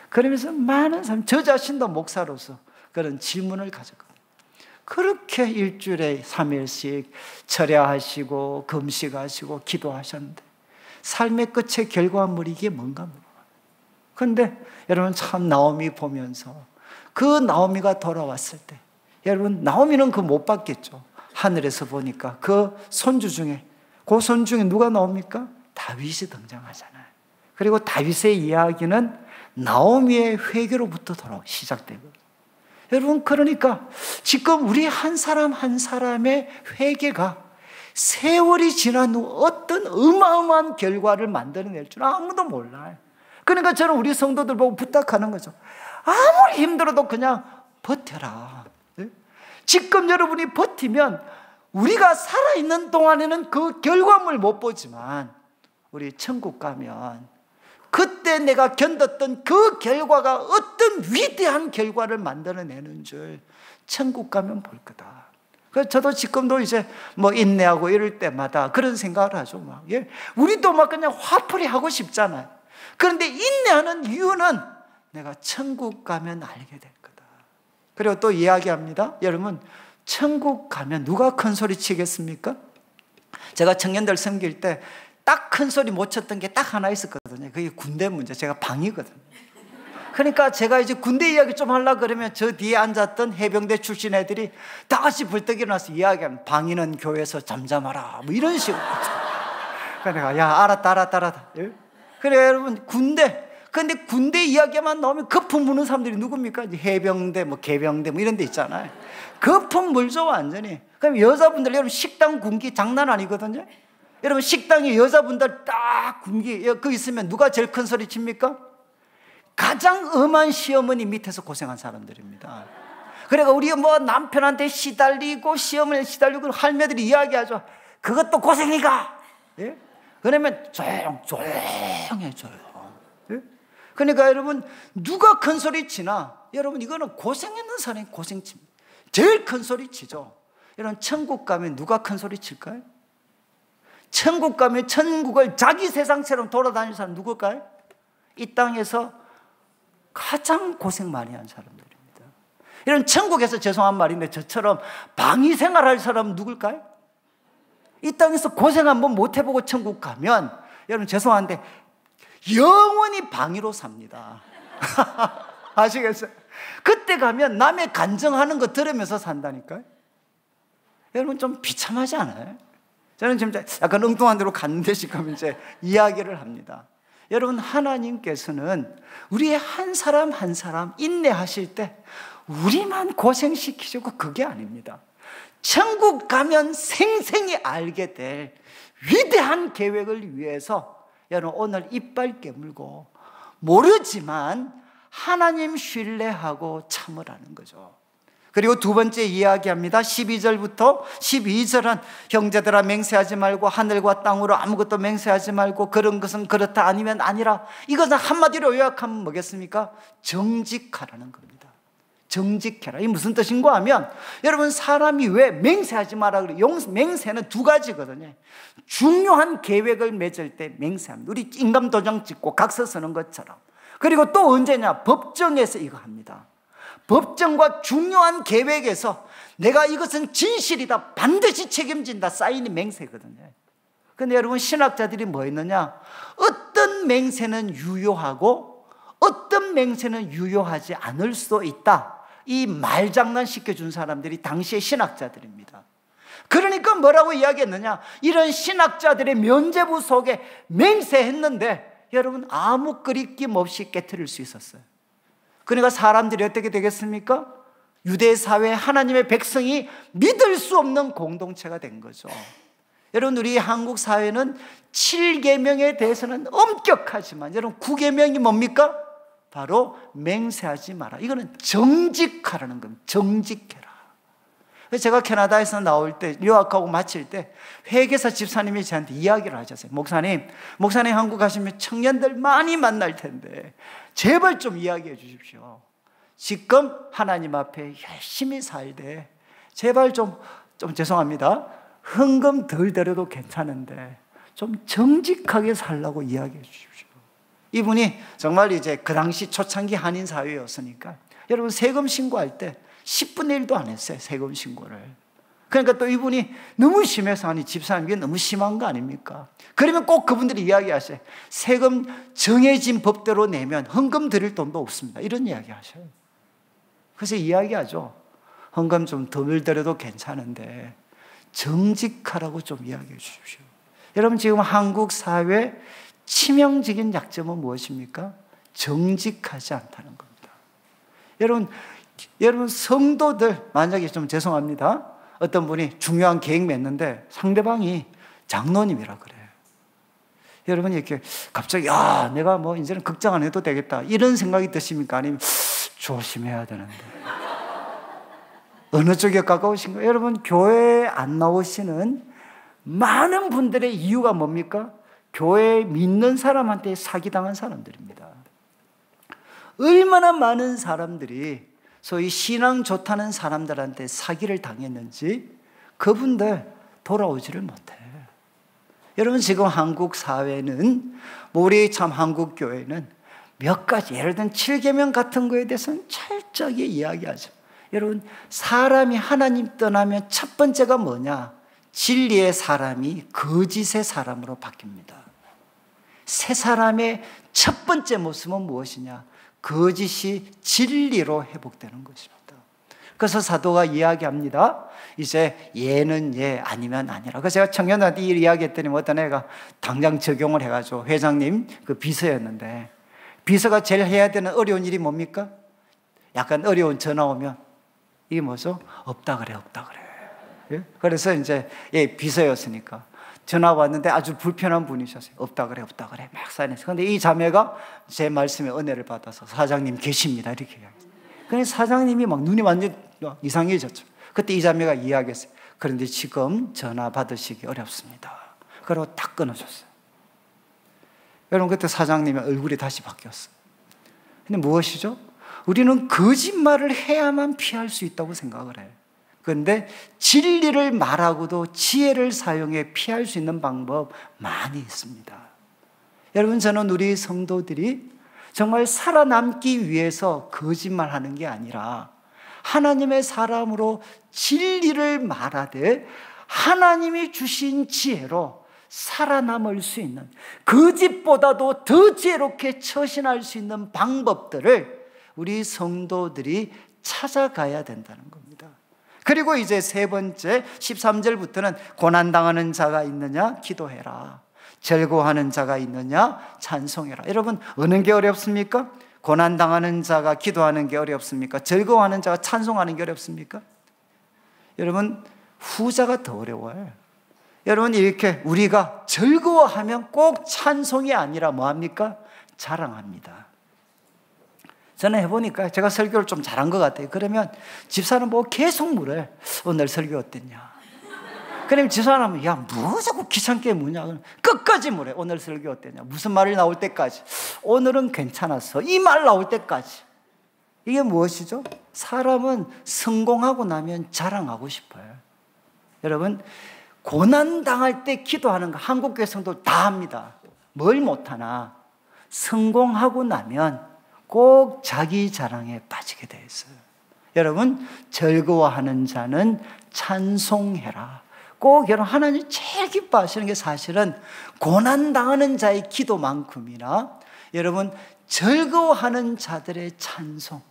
그러면서 많은 사람, 저 자신도 목사로서 그런 질문을 가졌거든요. 그렇게 일주일에 3일씩 철야하시고 금식하시고 기도하셨는데 삶의 끝의 결과물이 이게 뭔가 물어봐요. 그런데 여러분 참 나오미 보면서 그 나오미가 돌아왔을 때, 여러분 나오미는 그 못 봤겠죠. 하늘에서 보니까 그 손주 중에, 그 손 중에 누가 나옵니까? 다윗이 등장하잖아요. 그리고 다윗의 이야기는 나오미의 회개로부터 시작되고, 여러분 그러니까 지금 우리 한 사람 한 사람의 회개가 세월이 지난 후 어떤 어마어마한 결과를 만들어낼 줄 아무도 몰라요. 그러니까 저는 우리 성도들 보고 부탁하는 거죠. 아무리 힘들어도 그냥 버텨라. 지금 여러분이 버티면 우리가 살아있는 동안에는 그 결과물 못 보지만 우리 천국 가면 그때 내가 견뎠던 그 결과가 어떤 위대한 결과를 만들어내는 줄 천국 가면 볼 거다. 그래서 저도 지금도 이제 뭐 인내하고 이럴 때마다 그런 생각을 하죠. 막. 예? 우리도 막 그냥 화풀이 하고 싶잖아요. 그런데 인내하는 이유는 내가 천국 가면 알게 될 거다. 그리고 또 이야기합니다. 여러분, 천국 가면 누가 큰 소리 치겠습니까? 제가 청년들 섬길 때 딱 큰 소리 못 쳤던 게 딱 하나 있었거든요. 그게 군대 문제. 제가 방이거든요. 그러니까 제가 이제 군대 이야기 좀 하려고 그러면 저 뒤에 앉았던 해병대 출신 애들이 다 같이 벌떡 일어나서 이야기하면 방위는 교회에서 잠잠하라 뭐 이런 식으로. 그러니까 내가 야 알았다. 예? 그래 여러분 근데 군대 이야기만 나오면 거품 무는 사람들이 누굽니까? 이제 해병대 뭐 개병대 뭐 이런 데 있잖아요. 거품 물죠 완전히. 그럼 여자분들 여러분 식당 군기 장난 아니거든요. 여러분 식당에 여자분들 딱 군기 그 있으면 누가 제일 큰 소리 칩니까? 가장 엄한 시어머니 밑에서 고생한 사람들입니다. 그러니까 우리가 뭐 남편한테 시달리고 시어머니 시달리고 할매들이 이야기하죠. 그것도 고생이가. 예? 그러면 조용해져요. 예? 그러니까 여러분 누가 큰 소리 치나 여러분 이거는 고생했는 사람이 고생칩니다. 제일 큰 소리 치죠. 여러분 천국 가면 누가 큰 소리 칠까요? 천국 가면 천국을 자기 세상처럼 돌아다니는 사람 누굴까요? 이 땅에서 가장 고생 많이 한 사람들입니다. 이런 천국에서 죄송한 말인데 저처럼 방위 생활할 사람은 누굴까요? 이 땅에서 고생 한번 못 해보고 천국 가면 여러분 죄송한데 영원히 방위로 삽니다. 아시겠어요? 그때 가면 남의 간증하는 거 들으면서 산다니까요. 여러분 좀 비참하지 않아요? 저는 지금 약간 엉뚱한 데로 갔는데 지금 이제 이야기를 합니다. 여러분 하나님께서는 우리의 한 사람 한 사람 인내하실 때 우리만 고생시키시고 그게 아닙니다. 천국 가면 생생히 알게 될 위대한 계획을 위해서 여러분 오늘 이빨 깨물고 모르지만 하나님 신뢰하고 참으라는 거죠. 그리고 두 번째 이야기합니다. 12절부터 12절은 형제들아 맹세하지 말고 하늘과 땅으로 아무것도 맹세하지 말고 그런 것은 그렇다 아니면 아니라 이것은 한마디로 요약하면 뭐겠습니까? 정직하라는 겁니다. 정직해라. 이게 무슨 뜻인가 하면 여러분 사람이 왜 맹세하지 마라 그래요? 맹세는 두 가지거든요. 중요한 계획을 맺을 때 맹세합니다. 우리 인감도장 찍고 각서 쓰는 것처럼. 그리고 또 언제냐? 법정에서 이거 합니다. 법정과 중요한 계획에서 내가 이것은 진실이다 반드시 책임진다 사인이 맹세거든요. 그런데 여러분 신학자들이 뭐 했느냐? 어떤 맹세는 유효하고 어떤 맹세는 유효하지 않을 수도 있다. 이 말장난 시켜준 사람들이 당시의 신학자들입니다. 그러니까 뭐라고 이야기했느냐? 이런 신학자들의 면죄부 속에 맹세했는데 여러분 아무 끄리낌 없이 깨트릴 수 있었어요. 그러니까 사람들이 어떻게 되겠습니까? 유대 사회 하나님의 백성이 믿을 수 없는 공동체가 된 거죠. 여러분 우리 한국 사회는 7계명에 대해서는 엄격하지만 여러분 9계명이 뭡니까? 바로 맹세하지 마라. 이거는 정직하라는 겁니다. 정직해라. 제가 캐나다에서 나올 때 유학하고 마칠 때 회계사 집사님이 저한테 이야기를 하셨어요. 목사님 한국 가시면 청년들 많이 만날 텐데 제발 좀 이야기해 주십시오. 지금 하나님 앞에 열심히 살되 제발 좀 죄송합니다. 헌금 덜 드려도 괜찮은데 좀 정직하게 살라고 이야기해 주십시오. 이분이 정말 이제 그 당시 초창기 한인 사회였으니까 여러분 세금 신고할 때 10분의 1도 안 했어요. 세금 신고를. 그러니까 또 이분이 너무 심해서 아니 집사님 이게 너무 심한 거 아닙니까? 그러면 꼭 그분들이 이야기하셔요. 세금 정해진 법대로 내면 헌금 드릴 돈도 없습니다. 이런 이야기 하셔요. 그래서 이야기하죠. 헌금 좀 덜 드려도 괜찮은데 정직하라고 좀 이야기해 주십시오. 여러분 지금 한국 사회 치명적인 약점은 무엇입니까? 정직하지 않다는 겁니다. 여러분 성도들 만약에 좀 죄송합니다. 어떤 분이 중요한 계획 맺는데 상대방이 장로님이라 그래요. 여러분 이렇게 갑자기 내가 뭐 이제는 걱정 안 해도 되겠다 이런 생각이 드십니까? 아니면 조심해야 되는데 어느 쪽에 가까우신가요? 여러분 교회에 안 나오시는 많은 분들의 이유가 뭡니까? 교회 믿는 사람한테 사기당한 사람들입니다. 얼마나 많은 사람들이 소위 신앙 좋다는 사람들한테 사기를 당했는지 그분들 돌아오지를 못해. 여러분, 지금 한국 사회는, 우리 참 한국 교회는 몇 가지, 예를 들면 7계명 같은 거에 대해서는 철저하게 이야기하죠. 여러분, 사람이 하나님 떠나면 첫 번째가 뭐냐? 진리의 사람이 거짓의 사람으로 바뀝니다. 새 사람의 첫 번째 모습은 무엇이냐? 거짓이 진리로 회복되는 것입니다. 그래서 사도가 이야기합니다. 이제 예는 예, 아니면 아니라. 그래서 제가 청년한테 이야기했더니 어떤 애가 당장 적용을 해가지고, 회장님 그 비서였는데, 비서가 제일 해야 되는 어려운 일이 뭡니까? 약간 어려운 전화 오면 이게 뭐죠? 없다 그래, 없다 그래. 예? 그래서 이제 비서였으니까 전화 왔는데 아주 불편한 분이셨어요. 없다 그래, 없다 그래 막 사인했어요. 그런데 이 자매가 제 말씀에 은혜를 받아서 사장님 계십니다 이렇게 이야기했어요. 그래서 사장님이 막 눈이 완전 이상해졌죠. 그때 이 자매가 이야기했어요. 그런데 지금 전화 받으시기 어렵습니다. 그리고 딱 끊어줬어요. 여러분, 그때 사장님의 얼굴이 다시 바뀌었어요. 근데 무엇이죠? 우리는 거짓말을 해야만 피할 수 있다고 생각을 해요. 그런데 진리를 말하고도 지혜를 사용해 피할 수 있는 방법 많이 있습니다. 여러분, 저는 우리 성도들이 정말 살아남기 위해서 거짓말하는 게 아니라 하나님의 사람으로 진리를 말하되 하나님이 주신 지혜로 살아남을 수 있는, 거짓보다도 더 지혜롭게 처신할 수 있는 방법들을 우리 성도들이 찾아가야 된다는 겁니다. 그리고 이제 세 번째 13절부터는 고난당하는 자가 있느냐 기도해라, 즐거워하는 자가 있느냐 찬송해라. 여러분, 어느 게 어렵습니까? 고난당하는 자가 기도하는 게 어렵습니까? 즐거워하는 자가 찬송하는 게 어렵습니까? 여러분, 후자가 더 어려워요. 여러분, 이렇게 우리가 즐거워하면 꼭 찬송이 아니라 뭐합니까? 자랑합니다. 저는 해보니까 제가 설교를 좀 잘한 것 같아요. 그러면 집사람 보고 계속 물어요. 오늘 설교 어땠냐? 그러면 집사람은 야, 뭐 자꾸 귀찮게 묻냐? 끝까지 물어요. 오늘 설교 어땠냐? 무슨 말이 나올 때까지. 오늘은 괜찮았어. 이 말 나올 때까지. 이게 무엇이죠? 사람은 성공하고 나면 자랑하고 싶어요. 여러분, 고난당할 때 기도하는 거 한국 교회 성도 다 합니다. 뭘 못하나? 성공하고 나면 꼭 자기 자랑에 빠지게 돼 있어요. 여러분, 즐거워하는 자는 찬송해라. 꼭 여러분, 하나님 제일 기뻐하시는 게 사실은 고난당하는 자의 기도만큼이나 여러분, 즐거워하는 자들의 찬송,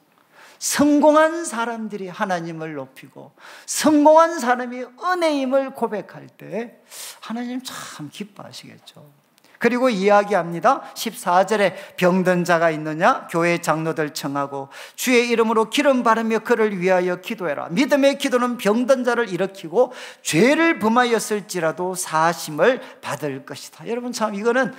성공한 사람들이 하나님을 높이고 성공한 사람이 은혜임을 고백할 때 하나님 참 기뻐하시겠죠. 그리고 이야기합니다. 14절에 병든 자가 있느냐 교회 장로들 청하고 주의 이름으로 기름 바르며 그를 위하여 기도해라. 믿음의 기도는 병든 자를 일으키고 죄를 범하였을지라도 사심을 받을 것이다. 여러분, 참 이거는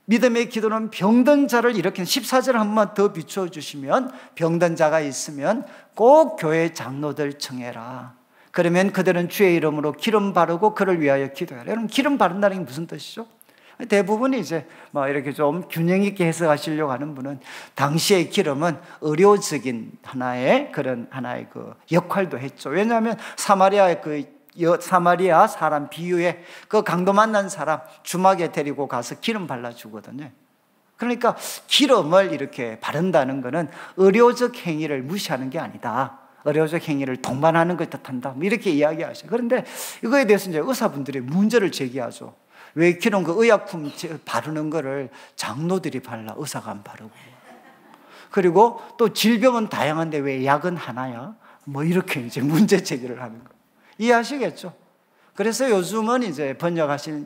믿음의 기도는 병든 자를 일으키는, 14절 한 번만 더 비춰주시면, 병든 자가 있으면 꼭 교회 장로들 청해라. 그러면 그들은 주의 이름으로 기름 바르고 그를 위하여 기도해라. 여러분, 기름 바른다는 게 무슨 뜻이죠? 대부분이 이제 뭐 이렇게 좀 균형 있게 해석하시려고 하는 분은 당시의 기름은 의료적인 하나의 그런 하나의 그 역할도 했죠. 왜냐하면 사마리아 사람 비유에 그 강도 만난 사람 주막에 데리고 가서 기름 발라주거든요. 그러니까 기름을 이렇게 바른다는 것은 의료적 행위를 무시하는 게 아니다. 의료적 행위를 동반하는 걸 뜻한다. 이렇게 이야기하셔요. 그런데 이거에 대해서 이제 의사분들이 문제를 제기하죠. 왜 기름 그 의약품 바르는 거를 장로들이 발라 의사가 안 바르고, 그리고 또 질병은 다양한데 왜 약은 하나야? 뭐 이렇게 이제 문제 제기를 하는 거 이해하시겠죠? 그래서 요즘은 이제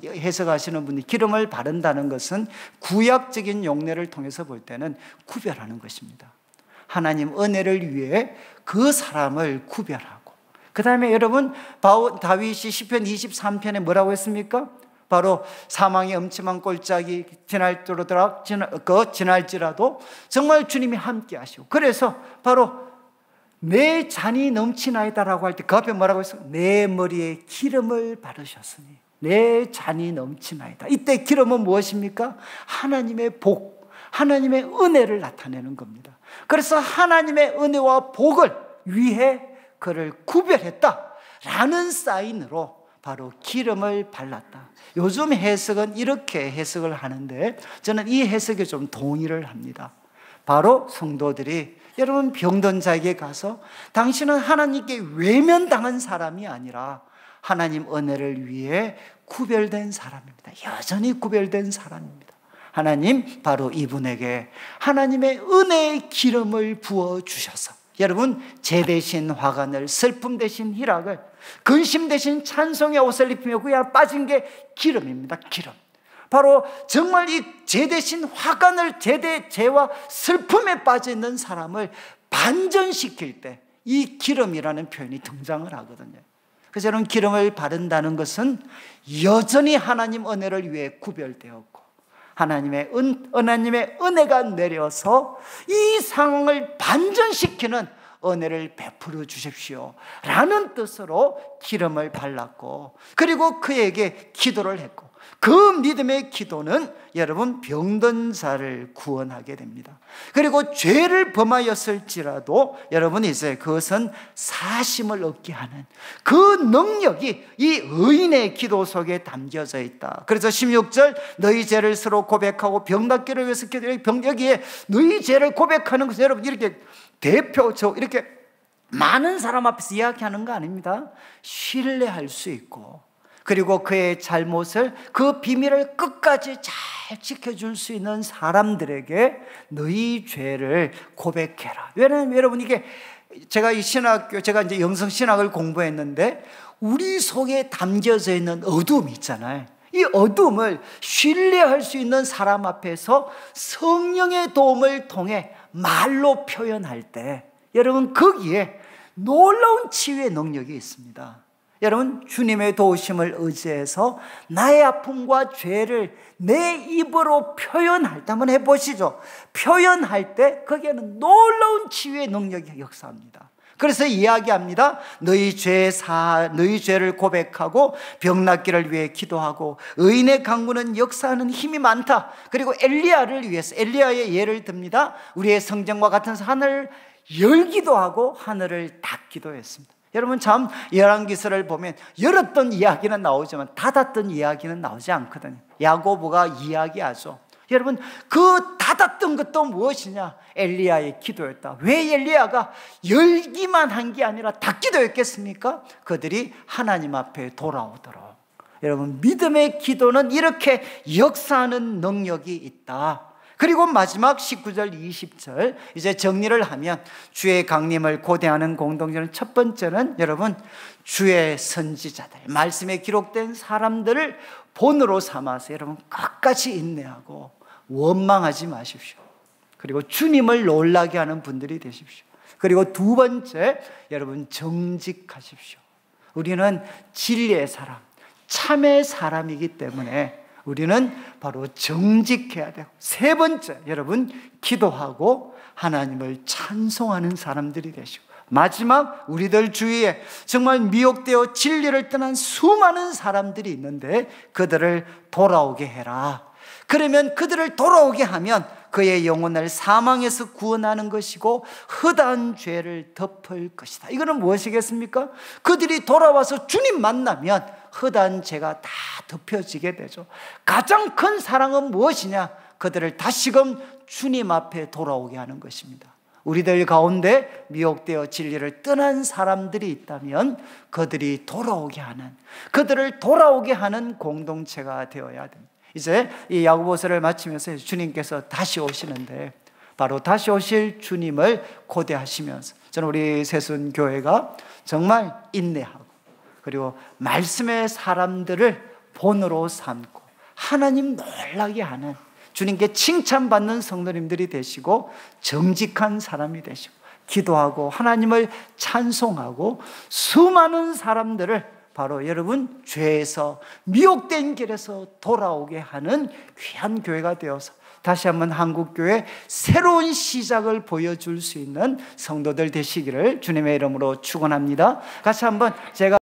해석하시는 분이 기름을 바른다는 것은 구약적인 용례를 통해서 볼 때는 구별하는 것입니다. 하나님 은혜를 위해 그 사람을 구별하고, 그 다음에 여러분, 다윗이 시편 23편에 뭐라고 했습니까? 바로 사망의 음침한 골짜기 지날지라도 정말 주님이 함께 하시고, 그래서 바로 내 잔이 넘치나이다라고 할 때 그 앞에 뭐라고 했어요? 내 머리에 기름을 바르셨으니. 내 잔이 넘치나이다. 이때 기름은 무엇입니까? 하나님의 복, 하나님의 은혜를 나타내는 겁니다. 그래서 하나님의 은혜와 복을 위해 그를 구별했다라는 사인으로 바로 기름을 발랐다. 요즘 해석은 이렇게 해석을 하는데 저는 이 해석에 좀 동의를 합니다. 바로 성도들이 여러분 병든 자에게 가서 당신은 하나님께 외면당한 사람이 아니라 하나님 은혜를 위해 구별된 사람입니다. 여전히 구별된 사람입니다. 하나님 바로 이분에게 하나님의 은혜의 기름을 부어주셔서 여러분 죄 대신 화관을, 슬픔 대신 희락을, 근심 대신 찬송의 옷을 입히며 그 안에 빠진 게 기름입니다. 기름. 바로 정말 이 죄 대신 화관을, 죄와 슬픔에 빠져 있는 사람을 반전시킬 때 이 기름이라는 표현이 등장을 하거든요. 그래서 여러분 기름을 바른다는 것은 여전히 하나님 은혜를 위해 구별되었고 하나님의 은혜가 내려서 이 상황을 반전시키는 은혜를 베풀어 주십시오 라는 뜻으로 기름을 발랐고, 그리고 그에게 기도를 했고, 그 믿음의 기도는 여러분 병든 자를 구원하게 됩니다. 그리고 죄를 범하였을지라도 여러분 이제 그것은 사심을 얻게 하는 그 능력이 이 의인의 기도 속에 담겨져 있다. 그래서 16절 너희 죄를 서로 고백하고 병 낫기를 위해서 기도해. 여기에 너희 죄를 고백하는 것은 여러분 이렇게 이렇게 많은 사람 앞에서 이야기하는 거 아닙니다. 신뢰할 수 있고, 그리고 그의 잘못을, 그 비밀을 끝까지 잘 지켜줄 수 있는 사람들에게 너희 죄를 고백해라. 왜냐하면 여러분 이게 제가 제가 이제 영성신학을 공부했는데 우리 속에 담겨져 있는 어둠이 있잖아요. 이 어둠을 신뢰할 수 있는 사람 앞에서 성령의 도움을 통해 말로 표현할 때 여러분 거기에 놀라운 치유의 능력이 있습니다. 여러분 주님의 도우심을 의지해서 나의 아픔과 죄를 내 입으로 표현할 때 한번 해보시죠. 표현할 때 거기에는 놀라운 치유의 능력이 역사합니다. 그래서 이야기합니다. 너희 죄를 고백하고 병 낫기를 위해 기도하고 의인의 강구는 역사하는 힘이 많다. 그리고 엘리야를 위해서 엘리야의 예를 듭니다. 우리의 성전과 같은 하늘을 열기도 하고 하늘을 닫기도 했습니다. 여러분 참 열왕기서를 보면 열었던 이야기는 나오지만 닫았던 이야기는 나오지 않거든요. 야고보가 이야기하죠. 여러분 그 닫았던 것도 무엇이냐? 엘리야의 기도였다. 왜 엘리야가 열기만 한 게 아니라 닫기도 했겠습니까? 그들이 하나님 앞에 돌아오도록. 여러분 믿음의 기도는 이렇게 역사하는 능력이 있다. 그리고 마지막 19절 20절 이제 정리를 하면 주의 강림을 고대하는 공동체는 첫 번째는 여러분 주의 선지자들, 말씀에 기록된 사람들을 본으로 삼아서 여러분 끝까지 인내하고 원망하지 마십시오. 그리고 주님을 놀라게 하는 분들이 되십시오. 그리고 두 번째 여러분 정직하십시오. 우리는 진리의 사람, 참의 사람이기 때문에 우리는 바로 정직해야 되고, 세 번째 여러분 기도하고 하나님을 찬송하는 사람들이 되시고, 마지막 우리들 주위에 정말 미혹되어 진리를 떠난 수많은 사람들이 있는데 그들을 돌아오게 해라. 그러면 그들을 돌아오게 하면 그의 영혼을 사망에서 구원하는 것이고 허다한 죄를 덮을 것이다. 이거는 무엇이겠습니까? 그들이 돌아와서 주님 만나면 허다한 죄가 다 덮여지게 되죠. 가장 큰 사랑은 무엇이냐? 그들을 다시금 주님 앞에 돌아오게 하는 것입니다. 우리들 가운데 미혹되어 진리를 떠난 사람들이 있다면 그들이 돌아오게 하는, 그들을 돌아오게 하는 공동체가 되어야 됩니다. 이제 이 야고보서를 마치면서 주님께서 다시 오시는데 바로 다시 오실 주님을 고대하시면서 저는 우리 새순교회가 정말 인내하고 그리고 말씀의 사람들을 본으로 삼고 하나님 놀라게 하는, 주님께 칭찬받는 성도님들이 되시고 정직한 사람이 되시고 기도하고 하나님을 찬송하고 수많은 사람들을 바로 여러분 죄에서 미혹된 길에서 돌아오게 하는 귀한 교회가 되어서 다시 한번 한국교회 새로운 시작을 보여줄 수 있는 성도들 되시기를 주님의 이름으로 축원합니다. 같이 한번 제가